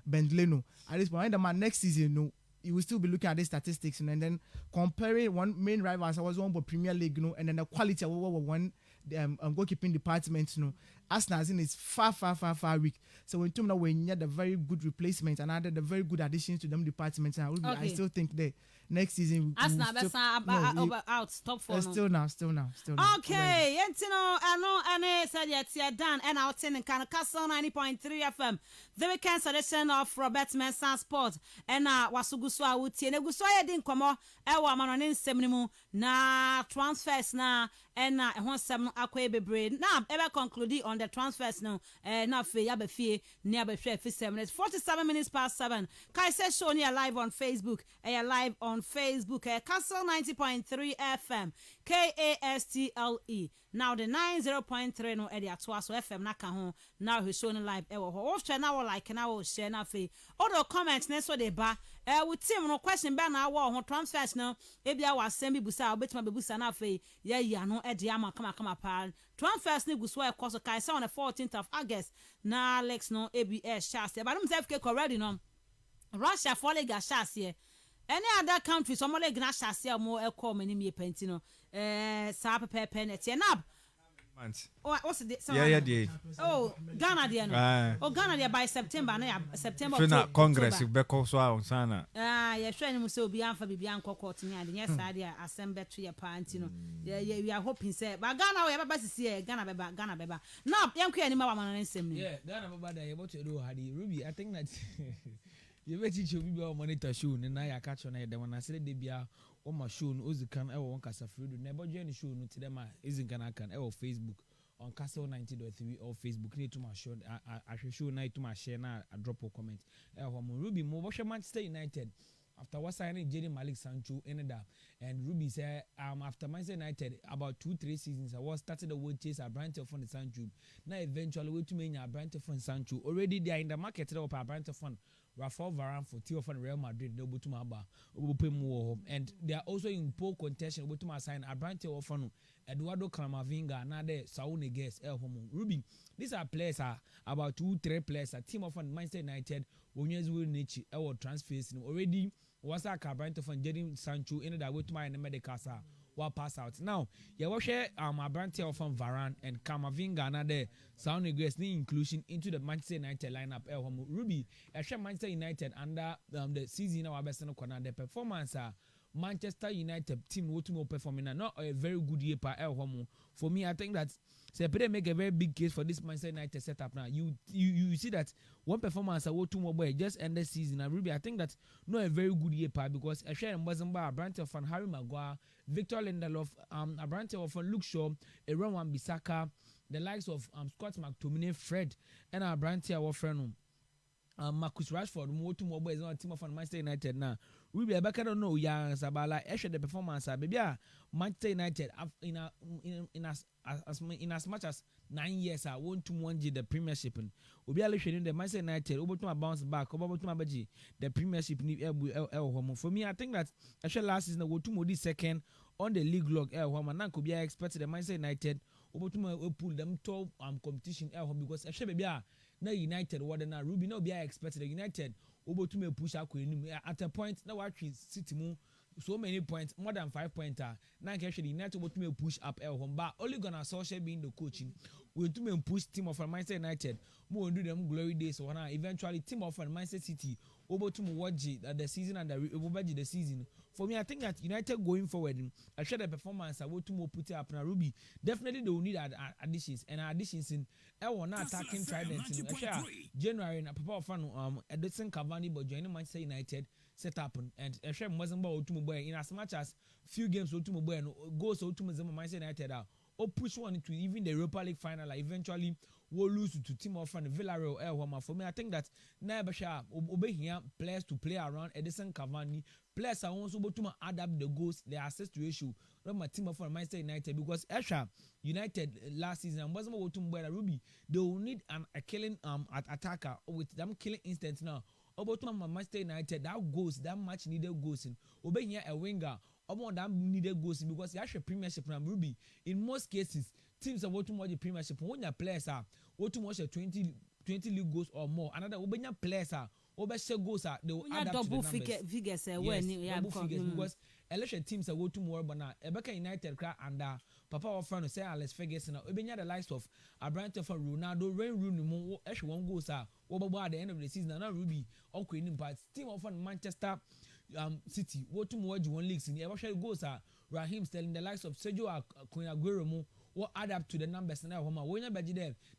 Bendleno. At this point, the man next season, no, you will still be looking at the statistics and then comparing one main rival as I was one but Premier League, no, and then the quality of one goalkeeping department, no. Arsenal is far weak. So when Tumna when you had a very good replacement and added a very good additions to them departments, I still think that next season Arsenal out top 4. Still now. Okay, I know and said yet done and out in Castle 90.3 FM. The weekend selection of Robert Mensah Sport and Wasuguswa Wuti and Guswaya didn't come on our man on seminar na transfers na and once some aquabe brain now ever conclude on the transfers now now fe yabe near be 7 minutes 47 minutes past 7 Kai says show near live on Facebook live on Facebook Castle 90.3 FM KASTLE now the 90.3 no edi atwa so FM na ka ho now he showing live ho off now like now share na fe other comments na so dey ba we team no question be na wo ho transfers no e bia wa send bi busa obetima be busa na fe ya no edi ama kama pa transfers ni guso e koso kai say on the 14th of August na Alex no ABS chance but I'm say FK already no Russia for league chance here any other country some league na chance mo e call me ni me penti no sa pepe net na what's the yeah. Oh, Ghana there no. Ghana there by September na September. Fina Congress be ko so a sana. Yeah, sure ni so obi anfa bibi anko court ni ade yes ade assemble to your party no. Yeah, we are hoping say but Ghana we baba sisi Ghana beba. Now, yanko ani ma wa man nsem ni. Yeah, Ghana baba da you about to do hadi Ruby. I think that you bet teach you be monitor show na ya catch on the one I said they be o ma show no ozikan e wo kasa fredo na ebo join show no today ma izinkan kan e wo Facebook on Castle 90.3 or Facebook need to my show I show na to my share na a drop a comment e ho mo Ruby mo bo Manchester United after what signing Jadon Malik Sancho ended up and Ruby said after Manchester United about 2-3 seasons I was started the world chase at Brighton from the Sancho now eventually we to me Brighton from Sancho already they are in the market there up Brighton from Rafael Varane for Theo from Real Madrid no butu maba obo mu and they are also in pole contention butu ma sign Abrante ofano Eduardo Camavinga na de Saul Niguez homo Ruby these are players are about 2-3 players a team of Manchester United onyezu nichi transfers already was a Abrante from Jadon Sancho in that way to my medical pass out now yeah we share Abrante from Varane and Camavinga na de Saul Niguez ni inclusion into the Manchester United lineup homo Ruby Manchester United under the season our best no corner the performance Manchester United team what to performing not a very good year per homo for me I think that Sepede make a very big case for this Manchester United setup now you see that one performance what to more boy just end the season and Ruby I think that not a very good year per because a share wasn't by Abrante from Harry Maguire Victor Lindelof Abrante from Luke Shaw Aaron Wan-Bissaka the likes of Scott McTominay Fred and Abrante our friend Marcus Rashford more to more boys on a team of Manchester United now Ruby Abaka don't know young Sabala, the performance, baby. Manchester United in as much as 9 years I want to win the Premiership. Obi in the Manchester United over to bounce back over to Mabaji the Premiership for me. I think that actually last season we to this second on the league log man could be expected the Manchester United over to pull them to competition because actually baby now United what na Ruby no be expected the United over to me push out at a point now actually City move so many points, more than 5 points. Now actually United will to push up but only gonna social being the coaching. We'll to push team of Manchester United. More do them glory days or eventually team of Manchester City over to watch the season and the season. For me, I think that United going forward, I share the performance. I want to put it up now. Ruby definitely they will need additions and additions in. I want not attacking tridents. January and Papa fan Edison Cavani but joining Manchester United set up and I share wasn't about to mobile in as much as few games to mobile and goes to Manchester United out or push one into even the Europa League final. Like eventually will lose to team of Villarreal. For me, I think that Naibasha obey here players to play around Edison Cavani. Players are also able to adapt the goals, the assist ratio. Not my team of Manchester United because Esha United last season wasn't able to buy Ruby. They will need a killing attacker with them killing instant now. About Manchester United that goes that much needed goals in. Obey here a winger. About that needed goals in because you actually Premiership from Ruby. In most cases, teams are what to watch the Premiership when your players are what to watch 20 league goals or more. Another Obey players are over goals are they will adapt double to the numbers. Figures double figures because election teams are go to more but now Ebeka United cry and Papa of friend say Alex Ferguson now Obey the likes of Abrante for Ronaldo Rain Rooney mo actually one goals are over at the end of the season now Ruby on Queen part team of Manchester City what to more one leagues in the goals are Raheem Sterling the likes of Sergio Aguero mo or add up to the numbers now.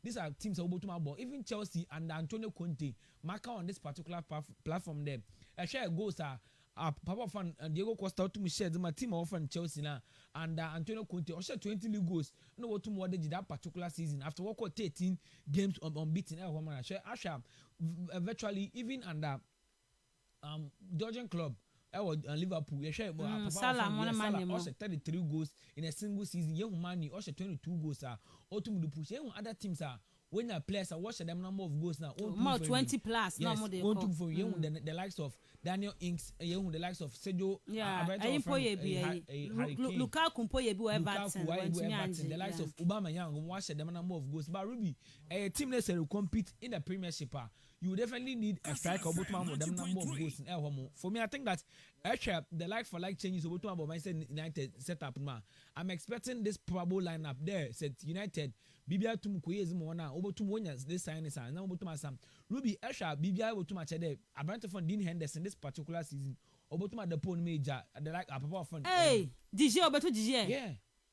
These are teams that are about to ball. Even Chelsea and Antonio Conte mark on this particular platform there. I share goals are Papa fan Diego Costa to me share my team of Chelsea now and Antonio Conte or share 20 league goals. No what to more than that particular season after what 13 games unbeaten. I share virtually even under Georgian club. Liverpool, Salah also 33 goals in a single season. Young money also 22 goals. Ultimately push. Other teams are when the players are watching them number of goals now. More 20 plus. Yes, no more for the likes of Daniel Inks, the likes of Sergio. Lukaku Everton, the likes of Obama Young watch them number of goals. But Ruby, a team that will compete in the Premiership. You definitely need a striker with them number of goals in El Homo. For me, I think that actually the like for like changes over to Manchester United setup. I'm expecting this probable lineup there. Said United, Bibia to Mukoyes Mona, over to Wonyas, this sign is now over to my son. Ruby Esha, Bibia over to my chede. Abrante from Dean Henderson this particular season. Over to my Depot Major, the like a papa from. Hey, DJ over to DJ. Yeah.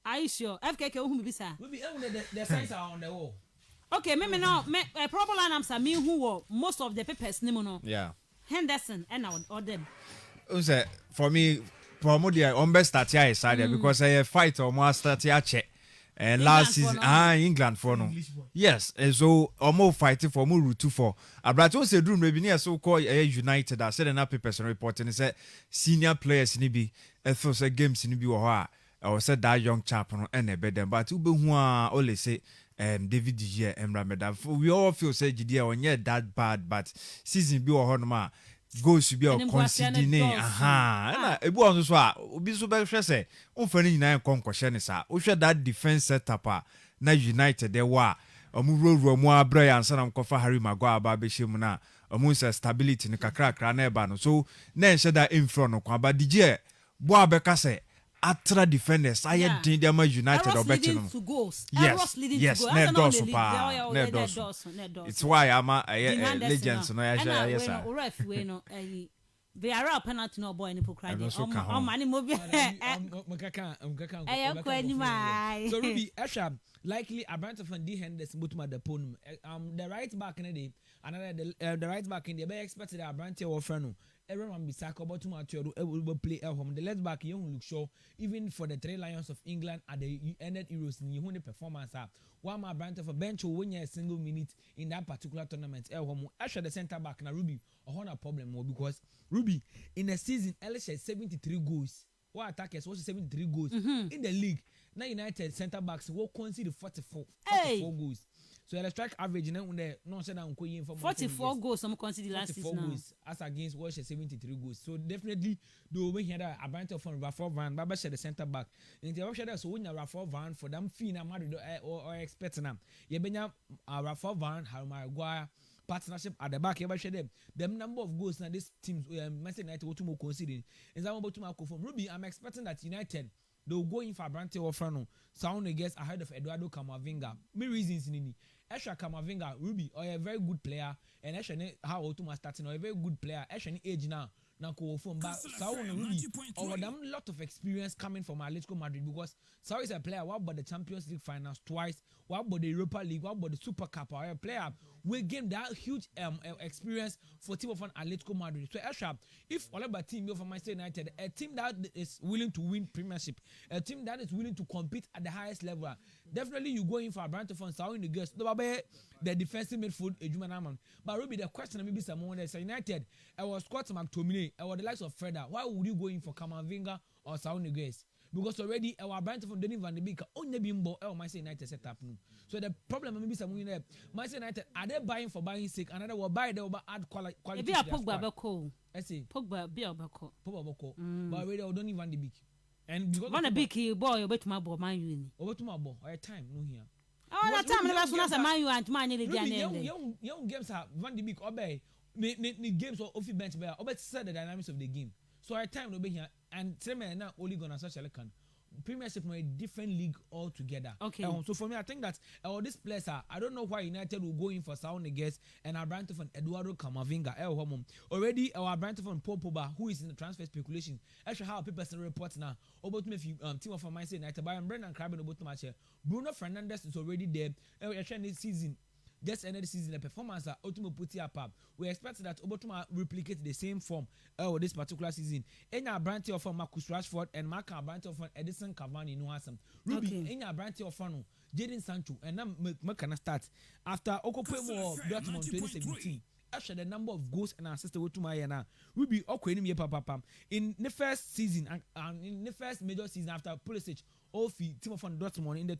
Are you sure? FKK who be sir? Ruby, the signs are on the wall. Okay, maybe now proper lineups are me who were most of the papers no. Yeah. Henderson and now or them. For me, Promodia on best start here is because I fight or more start here check. And last season, England for no. Yes, and so almost fighting for more route 2-4. Abraton said, "Room maybe near so called United." I said enough papers and report and said senior players in be ethos games in be or said that young chap and a bed but who be who only say. David De Gea and Ramadan. We all feel say GDA on yet that bad, but season be or honor goes to be a considering. Aha, it was so. Be so bad. Say, unfunny na concussion sa. We should that defense setup. Na United they were. Omuro mo Brian Sanam Kofa Harry Maguire Babeshimuna. Omunsa stability ni kakra krana eba no. So na should that in front no kwa. But De Gea, boa beka say. Atra defenders, I had Dindiama United or better. Yes, it's why I'm a legend. So they are up penalty no boy any cry. So Ruby Esha, likely Abrante from D Henderson bottom at the podium. The right back in the day, another the right back in the be expected Abrante or Freno. Everyone be sacked about too much will play at home. The left back you look sure even for the Three Lions of England at the ended Euros in the performance up. One more Abrante for bench will win a single minute in that particular tournament. Actually the centre back na Rubby a problem because Rubby in a season Elisha 73 goals. What attackers was 73 goals in the league. Now United centre backs will concede 44 goals. So the strike average now the no said I'm going for 44 goals some conceded last season. 44 goals as against Walsh 73 goals. So definitely the way here that Abrante from Rafael Varane, Baba the centre back. In the option so when Rafael Varane for them fee na Madrid or expecting them. You benya Rafael Varane, Harry Maguire partnership at the back. You share them number of goals now this teams Manchester United will to more conceding. Is that about to mark from Rubby? I'm expecting that United they'll go in for Abrante or Frano. Sound against ahead of Eduardo Camavinga. Me reasons in Esha Camavinga, Rubby, or a very good player, and Esha how Otuma starting or a very good player. Esha age now go from but Saul Rubby or them lot of experience coming from Atletico Madrid because Saul is a player. What about the Champions League finals twice? What about the Europa League? What about the Super Cup? Or a player we gain that huge experience for team of Atletico Madrid. So Esha, if all about team of Manchester United, a team that is willing to win Premiership, a team that is willing to compete at the highest level, definitely you go in for Abrante from Saul in the girls. The defensive midfield, but Ruby, the question maybe someone that said United, I was Scott McTominay, I was the likes of Freda. Why would you go in for Camavinga or Saul Niguez? Because already our Abrante from Denny Van de Beek only bimbo Manchester United set up. So the problem maybe someone there, Manchester United are they buying for buying sake? Another will buy they will add quality. Be a Pogba Beko. I say Pogba be a Beko. Pogba Beko. But already I don't even Van de Beek. And because Van de Beek boy, over to my boy, man you. Over to my boy. Or time no here. Oh, that time never soon as a man you and man nearly young games are Van de Beek obey. Ni games or off bench bear. Obey set the dynamics of the game. So our time will be here and same now only gonna such a can. Premiership from a different league altogether. Okay. So for me, I think that this players I don't know why United will go in for Saul Niguez and Abrante from Eduardo Camavinga. Already our Abrante from Paul Pogba, who is in the transfer speculation. Actually, how people report now about me if you team of Manchester United by Brendan Crabbe about to match. Bruno Fernandes is already there. This season. Just ended the season, the performance that Otuma put here up. We expect that Obotuma replicate the same form this particular season. Enya Abrante of Marcus Rashford and Mark Abrante of Edison Cavani no awesome. Ruby Enya Abrante of Jadon Sancho and now can start after Okopemo Dortmund 2017. After the number of goals and assists to Mayana, Ruby Okwenim Papa in the first season and in the first major season after Pulisic, Ofi team of Dortmund in the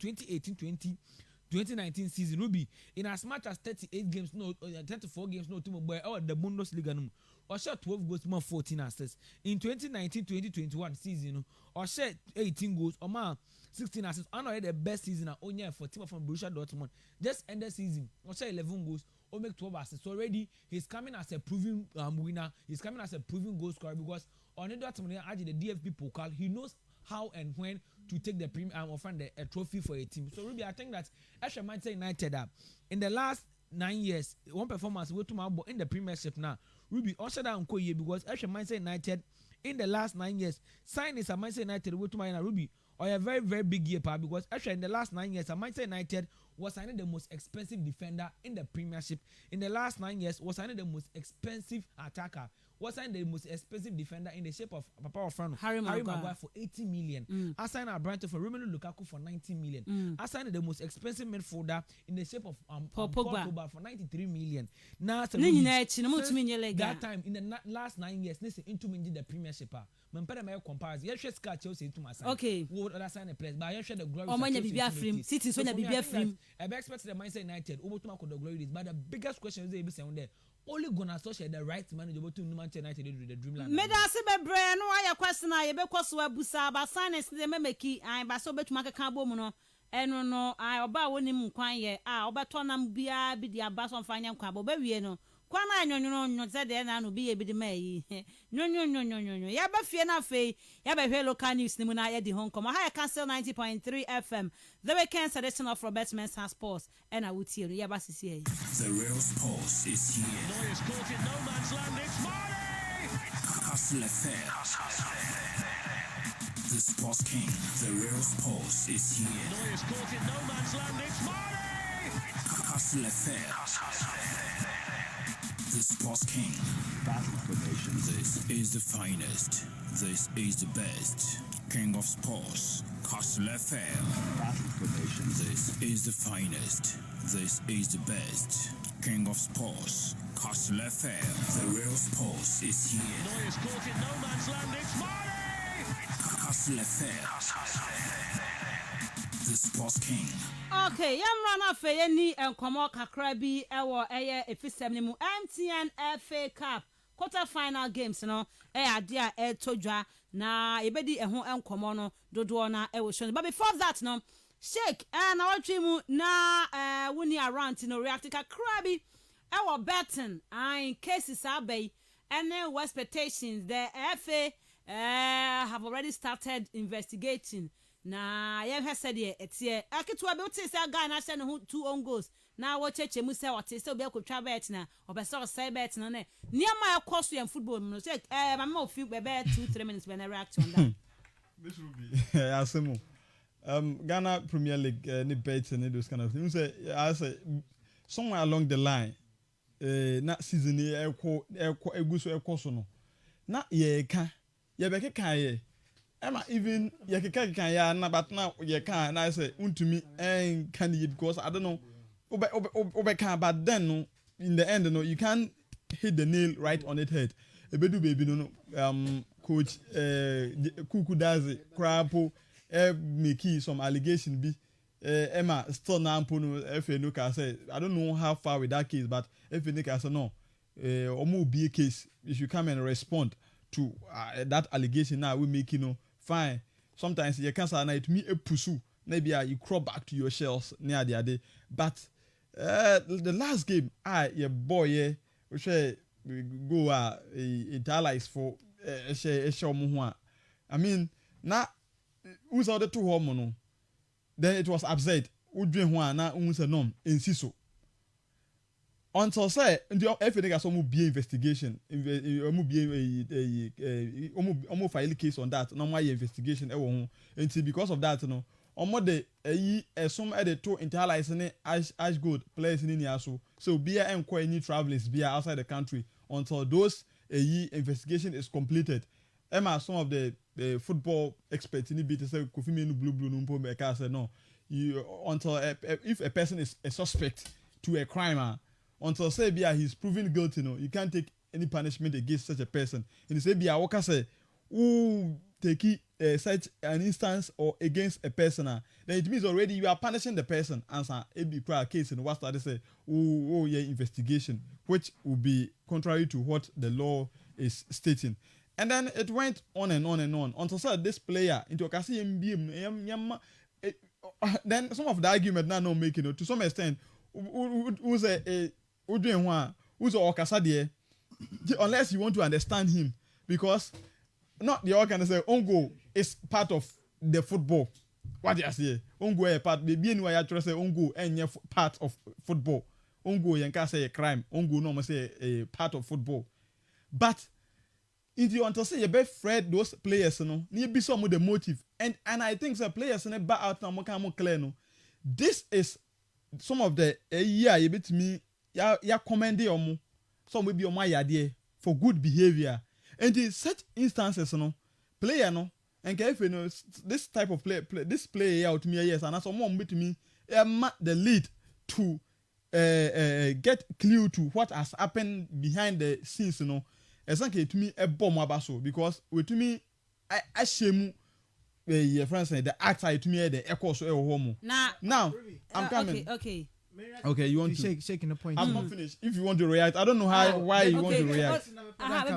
2019 season, Ruby in as much as 38 games, 34 games, no team boy or the Bundesliga no, or shot 12 goals, more 14 assists in 2019-2021 season, or shot 18 goals, or more 16 assists. I know the best season only for team from Borussia Dortmund. Just end the season, or shot 11 goals, or make 12 assists. So already he's coming as a proven winner. He's coming as a proven goal scorer because on the Dortmund, the DFB Pokal, he knows how and when to take the premium or find a trophy for a team. So Ruby, I think that Esha Manchester United in the last 9 years, one performance we to my in the Premiership now. Ruby also down Koye because Esha Manchester United in the last 9 years sign is a Manchester United we to my Ruby or a very very big year because Esha in the last 9 years, Manchester United was signing the most expensive defender in the Premiership. In the last 9 years, was signing the most expensive attacker. Was signed the most expensive defender in the shape of Papa Ofrano, Harry Maguire for 80 million. I signed Abrante for Romelu Lukaku for 90 million. I signed the most expensive midfielder in the shape of Paul Pogba for 93 million. Now, that time in the last 9 years, listen into the Premiership. Comparison. Yes, Chelsea to my side. Okay. What other sign a place? But I share the glory. City, so I expect the Manchester United over to the glory. But the biggest question is they on there. Only gonna associate the right manager to Manchester United with the dreamland. Me da se bebre no aya question aye be kwaso abusa ba signs de me meki an ba so betuma keka bom no eno no ai oba woni mu kwan ye obeto nam bia bi dia ba so mfanya nkwa ba wie no kwa na nyonyo ze de na no bi ye bi de mai nyonyo ya ba fie na fe ya ba hwe local news ni mu na ya di Hong Kong ha ya cancel 90.3 FM the weekend edition of Robert Mensah Sports and I would hear ya ba sisi e the real sports is here. Noyes caught in no man's land. It's Marley. Castle FM. The Sports King, the real sports is here. Neuer's caught in no man's land. It's Mane! Hustle FM. The Sports King. Battle for nations. This is the finest. This is the best. King of sports. Hustle FM. Battle for nations. This is the finest. This is the best. King of sports. Hustle FM. The real sports is here. Neuer's caught in no man's land. It's Mane! Hustle FM. The Sports King. Okay, yamra na fe yeni enkomo kakra bi ewo eye efisem ni mu MTN FA Cup quarter final games no ade a etodwa na yebedi eho enkomo no dodo na ewo show. But before that no shake na watwi mu na woni around no react kakra bi ewo betting in cases abey and expectations the FA have already started investigating. Na ye have said ye etie aketwa be uti say guy na hye ne ho 2 own goals na wo cheche mu say wote say obi akotwa bet na obese o say bet na ne niam akoso yan football no say mama ofi be 2-3 minutes when I react on that. This will be asemo Ghana Premier League ni bet and those kind of things. I say somewhere along the line na season eguso ekoso no na ye ka ye be keka ye Emma even can ya na but now you can I say untumi and can you because I don't know but then no in the end no you can't hit the nail right on its head. Ebedu baby no coach Kuku does it crapo make some allegation be Emma still now no FA no can say I don't know how far with that case but FA no can say no omo be a case you should come and respond to that allegation now we make fine. Sometimes you can't say it me a pursue. Maybe you crawl back to your shells near the other. But the last game, your boy, which go Italians for a show. I mean, now who's out the 2 hormone? Then it was absurd. Udrin one na unsa nom insiso. Until say ndio FNG so mo be investigation mo be omo file case on that no more investigation e wo ho until because of that no omo de some e de to internalize ne ash gold players ni aso so be enko any travelers be outside the country until those investigation is completed. Some of the football experts ni be to say Kofi Menu blue no mpo me ka say no you until if a person is a suspect to a crime until say he's proven guilty, no, you can't take any punishment against such a person. And say Waka say, who take such an instance or against a person, then it means already you are punishing the person. Answer it be prior case and what they say, yeah, investigation, which would be contrary to what the law is stating. And then it went on and on and on until say this player into a then some of the argument now not making it to some extent who's who's Okasa there, unless you want to understand him, because not the organizer Ongo is part of the football. What do you say? Ongo a part, maybe anyway I try to say Ongo and part of football. Ongo yanka say a crime. Ongo no say a part of football. But if you want to say you be afraid those players, no, need be some of the motive. And I think the players in back out now more clear no. This is some of the you bit me ya commend omo some will be on my idea for good behavior and in such instances no player no and if you know this type of this player out me yes and some mom with me the lead to get clue to what has happened behind the scenes exactly to me a bomb abaso because with me I shame your friends say the actor to me the echo so home now I'm coming okay you want to shaking the point. I'm not finished. If you want to react, I don't know why you want to react. I'm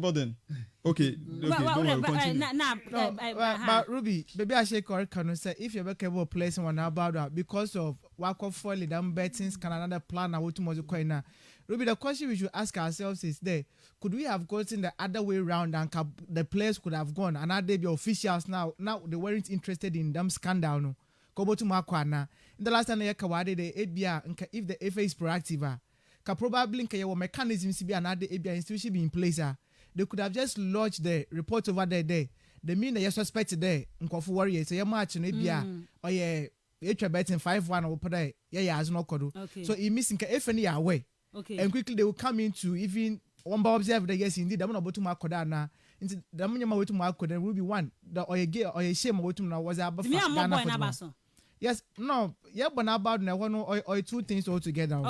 burdened. Okay, don't continue. But Ruby, maybe I shake or can say if you're capable placing one about that because of Wako Folly, them bettings can another plan. I want to Mozukoina. Ruby, the question we should ask ourselves is there: could we have gotten the other way around and the players could have gone and now they be officials now they weren't interested in them scandal no. Kobotu Makwana. In the last time they kawade the ABA if the FA is proactive, probably your mechanisms be another ABA institution be in place. They could have just lodged the report over there. the mean you suspect there nkofu warriors say match no bia oye etwa betting 5-1 or put yeah as no kodo so it missing if any away and quickly they will come into even one by observe the yes indeed I'm not about to mark na into the minimum way to mark there will be one the or get or a shame what to now was about yes no yeah but about now one or two things all together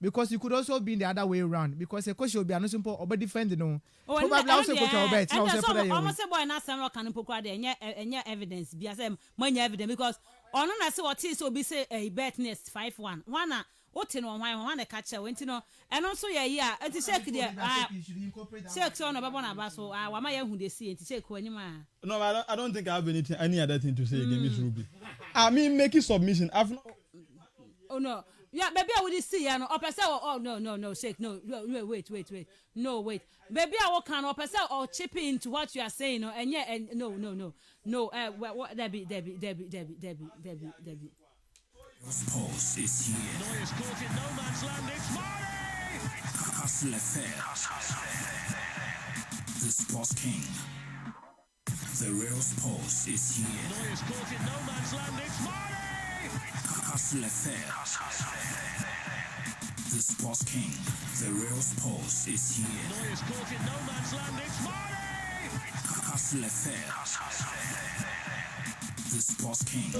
because you could also be the other way around because a question will be an simple or defending no probably also put your bet now say for almost boy na some can pokwa there enya evidence be as manya evidence because ono na say what is obi say a bet next 5-1 one ote no one catch went no eno so ye ya anti shake there shake so no babo na ba so wa ma ye hu dey see anti shake anyima no I don't think I have any other thing to say against Miss Rubby. I mean making submission I've not oh no yeah maybe I would see no or person oh no shake no wait no wait maybe I will can or person or chip into what you are saying no and yeah and no what Debbie Pulse is here. Neuer's caught in no man's land. It's Mane! Hustler Fair. The Sports King. The real Pulse is here. Neuer's caught in no man's land. It's Mane! Hustler Fair. The Sports King. The real Pulse is here. Neuer's caught in no man's land. It's Mane! Hustler Fair. The Sports King.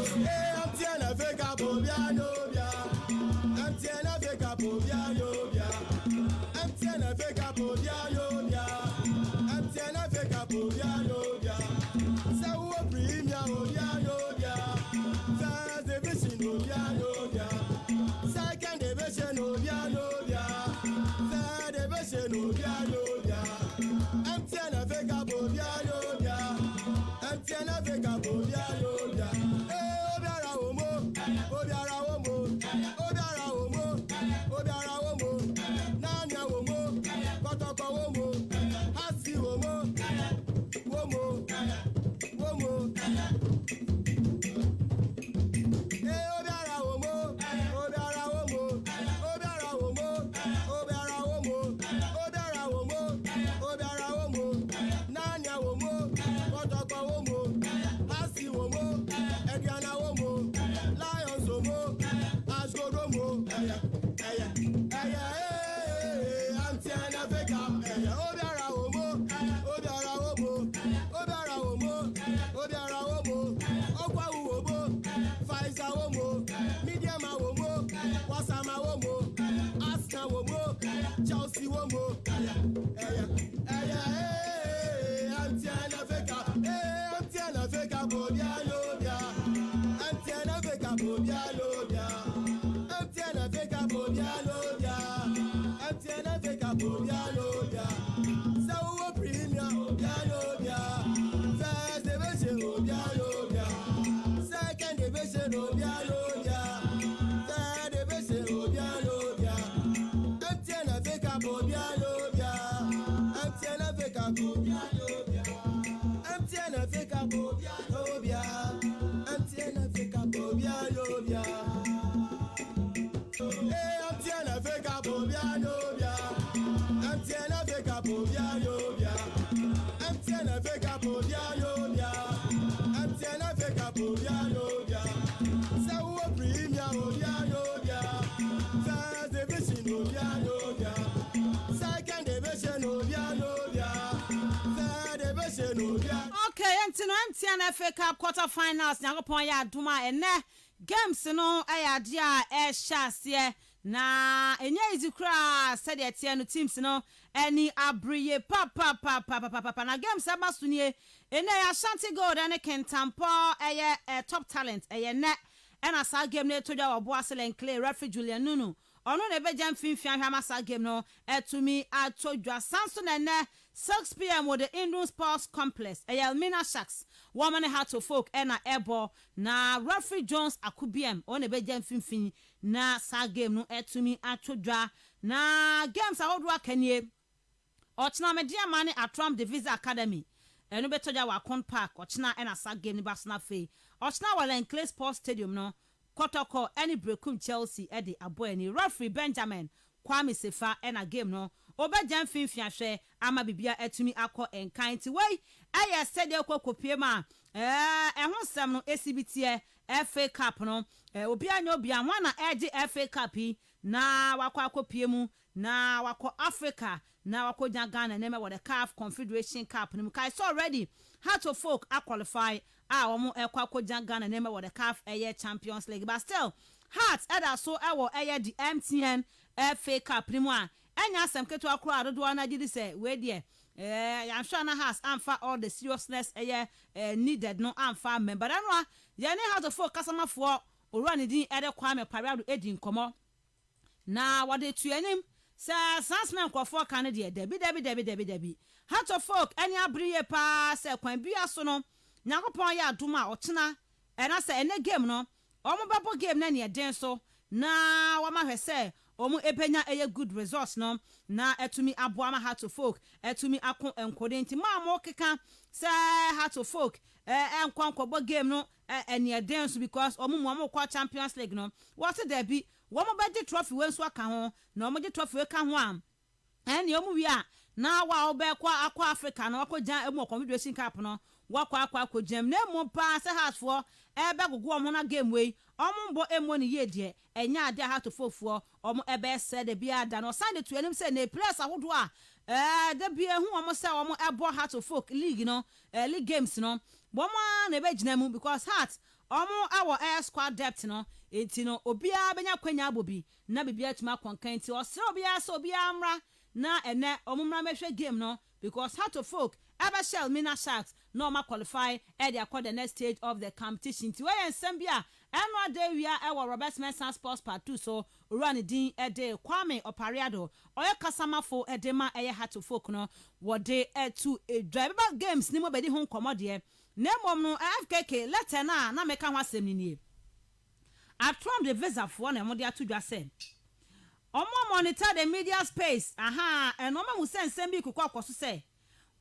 MTN FA Cup quarterfinals nyakopon ya aduma ene games no ayade a ehyasie na enye izikra said etie no teams no eni abriye pa na games abasunie ene ya Ashanti Gold ene Kentampo eye top talent eye ne ena sa game no etoja obo aselen clay referee Julian Nunu ono na bejam finfian hwa masa game no etumi atodwa sanso na ne 6 p.m. with the Indian Sports Complex. Elmina Sharks. Woman had to folk and a airball. Na referee Jones Akubiem. On a bedjam finfin. Na sa game no etumi atodwa. Na games a odwa kenye. Ochna media money at Trump Divisa Academy. Enu betoja wa Con Park. Ochna and a sa game ni basna fe. Ochna wala in Clay Sports Stadium no. Kotoko any breakum Chelsea Eddie Aboy ni referee Benjamin Kwame Sefa and a game no. obejan finfin ahwe ama bibia etumi akọ enkan ti wei eye sede okokopie ma ehun sem no esibitie FA Cup no obi anya obi anwa na eje FA Cup na wakọ akopie mu na wakọ Africa na wakọ Ghana na me with the CAF Confederation Cup no kai so already Heart of Folk are qualify omo ekwa Ghana na me with the CAF Champions League but still Heart so ewo the MTN FA Cup ni mu a enya asem keto akro adodo na gidi say we there I'm sure na has amfa all the seriousness needed no amfa member anwa ye ne Heart of Folk customer for owura ne din Kwame Parado edi nkomo na wade tuanim say sansman kwafo kan de debi Heart of Folk any abriye pa say kwan bia so no nyakopon ya adom a otena na say ene game no omo bebo game na ne den so na wama hwese omo epenya good results no na etumi aboa ma Heart of Folk etumi akon enkode nti ma mo keka say Heart of Folk enkwankobo game no ene den so because omo kwa Champions League no what there be womo be trophy we nso aka ho na omo trophy we ka ho am ene omo wi a na wa obe akwa Africa na wakọ jan emu Confederation Cup no wakọ jam na emu pa se Heartfo ebe gugu omo na game we omo mbo emu ni ye de enya ade Heart of Folk omo ebe se de bia da no Sunday to enim se na players ahodo a de bia hu omo se omo ebo Heart of Folk league no league games no bomo na ebe gina mu because Heart omo our air squad depth no enti no obia benya kwanya abobi na bibia tuma konkan ti osere obia so obia amra na ene omumra mehwe game no because Heart of Folk ebe shell mina sharks no ma qualify at the next stage of the competition ti we ensem bia eno day we are Robert Mensah Sports Part 2 so run din ede Kwame Opariado oye kasamafo edema eye Heart of Folk no wode to drive games ni mo bedi ho nkomode na mom no FKK letter na meka ho asem ni nie atrom the visa for na mo de atodwa say omo monitor the media space and omo mu sensem bi kokwa akoso say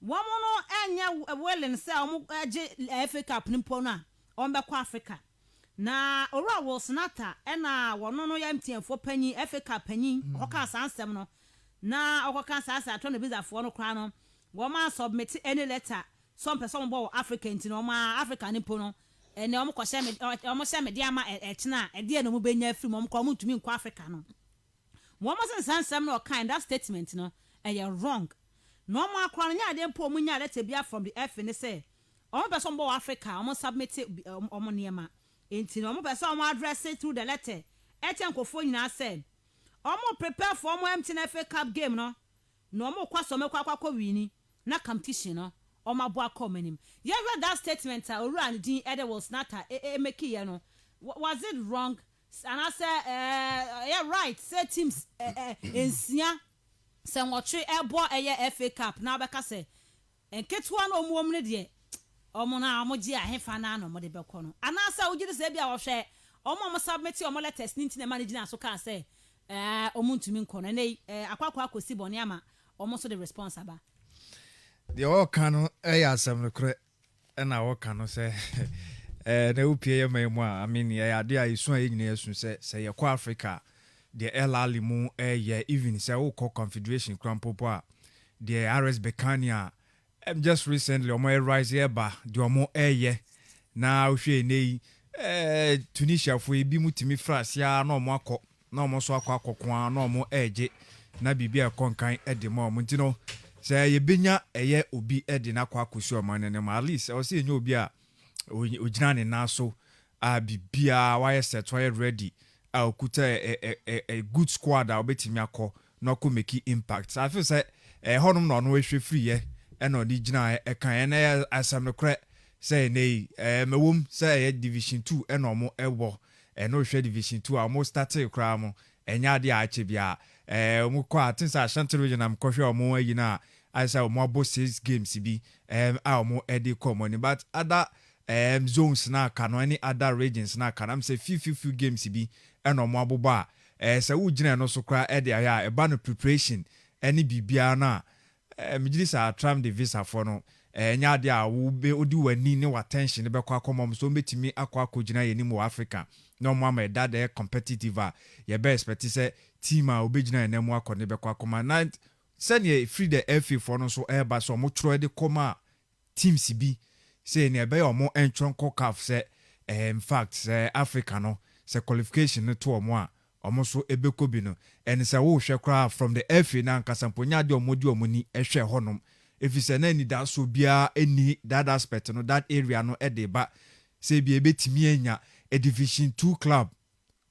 womo no enya willing say omo age FA Cup ni mpo na omo be kwa Africa na ora wo snata na wono no ya MTN fo panyi FA Cup panyi oka sansem no na okoka sasa atro the visa for no kra no womo submit any letter some person bo Africa nti no ma Africa ni mpo no ene omo kwose me omo se me dia ma etena e dia no mu benya free mo ko mo ntumi nkwa Africa no womo se sansem no kind that statement no wrong no mo akwa nya ade mpo mu nya letter bia from the F ni say omo person bo Africa omo submit omo niema enti no omo person omo address it through the letter etenkofo nyina say omo prepare for omo MTN FA Cup game no omo kwaso me kwa wini na competition no omo aboa komenim you read that statement owura din Edwards nata make ye no was it wrong and I say yeah right say teams ensia say watwe ebo FA Cup na beka say enketua no omuom ne de omo na omoji ahefa na no mo de beko no ana say ugide say bia wo hwe omo submit omo letters ninti na manage na so ka say omo ntumi nko na nei akwakwa akosi bone ama omo so the responsible the all can asem no kre na wo kan no say na upie ye memu a I mean ya ade a isu a nyina yasu say ye kwa Africa the elali mu even say wo Confederation krampopo a the RS Becania just recently omo rise here ba the omo na ohwe nei Tunisia fo ebi mutimi France ya na omo akọ na omo so akọ na omo na bibia konkan de mo ntino say ye benya obi de na akọ omo ne ma at least o say enye obi a ojina ne na so a bibia why set why ready a okuta a good squad a obetimi akọ na ko make impact I feel say honum no ehwe free ye na odi gina kan na asam no kre say nei mewum say division 2 na omo ewo no hwe division 2 a mo start kra mo enya de a ache bia omo ko atinsa Ashanti region am ko hwe omo ayi na I say omo abo 6 games bi a omo edi common but other zones na ka no any other regions na ka am say few games bi na omo aboba say wo gina no so kra e de aya e ba no preparation any bibia na migidi sa tram the visa for no nya de a wo be odi wani ne attention be kwa komom so betimi akwa gina ye ni mo Africa no mo am that the competitive ye be expect say team a obegina na mo akọ ne be kwa koma na sɛnea free the FA for no so ɛba so ɔmo tro de kɔma teams bi say ne ɛbɛyɛ ɔmo entron kɔ CAF sɛ in fact sɛ Africa no sɛ qualification no to ɔmo a ɔmo so ɛbɛkɔ bi no and sɛ wo hwɛ kra from the FA na nkasa mponya de ɔmo di ɔmo ni ɛhwɛ hɔnom if sɛ na ni da so bia any that aspect no that area no ɛde ba sɛ bi ɛbɛtimi anya a division 2 club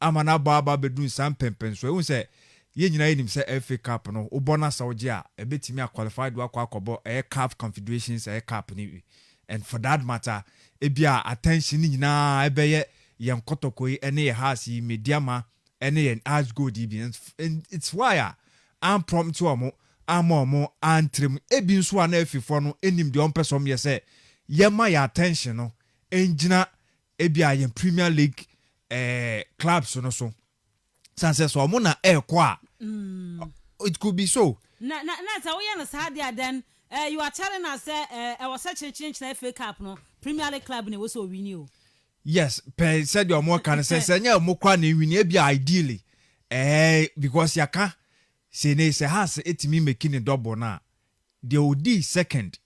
amana baba bedun sam pempen so ehun sɛ ye nyina yenim sɛ FA Cup no ubona Saudi a ebetimi a qualified do akɔbɔ CAF Confederations CAP ni and for that matter ebia attention nyina ebɛyɛ yen kotokoi ene ye hasi mediama ene yen as good bi and it's why I'm prompt to amo amomo antrim ebi nso a na afifo no enim de ompesom ye sɛ yema ya attention no engina ebia yen Premier League clubs no so sanse so mo na ekwa it could be so na so we na sadia then you are telling us say was such a change na FA Cup no Premier League club ne we so win you yes per said your more can say nya mo kwa na win e bia ideally because yaka say ne say has etimi making double na the OD second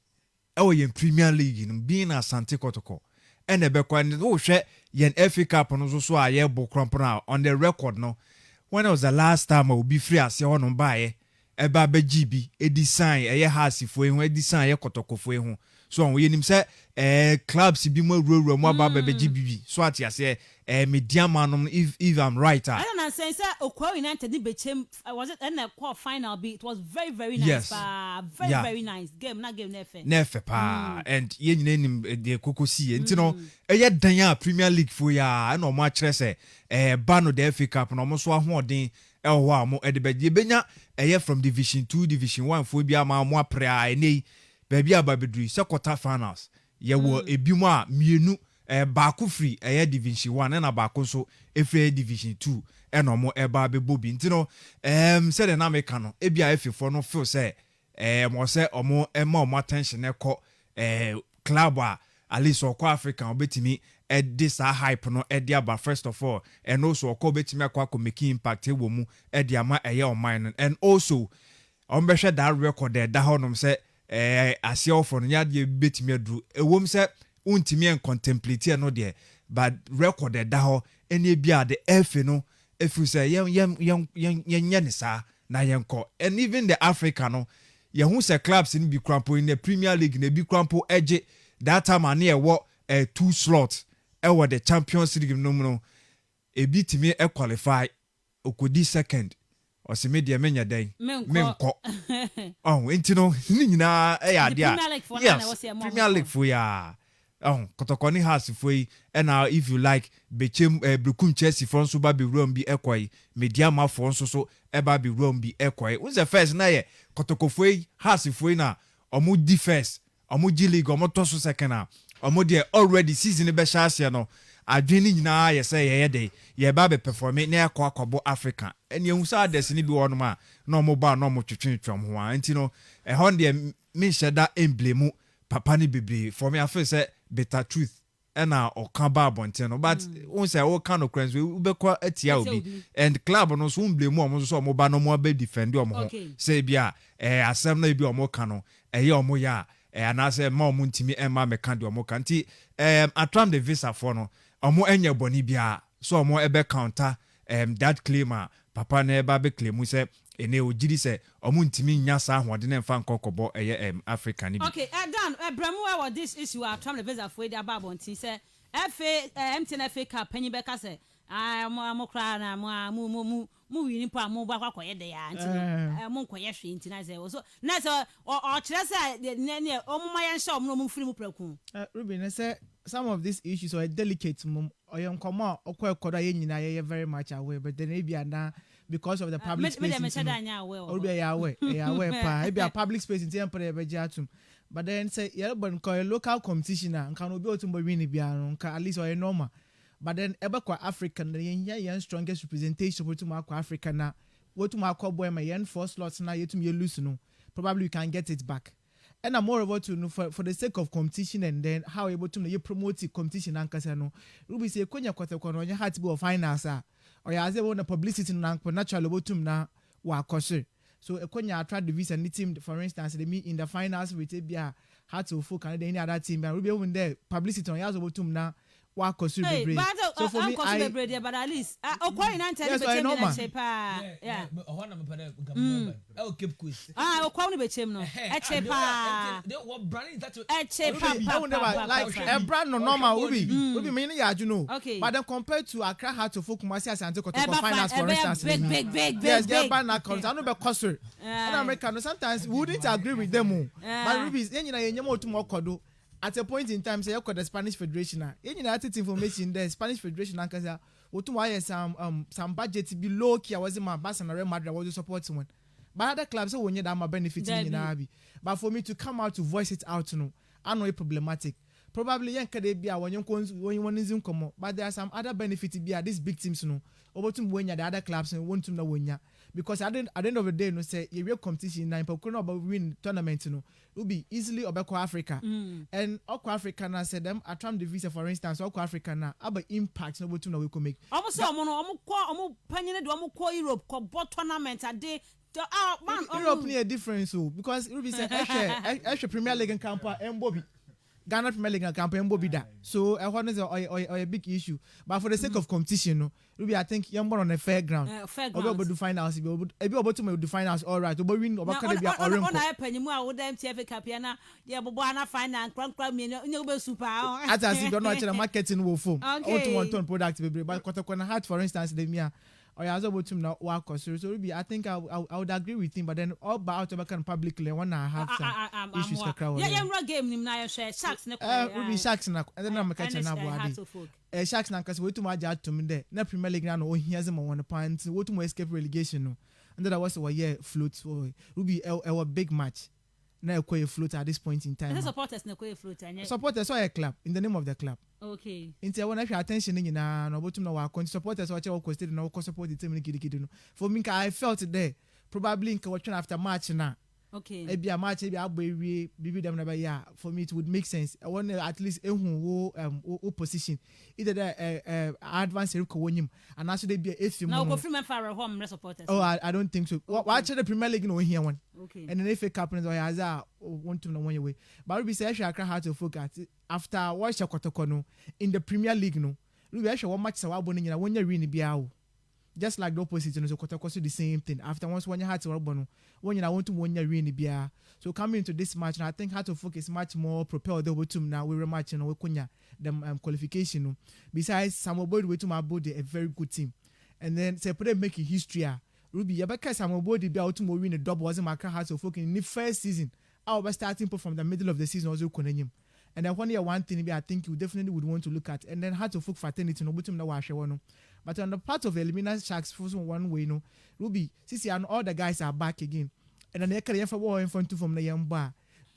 yen Premier League no being Asante Kotoko and ebekwa ni wo hwe yen FA Cup no so a ye bo krompona on the record no when it was the last time I will be free as you on buy eba be GB e design e hasifo e design ye kotokofo e ho so on we nim say clubs bi mo roro mo aba be GB so at yase medium man if I'm right I don't know say Okwa United be chem was it and the final be it was very nice yes. very nice game na game nefe pa and ye nyina nim de kokosi enti no eye dan a Premier League fo ya na o mo akere say ba no the FA Cup no mo so ahoden ho a mo de be benya from division 2 division 1 fo bia ma mo apre a eni baby ababedru se quarter finals ye wo ebimu a mienu baako free division 1 na baako so efre division 2 eno mo eba bebo bi ntino se de na meka no ebia efefo no feel say mo se omo ema omo attention ekọ club a at least okọ Africa obetimi this hype no edi aba first of all and also okọ obetimi akọ make impact e wo mu edi ama on mine and also ombehwe that record there da honom say asia for no yade betimi aduru ewom say untimi en contemplate no there but record da ho ene bia the FA no efu say yen ne sa na yenko and even the Africa no ye hu say clubs in bi crampo in the Premier League na bi crampo eje that time ane e wo 2 slots e wo the Champions League no e bi timi e qualify okodi second o se me de menya dan menko oh enti no ni nyina e ya de a yes Premier League for ya kotokoni has for yi and if you like bechem brukum Chelsea for so ba be room bi ekoi mediama for so e ba be room bi ekoi who's the first na ye kotokofo yi has for yi na omo di first omo G League omo to so second na omo de already season be sha no adwene nyina ye say ye dey ye ba be perform na akobo Africa and ye hu sa des ni bi wono ma na omo ba na omo twetwetwam ho anti no e hon de me sheda emblem papa ni bebre for me I feel say better truth and oka ba bonten no but won say o kan no crans we be atia obi and club no so blame omo so omo ba no mo be defend omo ho say bia asem na bi omo ka no eye omo ya anase ma omo ntimi ema me kan de omo kan ti atram the visa for no omo enya boni bia so omo ebe counter that claim papa na eba be claim say ene ojiri se omo ntimi nya sa ahode na mfa nkokobo Africa ni bi okay Dan Bremu what this issue atram the visa for the ababonti say MTN FA Cup penny be ka say mo kra na mu wini pa mo ba kwakoye de ya nti mo nkoye hwe nti na say so na say o kire say ne omo ma yen sha omo mo firi mu praku Rubby na say some of these issues are delicate mum oyon komo okwa ekoda ye nyina ye very much aware but then e bia na because of the public space Rubby ya aware pa e bia public space nti empire be jatum but then say ye bon ko local competition nka no obi otumbo win bia no nka at least or normal but then ebe kwa African yen strongest representation for to Africa na wotum akọ boy ma yen 4 slots na yetum ye lose no probably you can get it back and I'm more about to know for the sake of competition and then how able to you promote the competition and kasa no Rubby say konya kwata no heart be finals or ya say one publicity na natural about to na wa akose So Ekonya attract the visa any team, for instance, they meet in the finals with Abia, had to full Canada, any other team, and Ruby when there publicity on Yazo now. Wa kosu bebre. So for me, I but at least Okwa United yes, I know, man. Yeah. Keep quiz. Okwa be chem no. Echepa. What brand is that? Echepa. I would never like a brand no normal Ruby. Ruby meaning ya you know. Okay. But then compared to Accra had to focus Kumasi Asante Kotoko finals for instance. Big. Yes, their brand account. I know be cost. And American sometimes we wouldn't agree with them. But Ruby is any na yenye to more kodo. At a point in time, say you call the Spanish Federation. You know that information the Spanish Federation because some budget below key. I was in my bus and Real Madrid was supporting one. But other clubs when you that my benefiting in Arabi. But for me to come out to voice it out, I know it's problematic. Probably young Kadebia when you want to come up. But there are some other benefits be these big teams over to when the other clubs and want to know when because at the end of the day, no say a real competition now. But about win tournament, will be easily Obeko Africa and Oko Africa now said them a Trump the visa for instance. Oko Africa now about impact no to know we can make. Almost omo penny do omo Europe ko tournament a day. Europe need a difference because it will be say extra Premier League and camp and Bobby. Ghana Premier League and campaign will be that. So I want to a big issue. But for the sake of competition, Ruby, I think you're more on a fair ground. Fair ground. About to finals, be able to make the finals all right. But win over can be a orange. On a penny more with them TF Capiana, yeah, Bobana finance, crumb me, no super. As I see, don't know the marketing will form. Okay. Want to product, but Kotokona Hat, for instance, the Mia. Or as about to not work so Ruby, I think I would agree with him, but then all about American publicly when I have some issues. Yeah, game now Sharks Ruby Sharks and then I'm catching up Sharks now because we too much to me there. Na Premier League now here's him on the pants, what to escape relegation. And that was a year float Ruby a big match. Now a float at this point in time. The supporters na float. Supporters saw a club in the name of the club. Okay. Into when I pay attention in na no bottom na wa supporters watch our question na support the team kidi. For me I felt there probably in watching after match na. Okay. Maybe a match maybe bibi them na yeah for me it would make sense. I want at least ehun position either the advance ko wonyim and also they be a now go free man for home supporters. Oh I don't think so. Okay. Watch the Premier League no here one. Okay. And then FA Cup and Oyaza want to know one way. But we say Accra had to focus after watch Kotoko in the Premier League no. We actually one match so abon when you win biao. Just like the opposite, so Kotoko the same thing. After once when you had to Robono, when you want to win your really bia. So coming into this match, and I think how to focus much more propelled over to now we rematch we kunya them qualification. Besides, Samuel Boyd we to my body a very good team, and then say put them making history. Ruby, Yabaka Samuel Boyd be out to win a double wasn't my car to focus in the first season. I was starting from the middle of the season also Konanyim. And then one thing I think you definitely would want to look at, and then how to focus fraternity no butum na washe. But on the part of Elimina Sharks, for one way, no, Ruby, Sisi, and all the guys are back again. And then they can for war in front from the young bar.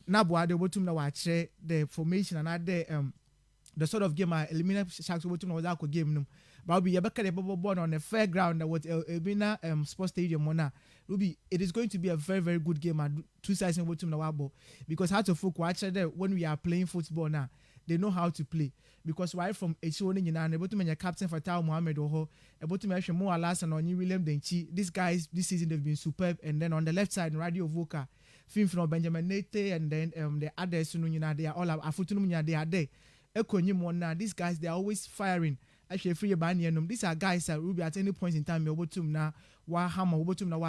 Nabwa, the bottom now watch the formation and add the sort of game Elimina Sharks bottom was our game. No, but Ruby, you're back at the bubble board on a fair ground that was Elmina Sports Stadium. Mona Ruby, it is going to be a very, very good game at two sides in bottom now because how to folk watch that when we are playing football now. They know how to play because right from Echoni and able to make captain for Tao Mohamed Oho, able to make more Alas and Oni William Denchi. These guys this season they've been superb. And then on the left side, Radio Voka, Film from Benjamin Nete, and then the others, they are all Afutununya, they are there. Ekonyimona, these guys they are always firing. Actually, free Banianum. These are guys that will be at any point in time able to now Wahama, able to now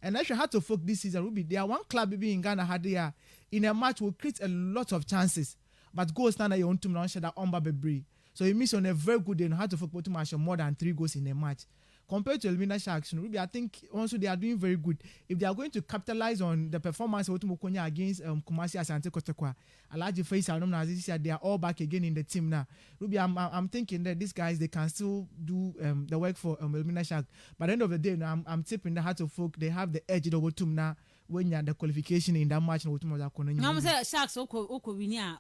and actually had to focus this season. Ruby, they are one club in Ghana had there in a match will create a lot of chances. But goals stand at your own team launch that on Baby. So it means on a very good day, how to football to match more than 3 goals in a match. Compared to Elmina Sharks, Ruby, I think also they are doing very good. If they are going to capitalize on the performance of Otumokonya against Kumasi Asante Kotekwa, Alaji Face and they are all back again in the team now. Ruby, I'm thinking that these guys they can still do the work for Elmina Sharks. But at the end of the day, now, I'm tipping the heart of folk. They have the edge over to now. When you had the qualification in that match, no tomorrow I'm saying Sharks oko winia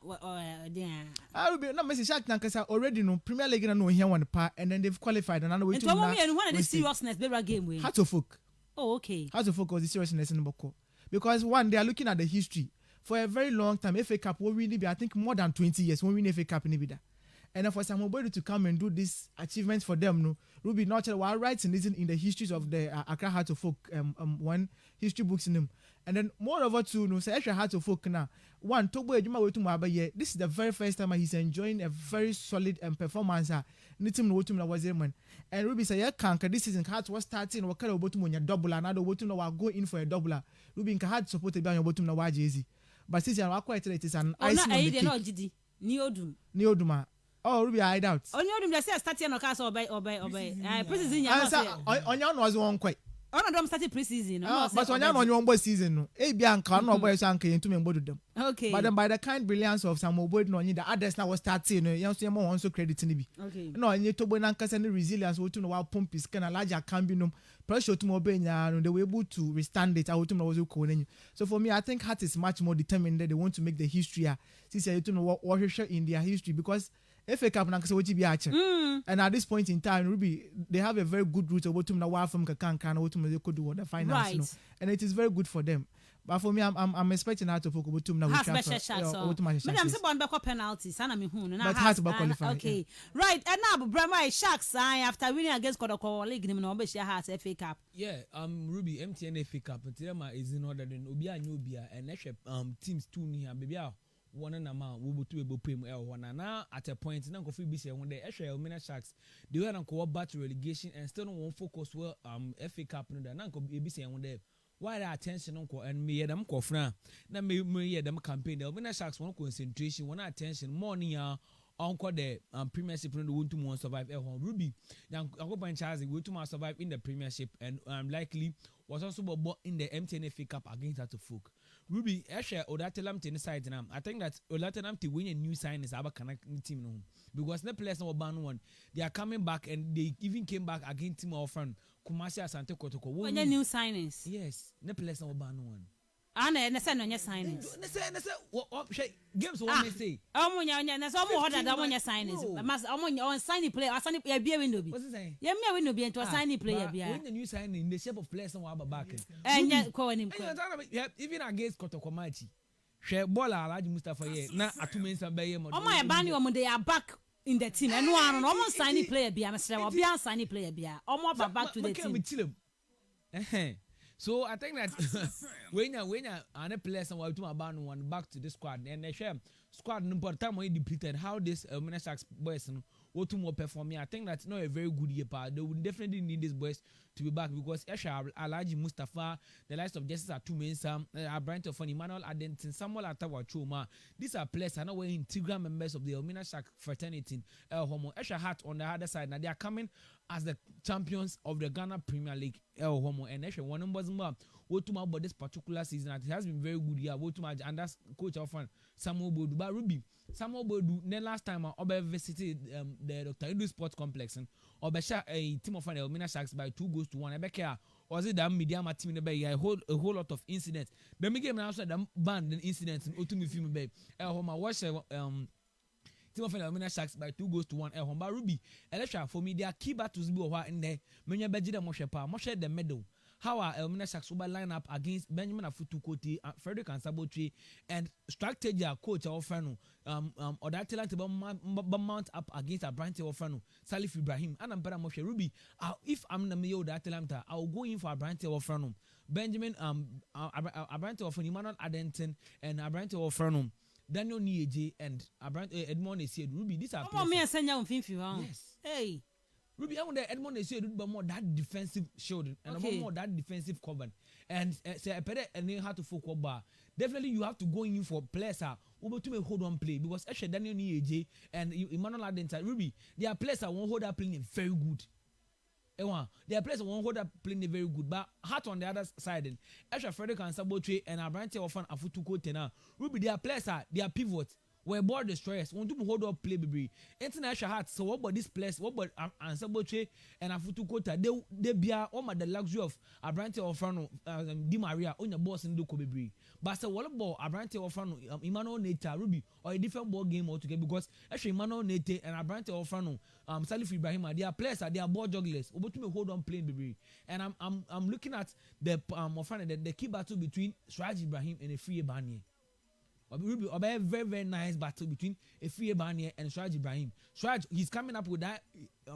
I will be not Messi Sharks because already no Premier League no here one part and then they've qualified another way to now. And one of the seriousness better game way. How to folk? Oh okay. How to focus the seriousness in Boko because one they are looking at the history for a very long time. FA Cup will really be I think more than 20 years when we win FA Cup in Ibida. And then for somebody to come and do this achievement for them, no, Ruby not while writing this in the histories of the Accra Heart of Folk one history books in them. And then moreover too, no, say extra Heart of Folk now. One Tobo Ejuma Wetu Mabaye. This is the very first time he's enjoying a very solid performance. Nitim no Wetu was man. And Ruby say, yeah, can't this season Heart was starting or kind of bottom on your double another Wetu no go in for a doubler. Ruby can hard support the band your bottom no waji. But since you are quite it is an icing on the cake. Neoduma. Oh, Ruby, I doubt. On your they say starting on cast obey. Preseason. Onion was one quite. On them started preseason. But on your own season, Abian can no boys and came to me and them. Okay. But then by the kind brilliance of some mobile no the others now was starting, young Sam also crediting me. Okay. No, and you to Bonankas and the resilience to know how pump is kind of larger cambinum, pressure to Mobenia, and they were able to withstand it. I would know was calling. So for me, I think Heart is much more determined that they want to make the history. Since you know what in their history because. FA Cup na kase wochi bi ache. And at this point in time, Ruby, they have a very good route about na wa from Kakanka na wotum they could do the finals, right. You know? And it is very good for them. But for me, I'm expecting Heart to focus about na we transfer. Madam say bon beko penalties, ana me hu na. But Heart to qualify. Okay. Yeah. Right. And now Brahma Sharks after winning against Kodoko League nim na obeshia Heart FA Cup. Yeah, Ruby MTN FA Cup. Tirema is in order then obi anyo bia and teams 2 ni ha baby one and a man will be able to pay one now at a point now coffee be when the Israel Sharks they were on co back to relegation and still won't focus well FA Cup no that now could be saying one day why the attention on and me them kofra na me them campaign the Sharks one concentration one attention morning encore the Premiership no want to survive Ruby now I go point Charles we to survive in the Premiership and likely was also bought in the MTN FA Cup against that folk. Ruby, Esha Odatelam to the side now. I think that Odatelam to win a new sign is our connecting team no. Because the players are ban one. They are coming back and they even came back against team of friend Kumasi Asante Kotoko. When the new signings? Yes, the players are ban one. And say no signings. What games one say? Na so mo hoda da mo nya signings. Mas on signing player, signing player be window bi. What's he saying? Yeah, me window bi to signing player bi. When the new signing in the shape of players and our back. And ko wanim ko. Even against Kotoko Machi. Share ball Alhaji Mustafa here. Na atumensa be here mo. O my ban you they are back in the team. And no one almost signing player bi am say obi an signing player bi. Omo back to the team. So I think that when you are players and we about one back to the squad and they share squad number time when depleted how this Sharks boys what to more performing. I think that's not a very good year part. They would definitely need these boys to be back because Esha Alhaji Mustafa, the likes of Justice Atu Mensah, Abrante of Emmanuel Adentin, Samuel Atawa Chuma. These are players are not integral members of the Sharks fraternity. Homo Esha Hat on the other side. Now they are coming as the champions of the Ghana Premier League. Homo and Esha one numbers more. What to about this particular season? It has been very good year. What to and that's coach of Samuel Bodu. But Ruby Samuel Bodu. Then last time I visited the Dr. Edu Sports Complex and Obesha a team of the Sharks by 2-1. Ebeka was it that media team in the bay? A whole lot of incidents. The game outside the band the incidents in Otumi film bay. Home watch team of the Sharks by 2-1. Home Ruby. Electra for me they are key battles be in there. Menya Bejida Moshe the medal. How are Elmina Saxuba line up against Benjamin Afutukote, Frederick Ansabotri, and strategy coach of Fano, or that talent mount up against a branch of Fano, Salif Ibrahim, and Ampera Moshe Ruby. If I'm the mayor that talent, I'll go in for a branch of Fano. Benjamin, a branch of Emmanuel Adenton, and a branch of Fano. Daniel Nieje and Edmond is said, Ruby, these are. Oh, me, I send you Yes. Hey. Ruby, I want the Edmond is said, but more that defensive shield and more that defensive cover. And say, I better and then how to focus bar. Definitely, you have to go in for players over to hold on play because actually Daniel Nieje and Emmanuel Adenta, Ruby, their players won't hold up playing very good. Their players won't hold up playing very good, but Heart on the other side, and Esha Frederick and Sabotre and Abrante often Afutuko Tena. Ruby, their players their pivots. Where ball destroyers want to hold up play baby. International Heart. So what about this place? What about Ansaboche and Afutukota? They be all the luxury of Abrante Ofrano, Di Maria on your boss in Duko baby. But so what about Abrante Ofrano, Emmanuel Neta, Ruby, or a different ball game altogether? Because actually Emmanuel Nete and Abrante Ofrano, Salif Ibrahim, they are players, they are ball jugglers. About to hold on playing baby. And I'm looking at the Ofrano, the key battle between Siraj Ibrahim and a free Banye. Rubby, a very, very nice battle between Efie Barnier and Suraj Ibrahim. Suraj, he's coming up with that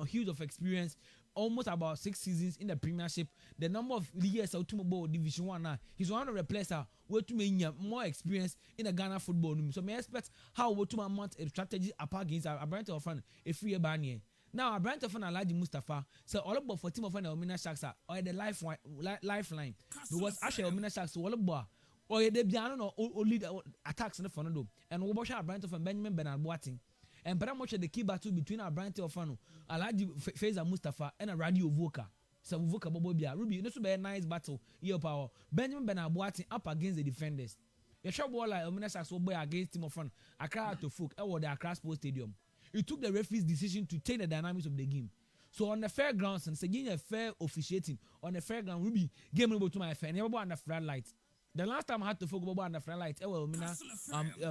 huge of experience, almost about 6 seasons in the Premiership. The number of years out to Division 1 now, he's one of the players who to make more experience in the Ghana football. So may expect how we to mount a strategy apart against a brand of friend Efie Barnier. Now, a brand of an Alaji Mustafa, so all about for team of an Omina Sharks or the lifeline. Because actually, Omina Sharks, all about or the piano or lead attacks in the front door. And we watch our brand of Benjamin Bernard Boating. And very much the key battle between our brand of Fano, Alaji Feza Mustafa, and a radio voca. So, voca Bobobia, Ruby, this will be a nice battle. Your power. Benjamin Bernard Boating up against the defenders. A short ball like Omina Sharks will boy against Team of Fun, Accra to Folk, or the Accra Sports Stadium. It took the referee's decision to take the dynamics of the game. So on the fairgrounds and saying a fair officiating on the fairground, Ruby game able to my fair, never on the floodlight. The last time I had to focus on the floodlight,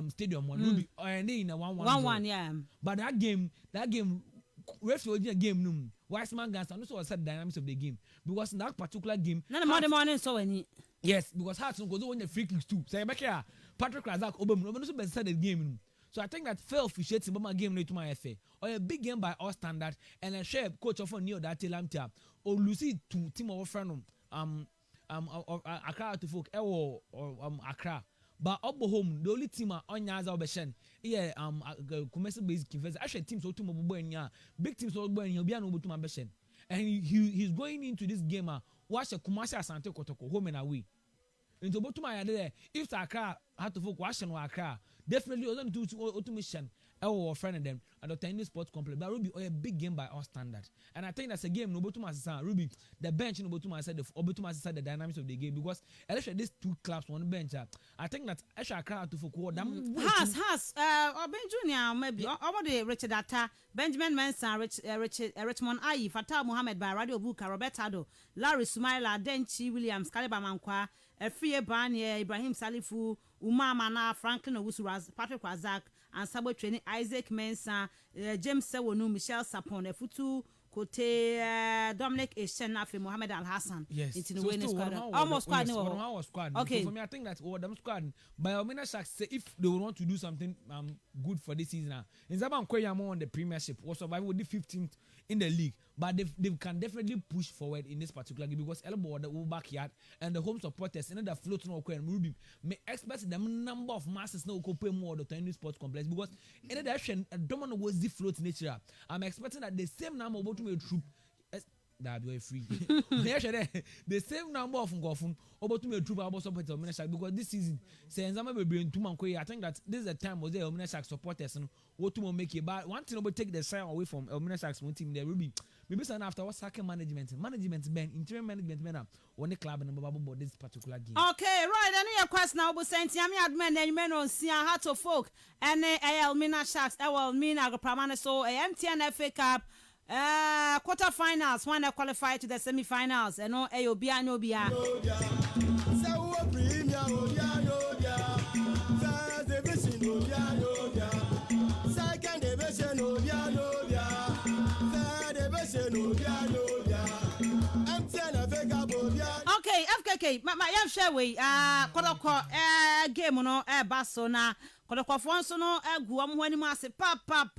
stadium one Ruby and in a 1-1. Yeah. But that game, referee game Wise man guns and also said dynamics of the game because in that particular game, none of Monday morning so any. Yes, because Hearts goes on the free kicks too. Say back here, Patrick Razak Obama also said the game. So I think that fair officiating my game to my FA or a big game by all standard and a share coach of Neo that Lamtia or Lucy to team of friend Accra to Folk or Accra. But up home, the only team on Yaza Obeshen, yeah, commercial basic confess. Actually, teams so to Mobuenia, big teams so going, he'll be an to my Beshen. And he's going into this game, watch a commercial Santo Kotoko, home and away. Into Botuma there, if Accra had to Folk wash and Accra. Definitely, wasn't to automation. Our friend of them at the tennis sports complex. But Ruby, a big game by our standard. And I think that's a game. Nobotuma said Ruby, the bench. Nobotuma said the dynamics of the game because actually these two clubs on the bench. I think that actually crowd to focus them. Has Ben Junior maybe over the Richard Atta, Benjamin Mensah, Richmond Ayi, Fatah Mohammed by Radio Buka, Robertado, Larry Sumaila, Denchi Williams, Kaliba Mankwa, Efie Barnier, Ibrahim Salifu, Umar Mana, Franklin Owusu, Patrick Razak, and Sabo Training, Isaac Mensah, James Sewonu, Michelle Sapon, Efutu Kote, Dominic Eshenafi, Mohammed Al Hassan. Yes, it's in the winning squad. Almost squad. Okay, so for me, I think that them squad. By Omina Sharks, say if they want to do something good for this season, in Zaban Koyamo on the Premiership, was surviving with the 15th in the league, but they can definitely push forward in this particular game because Elbow the backyard and the home supporters and the floating no and Ruby may expect the number of masses no pay more the tennis sports complex because in addition a domino was the float nature. I'm expecting that the same number of to troop that way free. The same number of Ngofun about to me troop about support of Minnesota because this season say Nzama be bring to Mankoy. I think that this is the time was there Minnesota supporters and what to make it but one thing about take the sign away from Minnesota's one team there will be maybe soon after what second management ben interim management ben on the club and bubble this particular game. Okay, right. And your question now was saying Yami admin and you men on see Heart of Folk and Mina Sharks will mean Agropramana so a MTN FA Cup quarterfinals when they qualify to the semi-finals and no AOBia no bia. Okay, FKK, my young share way, Kodoko, game no, Bassona, Kodoko Fonso no, Guam when you must say, papa.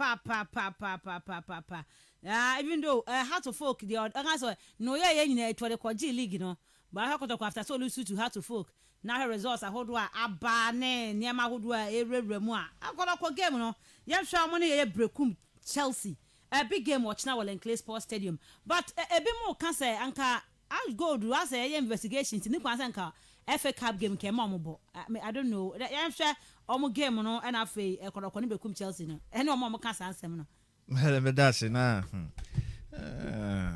Even though Heart of Folk, the odd answer, no, yeah, you know, to the Quadri League, you know, but I have to after so lose to Heart of Folk. Now her results are Hodwa, Abane, Niama Hodwa, Remoa. I've got a game, no, young show money, Brekum, Chelsea. A big game watch now in Clay Sports Stadium. But a bit more can say, Anka, I'll go do as a investigation to Nikanka. FA Cup game came on. I don't know. I'm sure almost game no and I feel a corner become Chelsea. And no more can answer. Well, but that's enough.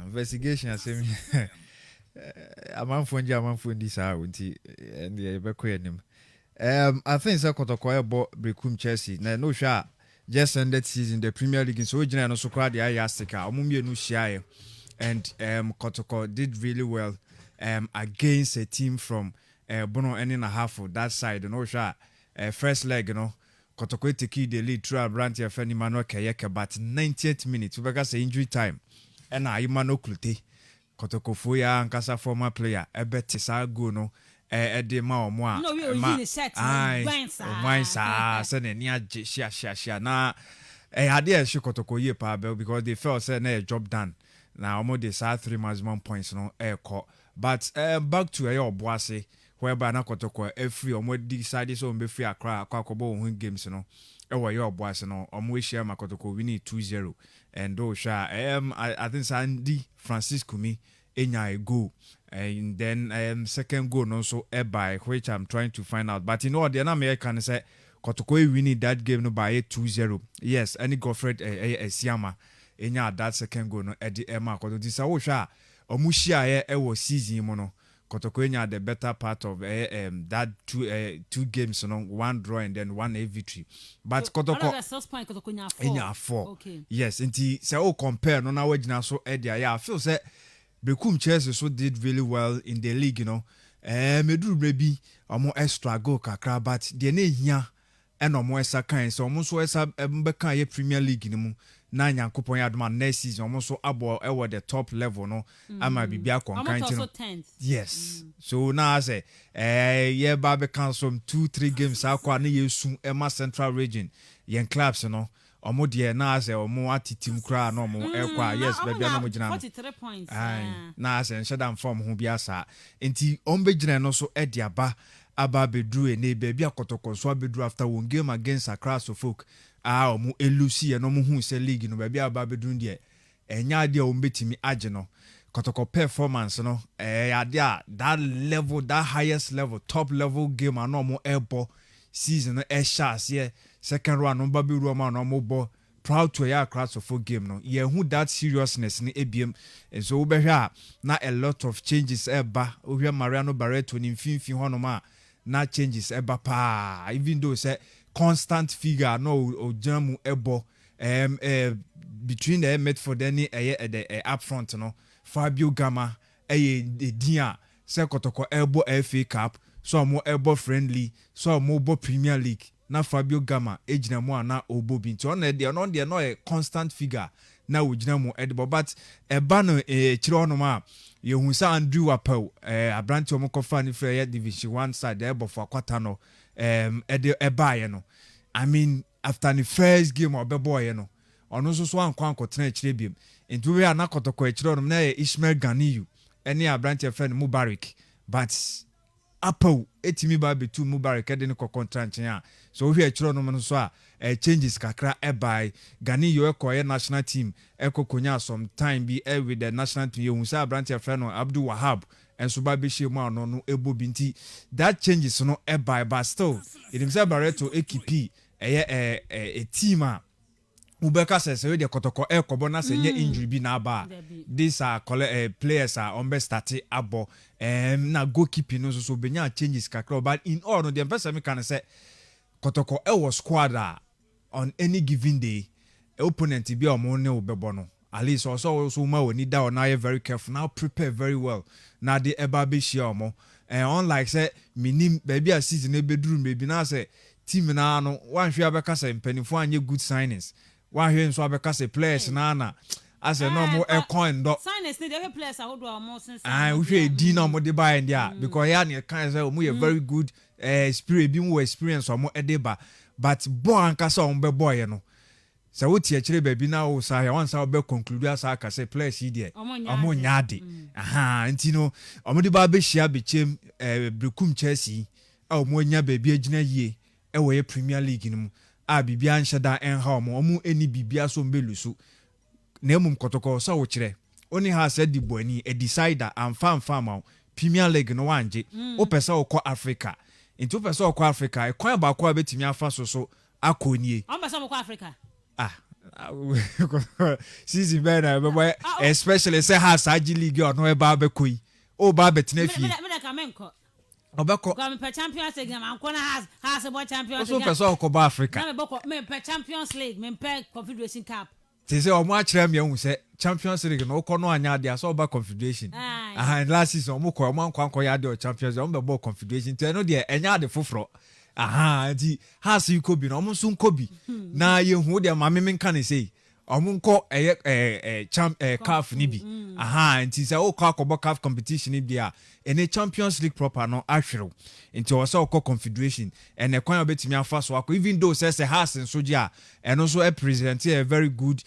Investigation, I say, a man for this hour, and the Ebequanium. I think so. Kotokoya bought Brekum Chelsea. No shot. Just ended season the Premier League in so general so quite the Ayastika Omumbi no share and Kotoko did really well against a team from Bono and in a half of that side no shot first leg you know Kotoko take the lead through a branch of any Manuel Kayeka but 90th minute because injury time and I Imano Klute Kotoko Fuya and Casa former player Ebetisa go no de ma omo a no we origin set wine sa se na ni age shia na ade e kotoko ye pa because they felt say na job done na omo dey say 3 maximum points no but back to oboase whereby na kotoko every omo decide so mbe free akra akobo ohun games no ewo ye oboase no omo ehia makotoko winning 2-0 and do sha I think Sandy Francisco me enya a goal and then second goal no so by which I'm trying to find out but you know the American say kotoko winning that game no by 2-0 yes any Godfred Siama enya that second goal no edi ema kotoko disa wo sha omo hia e season mo no kotoko enya the better part of that two games no one draw and then one victory but so, kotoko enya 4 okay. Yes nti say o compare no na wagina so I feel say Bekum Chelsea so did really well in the league, you know. Medru Rubby, omo extra goal kakra, but the ne hia and omo esa kan so omo so esa mbeka ye Premier League ni mu na Nyankopon ya adoma next season omo so abo ewo the top level no ama bibia konkan ti no. Yes. So now I say ye ba be kan some 2-3 games akwa na yesu ema Central Region yen clubs no. Omo de na ase omo atitim kra na omo ekwa yes baby na mo gina 43 points na ase nshada form ho bia sa enti ombe gina no so e de aba bedru e baby akotoko so bedru after one game against Accra Folk omo elusi e no mo hu se league no baby aba bedru de enya de ombe timi age no kotoko performance no ade that level that highest level top level game na omo ebo season e chance here second round no baby roma no mo proud to ya class of game no ye who that seriousness ni ebiem and so we na a lot of changes eba ohwe Mariano Barreto ni mfimfi hono ma na changes eba pa even though say constant figure no ojamu ebo between the midfield any up front no Fabio Gama dia say kotoko ebo FA Cup so mo ebo friendly so mo bo Premier League na Fabio Gama ejina mu na obo bi nti on de no a constant figure na ojina mu edbo but eba no chire ono ma ye hu sa Andrew Apau abranti omo kofa ni free division 1 side ebo for kwata no eba ye no I mean after the first game obebo ye no ono so ankwa tena chire biem nti we ana kotoko chire ono na Ismail Ganiyu eni abranti friend Mubarak but Apau etimi ba betu Mubarak de ne kokontra nchen so we chiro no so changes kakra by Gani yo ekoye national team ekokonya some time be with the national team you say branch friend Abdul Wahab and so ba be shemu no ebo binti that changes no by but still it himself Barreto ekipi a team Ubeka says we de kotoko ekobo na se nye injury bi na ba these are players are on best start abo na goalkeeping no so benya changes kakra but in all no the person me can say kotoko was squad on any given day opponent bi omo ne obebo no at least also ma woni da on na very careful now prepare very well na the eba be share omo unlike say minim baby a season e beduru maybe na say team na no wan hwe abeka say mpanifo anye good signings wan hwe nso abeka say players na as a normal coin do signings need every players ahodo omo since we hwe di na omo de buy ndia because ya na kan say omo ye very good spirit bi mu experience omo edeba but boy ankasa omo be boy no so what tie kire baby na o sa ya once be conclude as aka say players here omo nyaade nti no omo de ba be hia be chem Bekum Chelsea omo nya baby agina yie e wo Premier League ni mu a bibia nhyeda enha omo eni bibia so mbelusu na emum kotoko so wo kire oni ha said di boani a decider and farm Premier League no wanje o pesa okọ Africa into pesa okọ Africa e kwan ba kwa betimi afa so akonie o pesa okọ Africa season better boy especially say ha Saji League or no e ba be koi o ba betina fie me ka menko obeko go me per Champions League na anko na has bo Champions League so pesa okọ ba Africa na me per Champions League me per Confederation Cup say omo akire me hu say Champions League no ko no anya dia so ba Confederation and last season omo ko omo anko ya de Champions League omo be Confederation to no de enya de foforo nti has you ko bi no omo so nko bi na ye hu de ma me kan say omunko champ CAF ni bi aha nti say o call CAF competition ni bi a ene Champions League proper no ahwere nti o say o confederation ene kwan obetimi afa so akọ even though say has nso gi a eno so represent a very good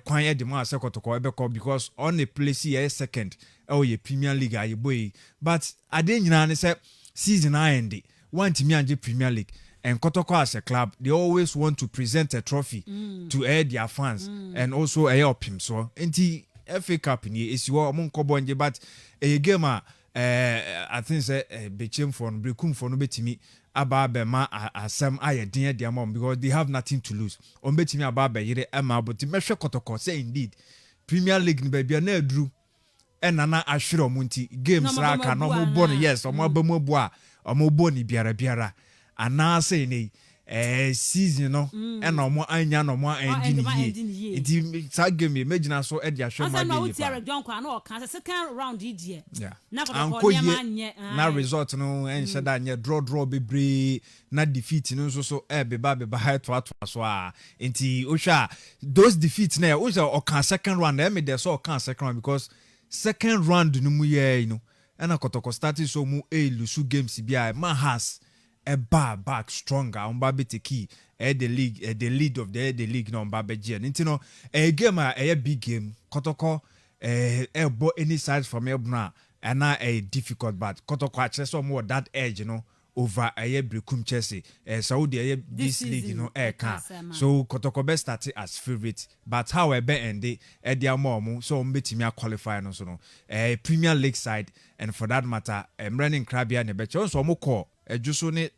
kwan ye de ma say kotoko ebeko because on a place ye second ye Premier League aye boy but ade nyina ne say season end want me anje Premier League and Kotoko as a club they always want to present a trophy to their fans and also help him so enti FA Cup ni is your monko nje but a game I think say bechem for no brekum for no betimi aba be ma asem aye den dia mom because they have nothing to lose on betimi aba be yire ama but mehwe Kotoko say indeed Premier League ni ba na aduru enana ahwere omunti games raka no mo bon yes omo abamu bo a omo boni biara anase ni season no and omo anya no mo endi ni enti sa game imagine so e dia hwe ma dey na o second round die na ko na result no en sheda anya draw bebre na defeat no so beba high to so a enti o hwa those defeats na o o kan second round e me dey so o kan second round because second round no mu ye you know and Kotoko started so mu lusu games bia man has a back stronger on babete key the league the lead of the league no babe gen ntino a game a big game Kotoko bo any side from Ebna and a difficult but Kotoko actually so more that edge you know over a Brekum Chelsea Saudi this league you know can so Kotoko best started as favorite but however and they their mom so betimi qualify no so no Premier League side and for that matter running Krabia ne be so mo call juso ne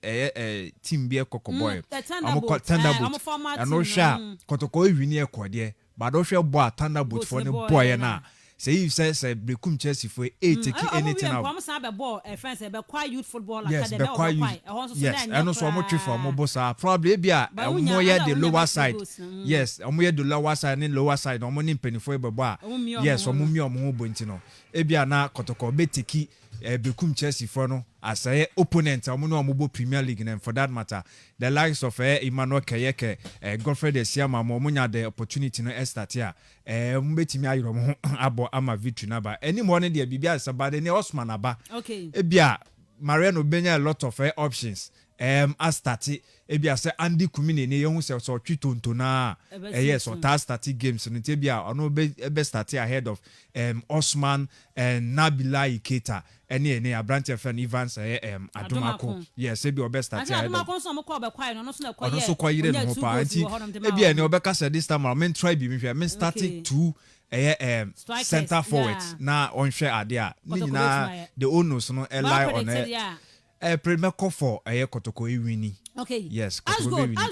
team be Kokoboy am Thunderbolt and no sha Kotoko win e kwode but do hwe boy Thunderbolt for ne boy na say if say Brekum Chelsea for take anything out am say be ball fans be kwa youth football academy yes and so mo twe for mo bossa probably be a mo ye the lower side yes mo ye the lower side and lower side mo ni mpanifo e bebo a yes mo mi omo bo ntino e bia na Kotoko be take Brekum Chelsea for no as a opponent omo no omo Premier League and for that matter the likes of Emmanuel Kayeke Godfrey de Siama mo nya the opportunity no start here mbetimi ayro mo abo ama victory na ba any morning there bibia sabade ne Osman aba okay e bia Mariano benya a lot of options as start e bia say Andy Kumine ne yehu se so twitonto na yes so ta start games no te bia ono be start ahead of Osman and Nabila Iketa any Abrante fan Evans Adumako yes e bia obe start ahead Adumako so mo ko be kwai no so na kwaye so kwayire no pa anti e bia ne obe kasa this time around try bi me starting to center forwards na on share ade ni na the owners no lie on premier call for Kotoko winning okay yes let's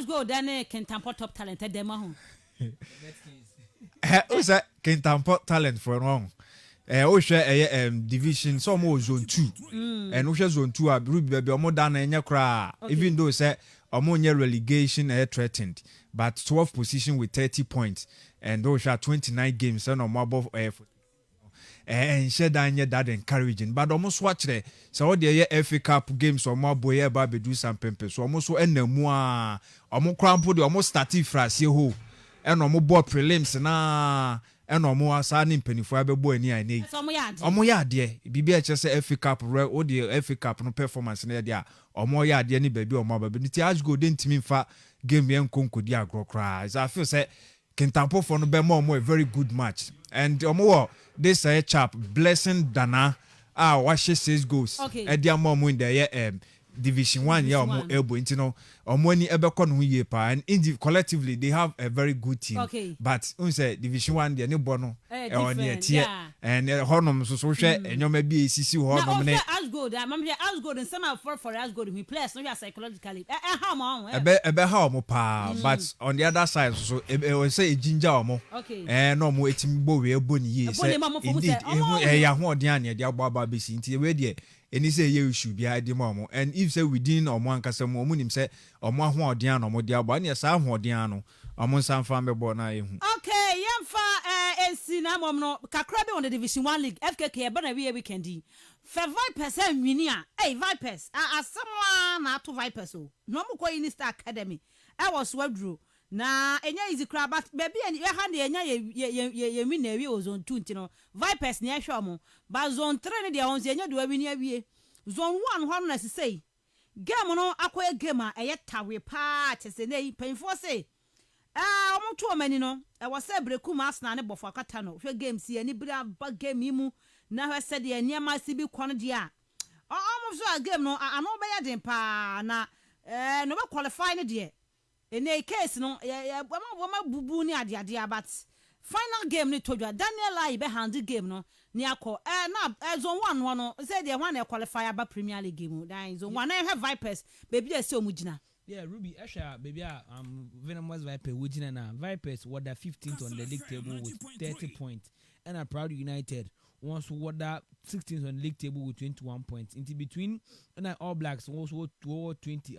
go then Kentampo top talented them ho who's that Kentampo talent for wrong o share division so mo zone 2 and o share zone 2 a Rubby baby o mo da na enya kra even though say o mo nya relegation threatened but 12th position with 30 points and those are 29 games and more above and share that encouraging but almost watch there so the FA Cup games or more boy ba be do some pempe so almost enemu a almost crampo the almost starting frase ho and almost board prelims na and almost asani mpenifo abebo ani ani omo ya de bibia che FA Cup o the FA Cup no performance na de a omo ya de ni baby omo baby nti Ashgo dey ntimi fa game yen konkodi agrokra is I feel say Kentampo for no be more a very good match and this chap Blessing Dana wash 6 goals e dia mom in the Division 1 ya omo elbow ntino omo ni ebekọ no yie pa and collectively they have a very good team but say Division 1 de ne bo no on tie and honom so hwe enyoma bi esisi honom ne as good and some for as good we play no you psychologically how mo ebe how mo pa but on the other side so e say ejinja omo no mo etimi bo we ebo ni yie say indeed ya ho odian ane de agba ba besi nti we de any say you should be hiding mom and if say within or one kasam mo munim say omo ho odian no mo de agba na sa ho odian no omo sanfa mebo na ehu okay yemfa AC na mom no kakra be on the Division 1 league FKK e bana we weekend for 5% winia Vipers asama na to Vipers o no mo ko Inista Academy I was wadru na enya easy crab but baby e ha na enya ye win na wi o zone 2 ntino Vipers na ehwe mo ba zone 3 ne de on se enya do wi ni awie zone 1 ho na sesei game no akoye game a eye tawe pa tese nei penfo se omo to mani no e wo se breku ma Arsenal ne bofo akata no hwe game si ani bra ba game yi mu na hwe se de niam si bi kwon de a omo so a game no ano be ya den pa na no be qualify ne de ene case no ma bubu ni ade but final game ni todwa Daniel Ai be handle game no ni akọ na zone 1 ho no say the one qualify ba Premier League game dan zone 1 na have Vipers baby dey say omugina. Yeah, Ruby, Asha, baby, Venomous Viper, Wujina, Vipers, what the 15th on the league table with 30 points, and a Proud United, once what the 16th on the league table with 21 points. Into between, and All Blacks also 20,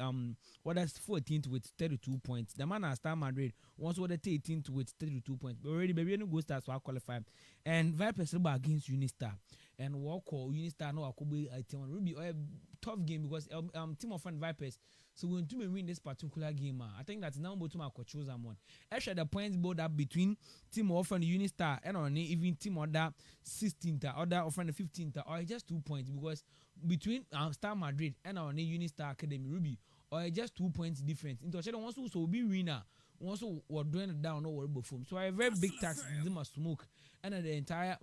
what that's 14th with 32 points. The man at Star Madrid, once what the 18th with 32 points. But already, baby, no go start so I qualify. And Vipers against Unistar. And walk or Unistar no Akobe Ruby or a tough game because team of friend Vipers. So when to win this particular game, I think that's now to my coach choose one. Actually, the points board up between team of friend Unistar and on even team order 16th order of friend 15th or just 2 points because between Star Madrid and on Unistar Academy Ruby or just 2 points difference. Into actually wants to so be winner. Also, we're doing it down over before. So I have very big tax in my smoke and the entire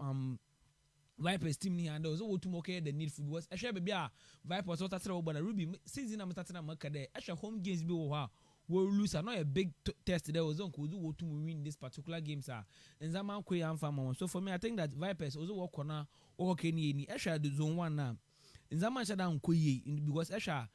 Vipers team ni and also to make the need for because I share baby Vipers what start about Ruby season I'm starting am there I share home games be wo will lose not a big test there was on could do to win this particular games are and zaman kwe am farm so for me I think that Vipers also work corner okay ni I share the zone 1 now in zaman share down kwe because I share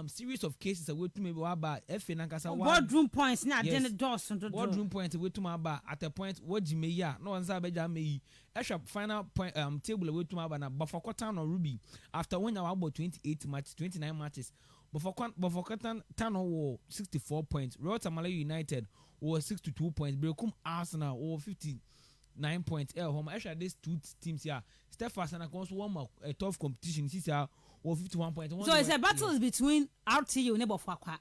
series of cases away to me about FA Nankasa boardroom points na den doors boardroom points away to my bar at a point what Jimeya no one sabe me Esha final point table away to my bar na Bafokotan or Ruby after when you about 28 matches 29 matches Bafokotan Tano war 64 points Royal Tamale United was 62 points Brekum Arsenal or 59 points home Esha these two teams here Stephens and also one a tough competition this year or 51 points. So it's a battle between RTU and Bofakwa.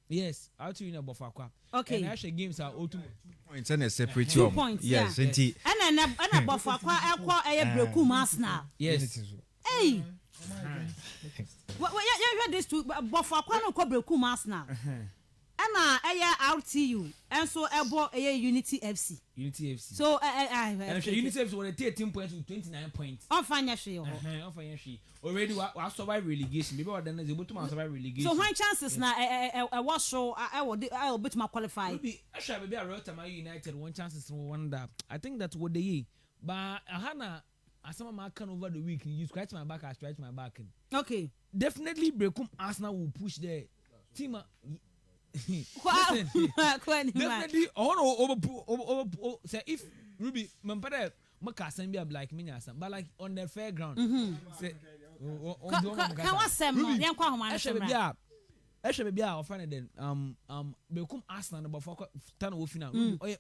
Yes, RTU and Bofakwa. Okay. And actually games are all 2 points and a separate 2 points. Yes, yeah. And Bofakwa a Breku Arsenal. Yes. Hey. Well, yeah, this two Bofakwa no ko Breku Arsenal. And RTU and so ebo Unity FC. Unity FC. So Unity FC were 13 points with 29 points. On fanya she. Already we survive relegation. Maybe what then is able to survive relegation. So when chances na was so I will bet my qualify. Maybe actually maybe a Royal Tamale United one chances for wonder. I think that's what they but Hana as some man can over the week you scratch my back I scratch my back. Okay. Definitely Brekum Arsenal will push the team definitely over say if Ruby Mampere Makasan be like me but like on the fair ground say can was sem no yan kwa homa no Esha be our friend then Brekum Arsenal but for turn off now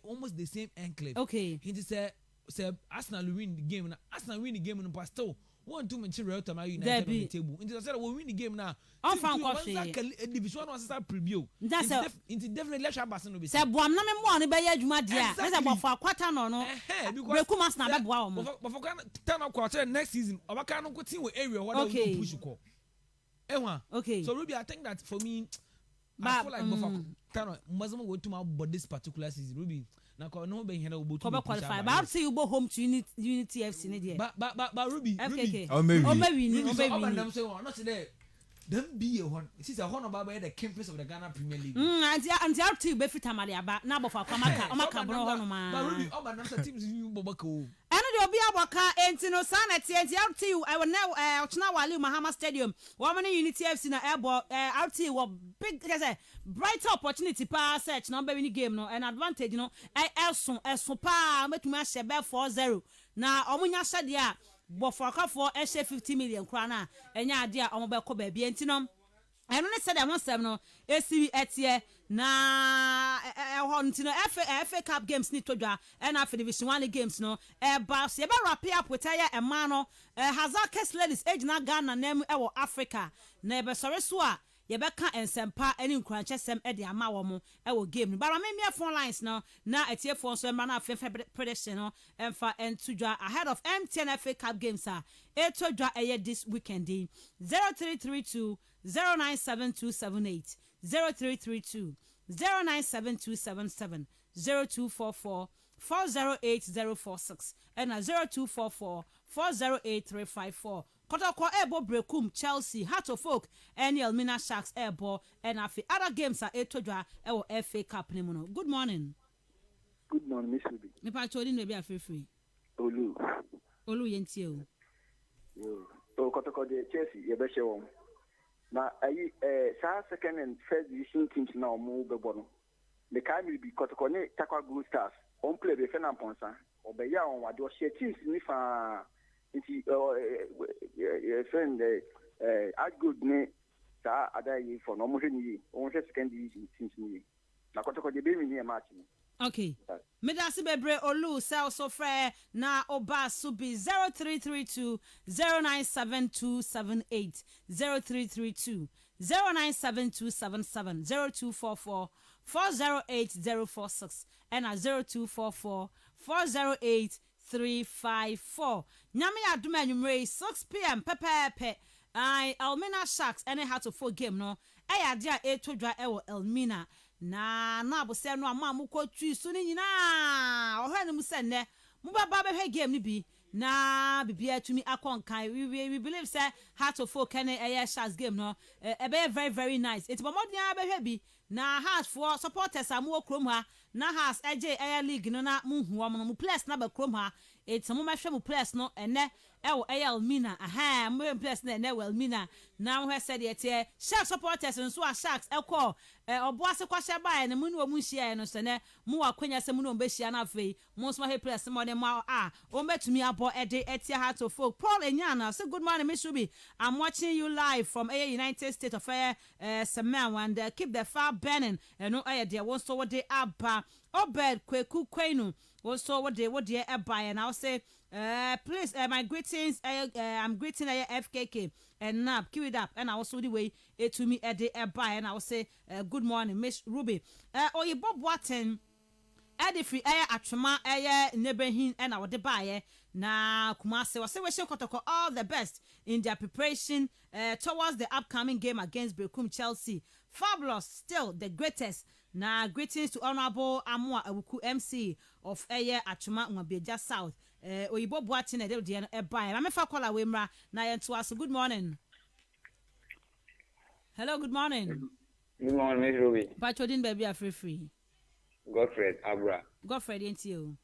almost the same enclave okay he say Arsenal win the game now Arsenal win the game no but still 1-2 Manchester Tamale United on the table. Into said we win the game now. On fan coffee. Division 1 start preview. That's into definitely let Shabass no be. Say boam na me mo ne be ya adwuma dia. Say about for quarter no. Because Breku Arsenal be boa omo. But for turn up quarter next season. Obaka no go team we area what we push ko. Okay. So Ruby I think that for me I feel like for turn Mazamo go to my but this particular season Ruby na no be here go to qualify but I'll see you go home to Unity FC ne there but Ruby oh maybe say not today them be a one this is a one about the campus of the Ghana Premier League and I'll see you be fit amali aba na bofa amaka bro hono ma but Ruby all my teams you bobako eno de obi aboka entino sanete I'll see you I will now Ochina Wali Mahama Stadium woman Unity FC na airborne I'll see you big bright opportunity pa search no be win game no an advantage no elson pa metuma hye be 4-0 na omunya hye de a bofakafo ehye 50 million kra na enya ade a omo be ko ba bia ntino eno ne said am sem no esi etie na ho ntino FA Cup games ni todwa and after Division 1 games no ba se be wrap up with a man no Hazard Case Ladies age na Ghana name e wo Africa na be sore so a yɛbɛka ensempa any nkranche sem e de ama wo mo e wo game no. But me phone lines now na etie phone so emra na afefe prediction no emfa entudwa ahead of MTN FA Cup games etodwa eye this weekend 0332 097278 0332 097277 0244 408046 and 0244 408354. Kotoko ebo brekum Chelsea, Heart of Oak, and Elmina Sharks airbo and afi other games are etodwa ewo FA Cup nemono. Good morning. Good morning, Miss Rubby. Me pa chodi no be free. Olu yentie o. Yo. So Kotoko de Chelsea ye be share na ayi second and first division teams now move be bono. The kind will be Kotoko ne Takwa Blue Stars. On play be fena ponsa. Obeya on wa do share teams ni fa friend as good ne sa ada yi for no mo hwani on second division teams ni na Kotoko de be mi ni match ni. Okay. Medasi bebre olu sell so fair na oba subi 0332 097278 0332 097277 0244 408046 and 0244 408354. Nyame aduma anwumre 6 p.m. pepepe. Elmina Sharks any how to full game no. Eya dia etodwa ewo Elmina. Na abose no ama amukọ twi so ni nyina ohwe ne mu se ne mu baba be game ni bi na bibia tumi akonkan we believe say Heart of Oak can Sharks game no e be very very nice it bomodin be bi na Heart for supporters amu okrom ha na Hearts eje league no na mu hu omo no mu players na be krom ha it's mo mahwe mu players no ene ewo Elmina aha mo players na ene Elmina na ho said yet Sharks supporters nso a Sharks ekọ oboase kwahye bae ne mu ni omu hia no so ne mu akwanya se mu no be hia na afei mo so he players mo ne ma o betumi abo ede etia Heart of Oak. Paul Enyana say good morning Miss Rubby, I'm watching you live from United States of Semen and keep the fire burning no there won so what they abba Obed Kweku Kwenu also what they buy and I'll say please my greetings I'm greeting FKK and nap keep it up and I also the way it to me at the buy and I'll say good morning Miss Rubby you Bob Watson Edifri atwema nebehin and our buy na Kumase was wishing Kotoko all the best in their preparation towards the upcoming game against Bekum Chelsea. Fabulous, still the greatest. Na greetings to Honorable Amwa Awuku MC of Atwema Nwabeja South. Oyibo Boatin e de no buy. Na me fa call away mra na yento aso. Good morning. Hello, good morning. Good morning, Miss Ruby. Pachodin baby are free. Godfred Abra. Godfred ain't you?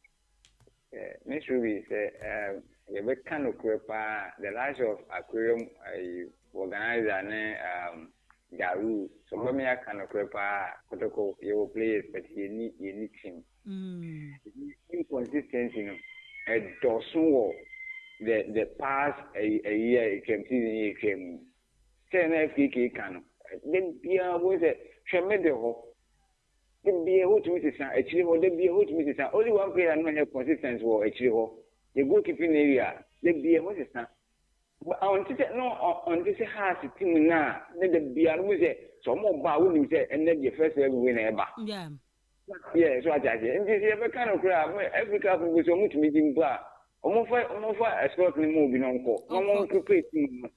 Miss Ruby say you be kind of the likes of aquarium organizer ne Garu. So when me kind of Kotoko you players but you need team. Inconsistency no. Dosun the past a year it came season it came 10 FKK can then be was a tremendous then be able to miss actually or then be able to miss only one player no have consistency or actually the goalkeeping area then be able to stand but on this no on this has team now then the be able to so more ba win say and then the first win ever yeah so I just and this ever kind of crap Africa was so much meeting ba omofa export ni mo bi no nko no prepare team.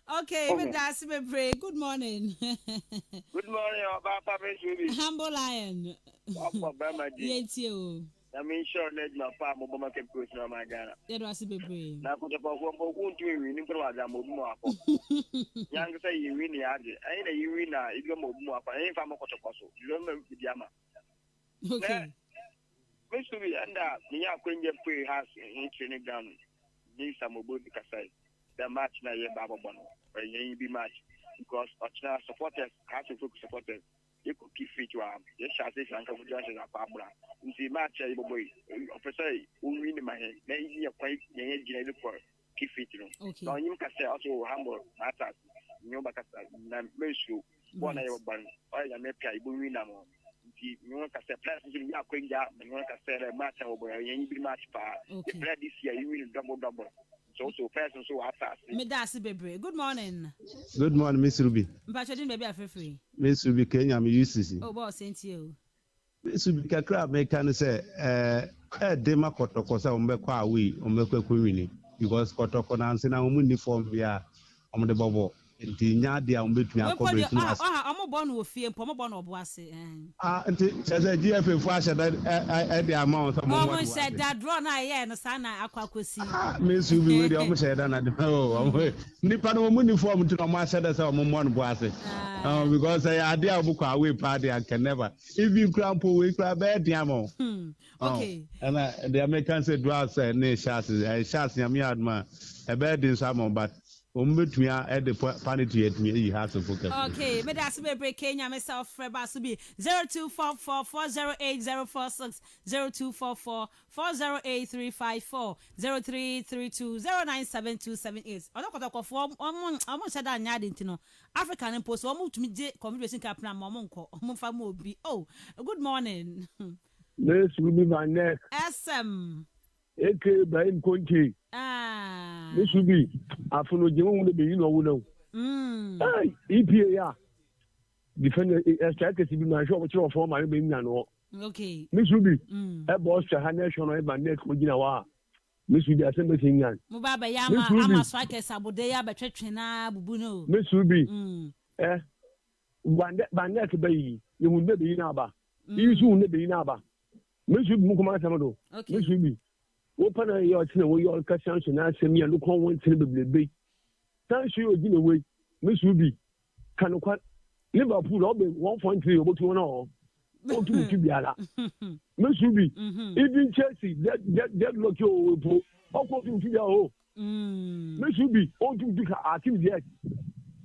Okay, that's me pray. Good morning. Good morning, Papa Miss Humble Lion. Yes, you. I mean, sure, let my farm over my campus no magana. That was be pray. Now, put up a won't do in Program more. Young say you win the idea. I ain't a you win if you're more. I ain't from a cotocoso. You don't know the Yama. Okay. Mr. And me, I couldn't get free house in training down. Need some of the Casai. The match na ye Baba Bono. Or ye be match. Because Ochna supporters, Heart of Oak supporters, you could keep fit to arm. Yes, I say, Uncle Johnson, a Pabra. You see, match a boy. Officer, who win in my head. Maybe a quite young engineer for keep fit. So you can say also humble matters. No Bacasa, Meshu, one of your bun. Or you may pay Burinamo. You want to say, plus, you are going down. You want to say a match over a young match part. The play this year, you will double. so person so assess. Me da se bebre. Good morning. Good morning, Miss Ruby. Mpacho din baby afrefree. Miss Ruby Kenya me UCC. Oh boss sent you. Miss Ruby kakra make can say de ma kotoko say o mbekwa awi o mbekwa kwini because kotoko na nse na o uniform bia o de bobo nti nya de a o betumi akọbe tun as Omo born wo fie mpo omo born obo ase. Nti say GFA fu ashe da de amount of money. Omo said that draw na ye no sa na akwakosi. Miss Ruby we de omo say da na de nipa no mo uniform tun omo ashe da say omo mo no bo ase. Because I idea of away party I can never. If you crampo we grab bed yamo. Okay. And the Americans say drugs ne shots yami adma a bed in some but between at the panity at me you have to focus. Okay, but that's me break Kenya myself Freba Subi 0244408046 0244408354 0332097278. Odokotoko for omo said that nyade ntino African post omo to me conversation cap na momonko omo fa mo bi. Oh, good morning. This will be my neck. SM. Eke Ibrahim Conte. This will be Afuno Jim will be you know. EPA ya. Defender strike to be my shop for my being no. Okay. This will be a boss to Hanation or my neck with Ginawa. Miss will be assembly yan. Mubaba Yama, Ama Strike Sabodea, but Trechina, Bubuno. Miss will be one neck baby. You will never be in Abba. You soon never be in Abba. Miss will be Mukama Samado. Okay. Miss will be. Open a yacht in a way all cushions and answer me and look on one to the baby. Thank you again away. Miss Ruby. Can you quite Liverpool up 1.3 over 2 all? Go to Tibiala. Miss Ruby. Even Chelsea, that look your boat. I'll go to Tibiala. Miss Ruby. On to pick our team yet.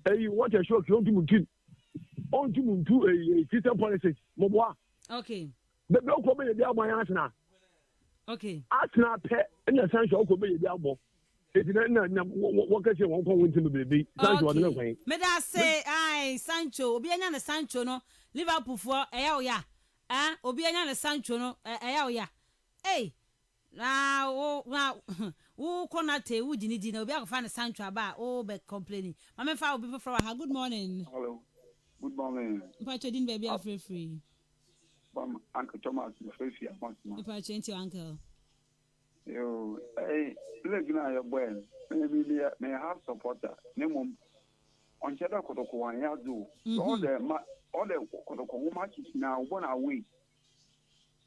Hey, what a shock you want to do. On to a system policy. Moboa. Okay. The no comment about my answer now. Okay. Asna pet and the sunshine could be the elbow. It's what can you won't go into the baby? Okay. May I say, I Sancho, Obiana Sancho no, Liverpool for ya. Obiana Sancho no, ya. Hey, now, who cannot tell you didn't know? We are find a Sancho about be complaining. My father will be for her. Good morning. Hello. Good morning. But you didn't baby free. Uncle Thomas, the first year, once more. If I change your uncle. Yo, hey, look now, your boy. Maybe may have supporter. Name on Cheddar Kotoko and Yazoo. All the Kotoko matches now, 1 away.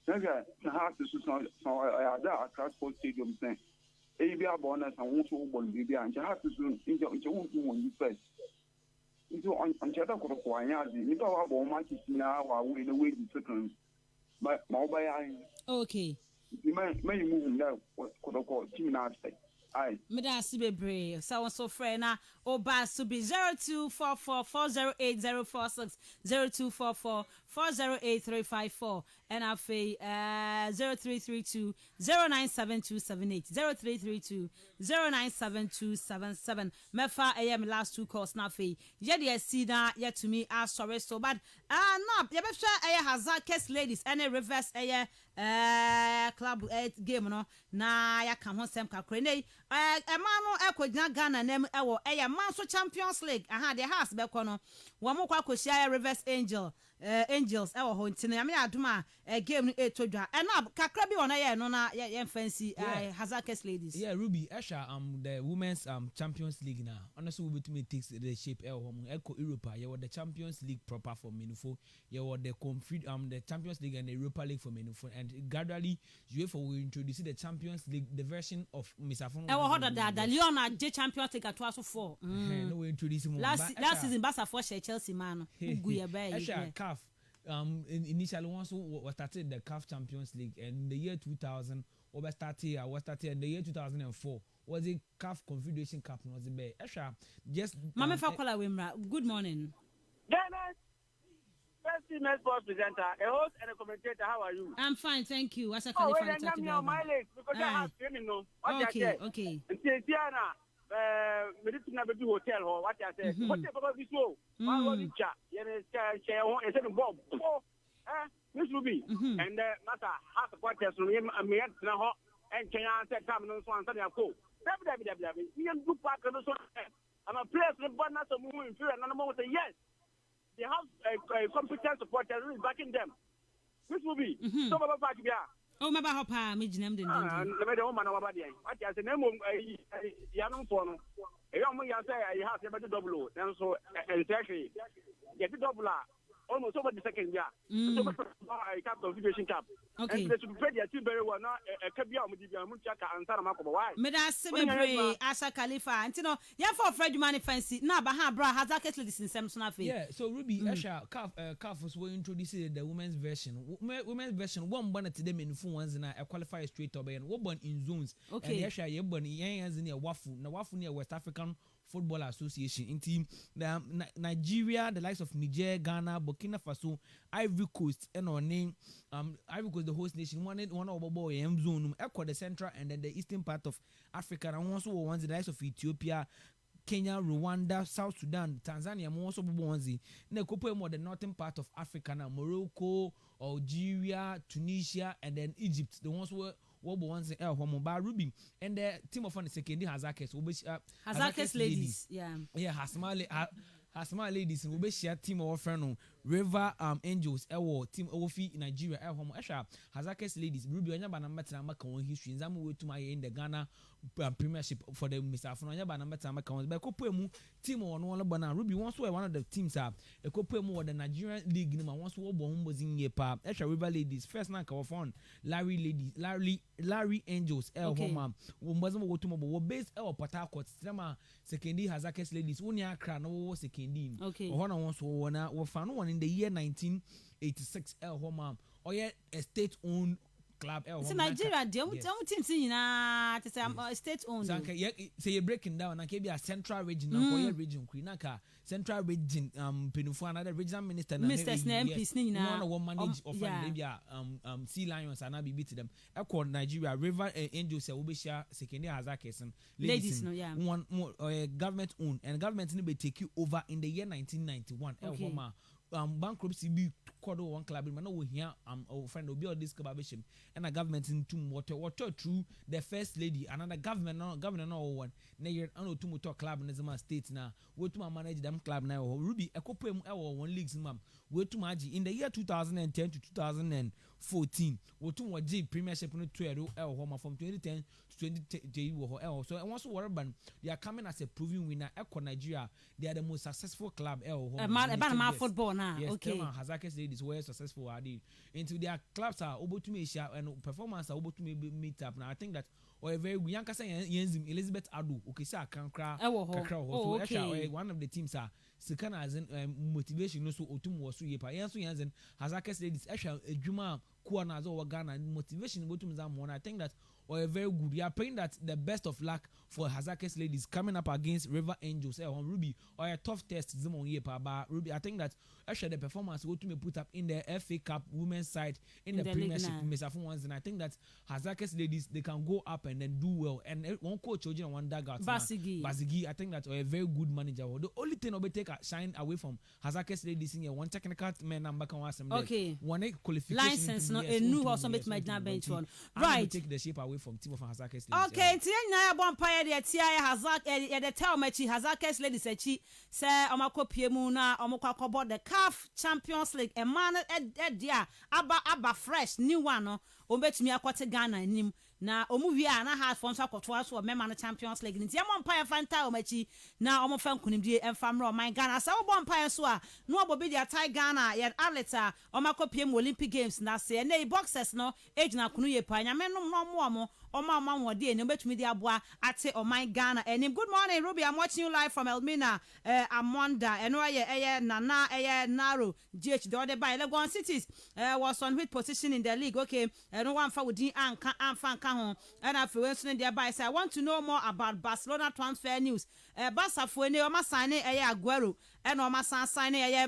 Nigga, the house is so I transport stadium saying, ABR bonus and won't hold baby, and you have to soon into one you first. Into on Cheddar Kotoko and Yazoo, you don't have all matches now, away the way in seconds. But mobile. Okay. You may move now. What Kotoko team outside. Aye. Mida Sibebre, so friend now. Oba Subi 0244408046 0244408354 and I say 0332 097278 0332 097277 Mefa AM last 2 calls now fe yet see that yet to me are sorry so bad no you better hazard case ladies and a reverse club game no na ya kan ho sem kakra nei emano ekogina Ghana nem ewo manso Champions League the house be kono wo mo kwa kosia reverse angels ewo ho ntine ya me aduma game no etodwa na kakra bi wona ye no na ye fancy hazard case ladies. Yeah, Ruby Asha the women's Champions League now honestly will be takes the shape ewo eco Europa ye the Champions League proper for Menufo ye the the Champions League and the Europa League for Menufo and gradually UEFA will introduce the Champions League the version of Misafon ewo hoda da Leon J Champions League at 4 no we introduce him last season Barca for Chelsea man ugu ye be CAF initially once we started the CAF Champions League and in the year 2000 we started in the year 2004 was a CAF Confederation Cup was the be just Mama Fakola Wimra good morning Ghana first female sports presenter a host and a commentator how are you I'm fine thank you as a California because I have training no okay medicine be hotel ho what I say what the baba be so one go cha share ho e say bomb this will be and matter half quarters no me na ho and Kenya said come no so answer ya ko You do park and so I'm a player to the bottom of moving through and I'm say yes. They have competent supporters backing them. This will be some of back here. Oh, my papa, me jinem den. Let me the woman over there. What I say, name Yanon Fono. A young man say I have a double, and so exactly get the double. Almost over the second year. So I cap configuration cap. Okay. And they should pay their team very well now. A cabia Muchaka and Sanamako. Why? Medasibre Asa Khalifa. And you know, yeah, for Fred Money Fancy. Now, Baha Bra has actually this in Samson. Yeah, so Ruby, Asha, Calf was will introduce the women's version. Women's version, one bonnet to them in full ones and I qualify straight away and one born in zones. Okay. And Asha, you're born in near Wafu, Nawafu near West African Football Association in team Nigeria, the likes of Niger, Ghana, Burkina Faso, Ivory Coast, and our name Ivory Coast, the host nation, one of boy zone, Echo the central and then the eastern part of Africa, and also ones the likes of Ethiopia, Kenya, Rwanda, South Sudan, Tanzania, also Bonzi. Ne couple more the northern part of Africa now, Morocco, Algeria, Tunisia, and then Egypt. The ones were ones in El Homo Bar Rubby and the team of the second Hazakes will be Hazakes ladies. Yeah, Hasma ladies will be share team of friend River Angels team Ofi in Nigeria El Homo Asha Hazakes ladies Ruby on your banana Maka history in Zamu to my in the Ghana Premiership for the Mr. Fonoya Banamata Macons by Kopemu team on one Bana Ruby once were one of the teams up a Kopemu the Nigerian League once Wobon was in your pub Asha River ladies first night of phone Larry Angels El Homo wasn't what to base El Patakot Strama second Hazakes ladies Unia Kran no second okay one once were found one in the year 1986 El Homo or yet a state owned club it's Nigeria team state owned say you're breaking down and be a central region region Queenaka central region Penufu another regional minister ministers na MPs ni na one manage of maybe Sea Lions and be beat them Echo Nigeria River Angels will be share second Hazakes ladies no yeah one more government owned and government will take you over in the year 1991 Elhoma bankruptcy be called one club man no here our friend will be on this collaboration and a government in two water through the first lady another governor no one na year ano two motor club in the state now we to manage them club now Ruby a couple one leagues mam we to maji in the year 2010 to 2014 we to waji premiership no to Homa from 2010 to 2020 so and also Warban they are coming as a proving winner Echo Nigeria they are the most successful club Homa football now yes, okay Hazakes ladies were successful into their clubs are able to make sure and performance are able to meet up now I think that or a very young Yenzim Elizabeth Adu okay say can cry okay one of the teams are Sikana as motivation also otum was yepa yanso Yenzen Hazakes ladies actually ejuma kuana zo Ghana motivation botum zam I think that or a very good. We are praying that the best of luck for Hazakes ladies coming up against River Angels on Ruby or a tough test Zimon Yepa but Ruby I think that actually the performance go to me put up in the FA Cup women's side in the Premiership Mensah ones and I think that Hazakes ladies they can go up and then do well and one coach and one dugout Basigi I think that a very good manager the only thing will be take a shine away from Hazakes ladies in here one technical man number can was okay one qualification license no a new or something might not bench one right take the shape away from team of Hazakes okay ntia nya bon paye de tia Hazak e de tell machi Hazakes ladies echi say omakopie mu na omokwakobo the CAF Champions League e man e dia aba fresh new one no obetumi akwate Ghana nim na omuwie a na half from akoto so mema na Champions League ntia mon paye fanta omachi na omofa nkunimdie emfamra o man Ghana sa obon paye so a no obobi dia tie Ghana ye atleta omakopie mu Olympic Games na se na boxers no ejina kunu ye pa nyame no mo Oma wode ene betumi di aboa ate oman Ghana enim good morning Ruby I'm watching you live from Elmina Amonda eno eye nana eye Naro GH the other by Legon Cities was on which position in the league okay eno one fa wodi anka ho and afi so there by say I want to know more about Barcelona transfer news Barca fo ene o ma sign eye Aguero eno o ma sign eye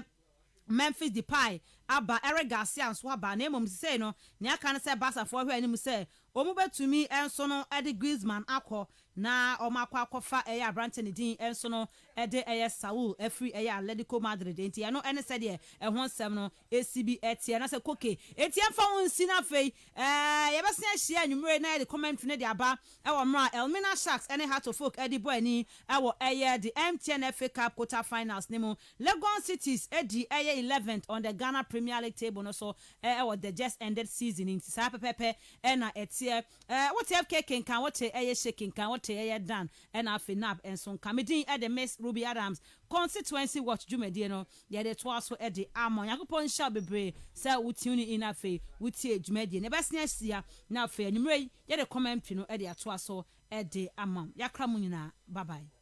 Memphis Depay aba Eric Garcia so aba na emom say no ne aka ne say Barca for hwe anim say omu betumi enso no Eddie Griezmann akọ na omakwa kofa abrante ne din enso no ede Saul every Atletico Madrid enti no ene said ye ho nsem no ACB etie na se koke etie fa won si na fei ye bese ahia nwumre na the comment ne de aba mra Elmina Sharks ene Heart of Folk edi boy ni the MTN FA Cup quarter finals nemu Legon Cities edi 11th on the Ghana Premier League table no so the just ended season in sa pepe na etie what FK kan what shaking kan what dan na finap enso kamedin the Miss Ruby Adams constituency watch jumedie no ye de to aso edi amon yakopon sha bebre say wutuni in afi wutie jumedie ne besne asia na afi anumre ye de comment no edi ato aso edi amon yakra mu nyina bye bye.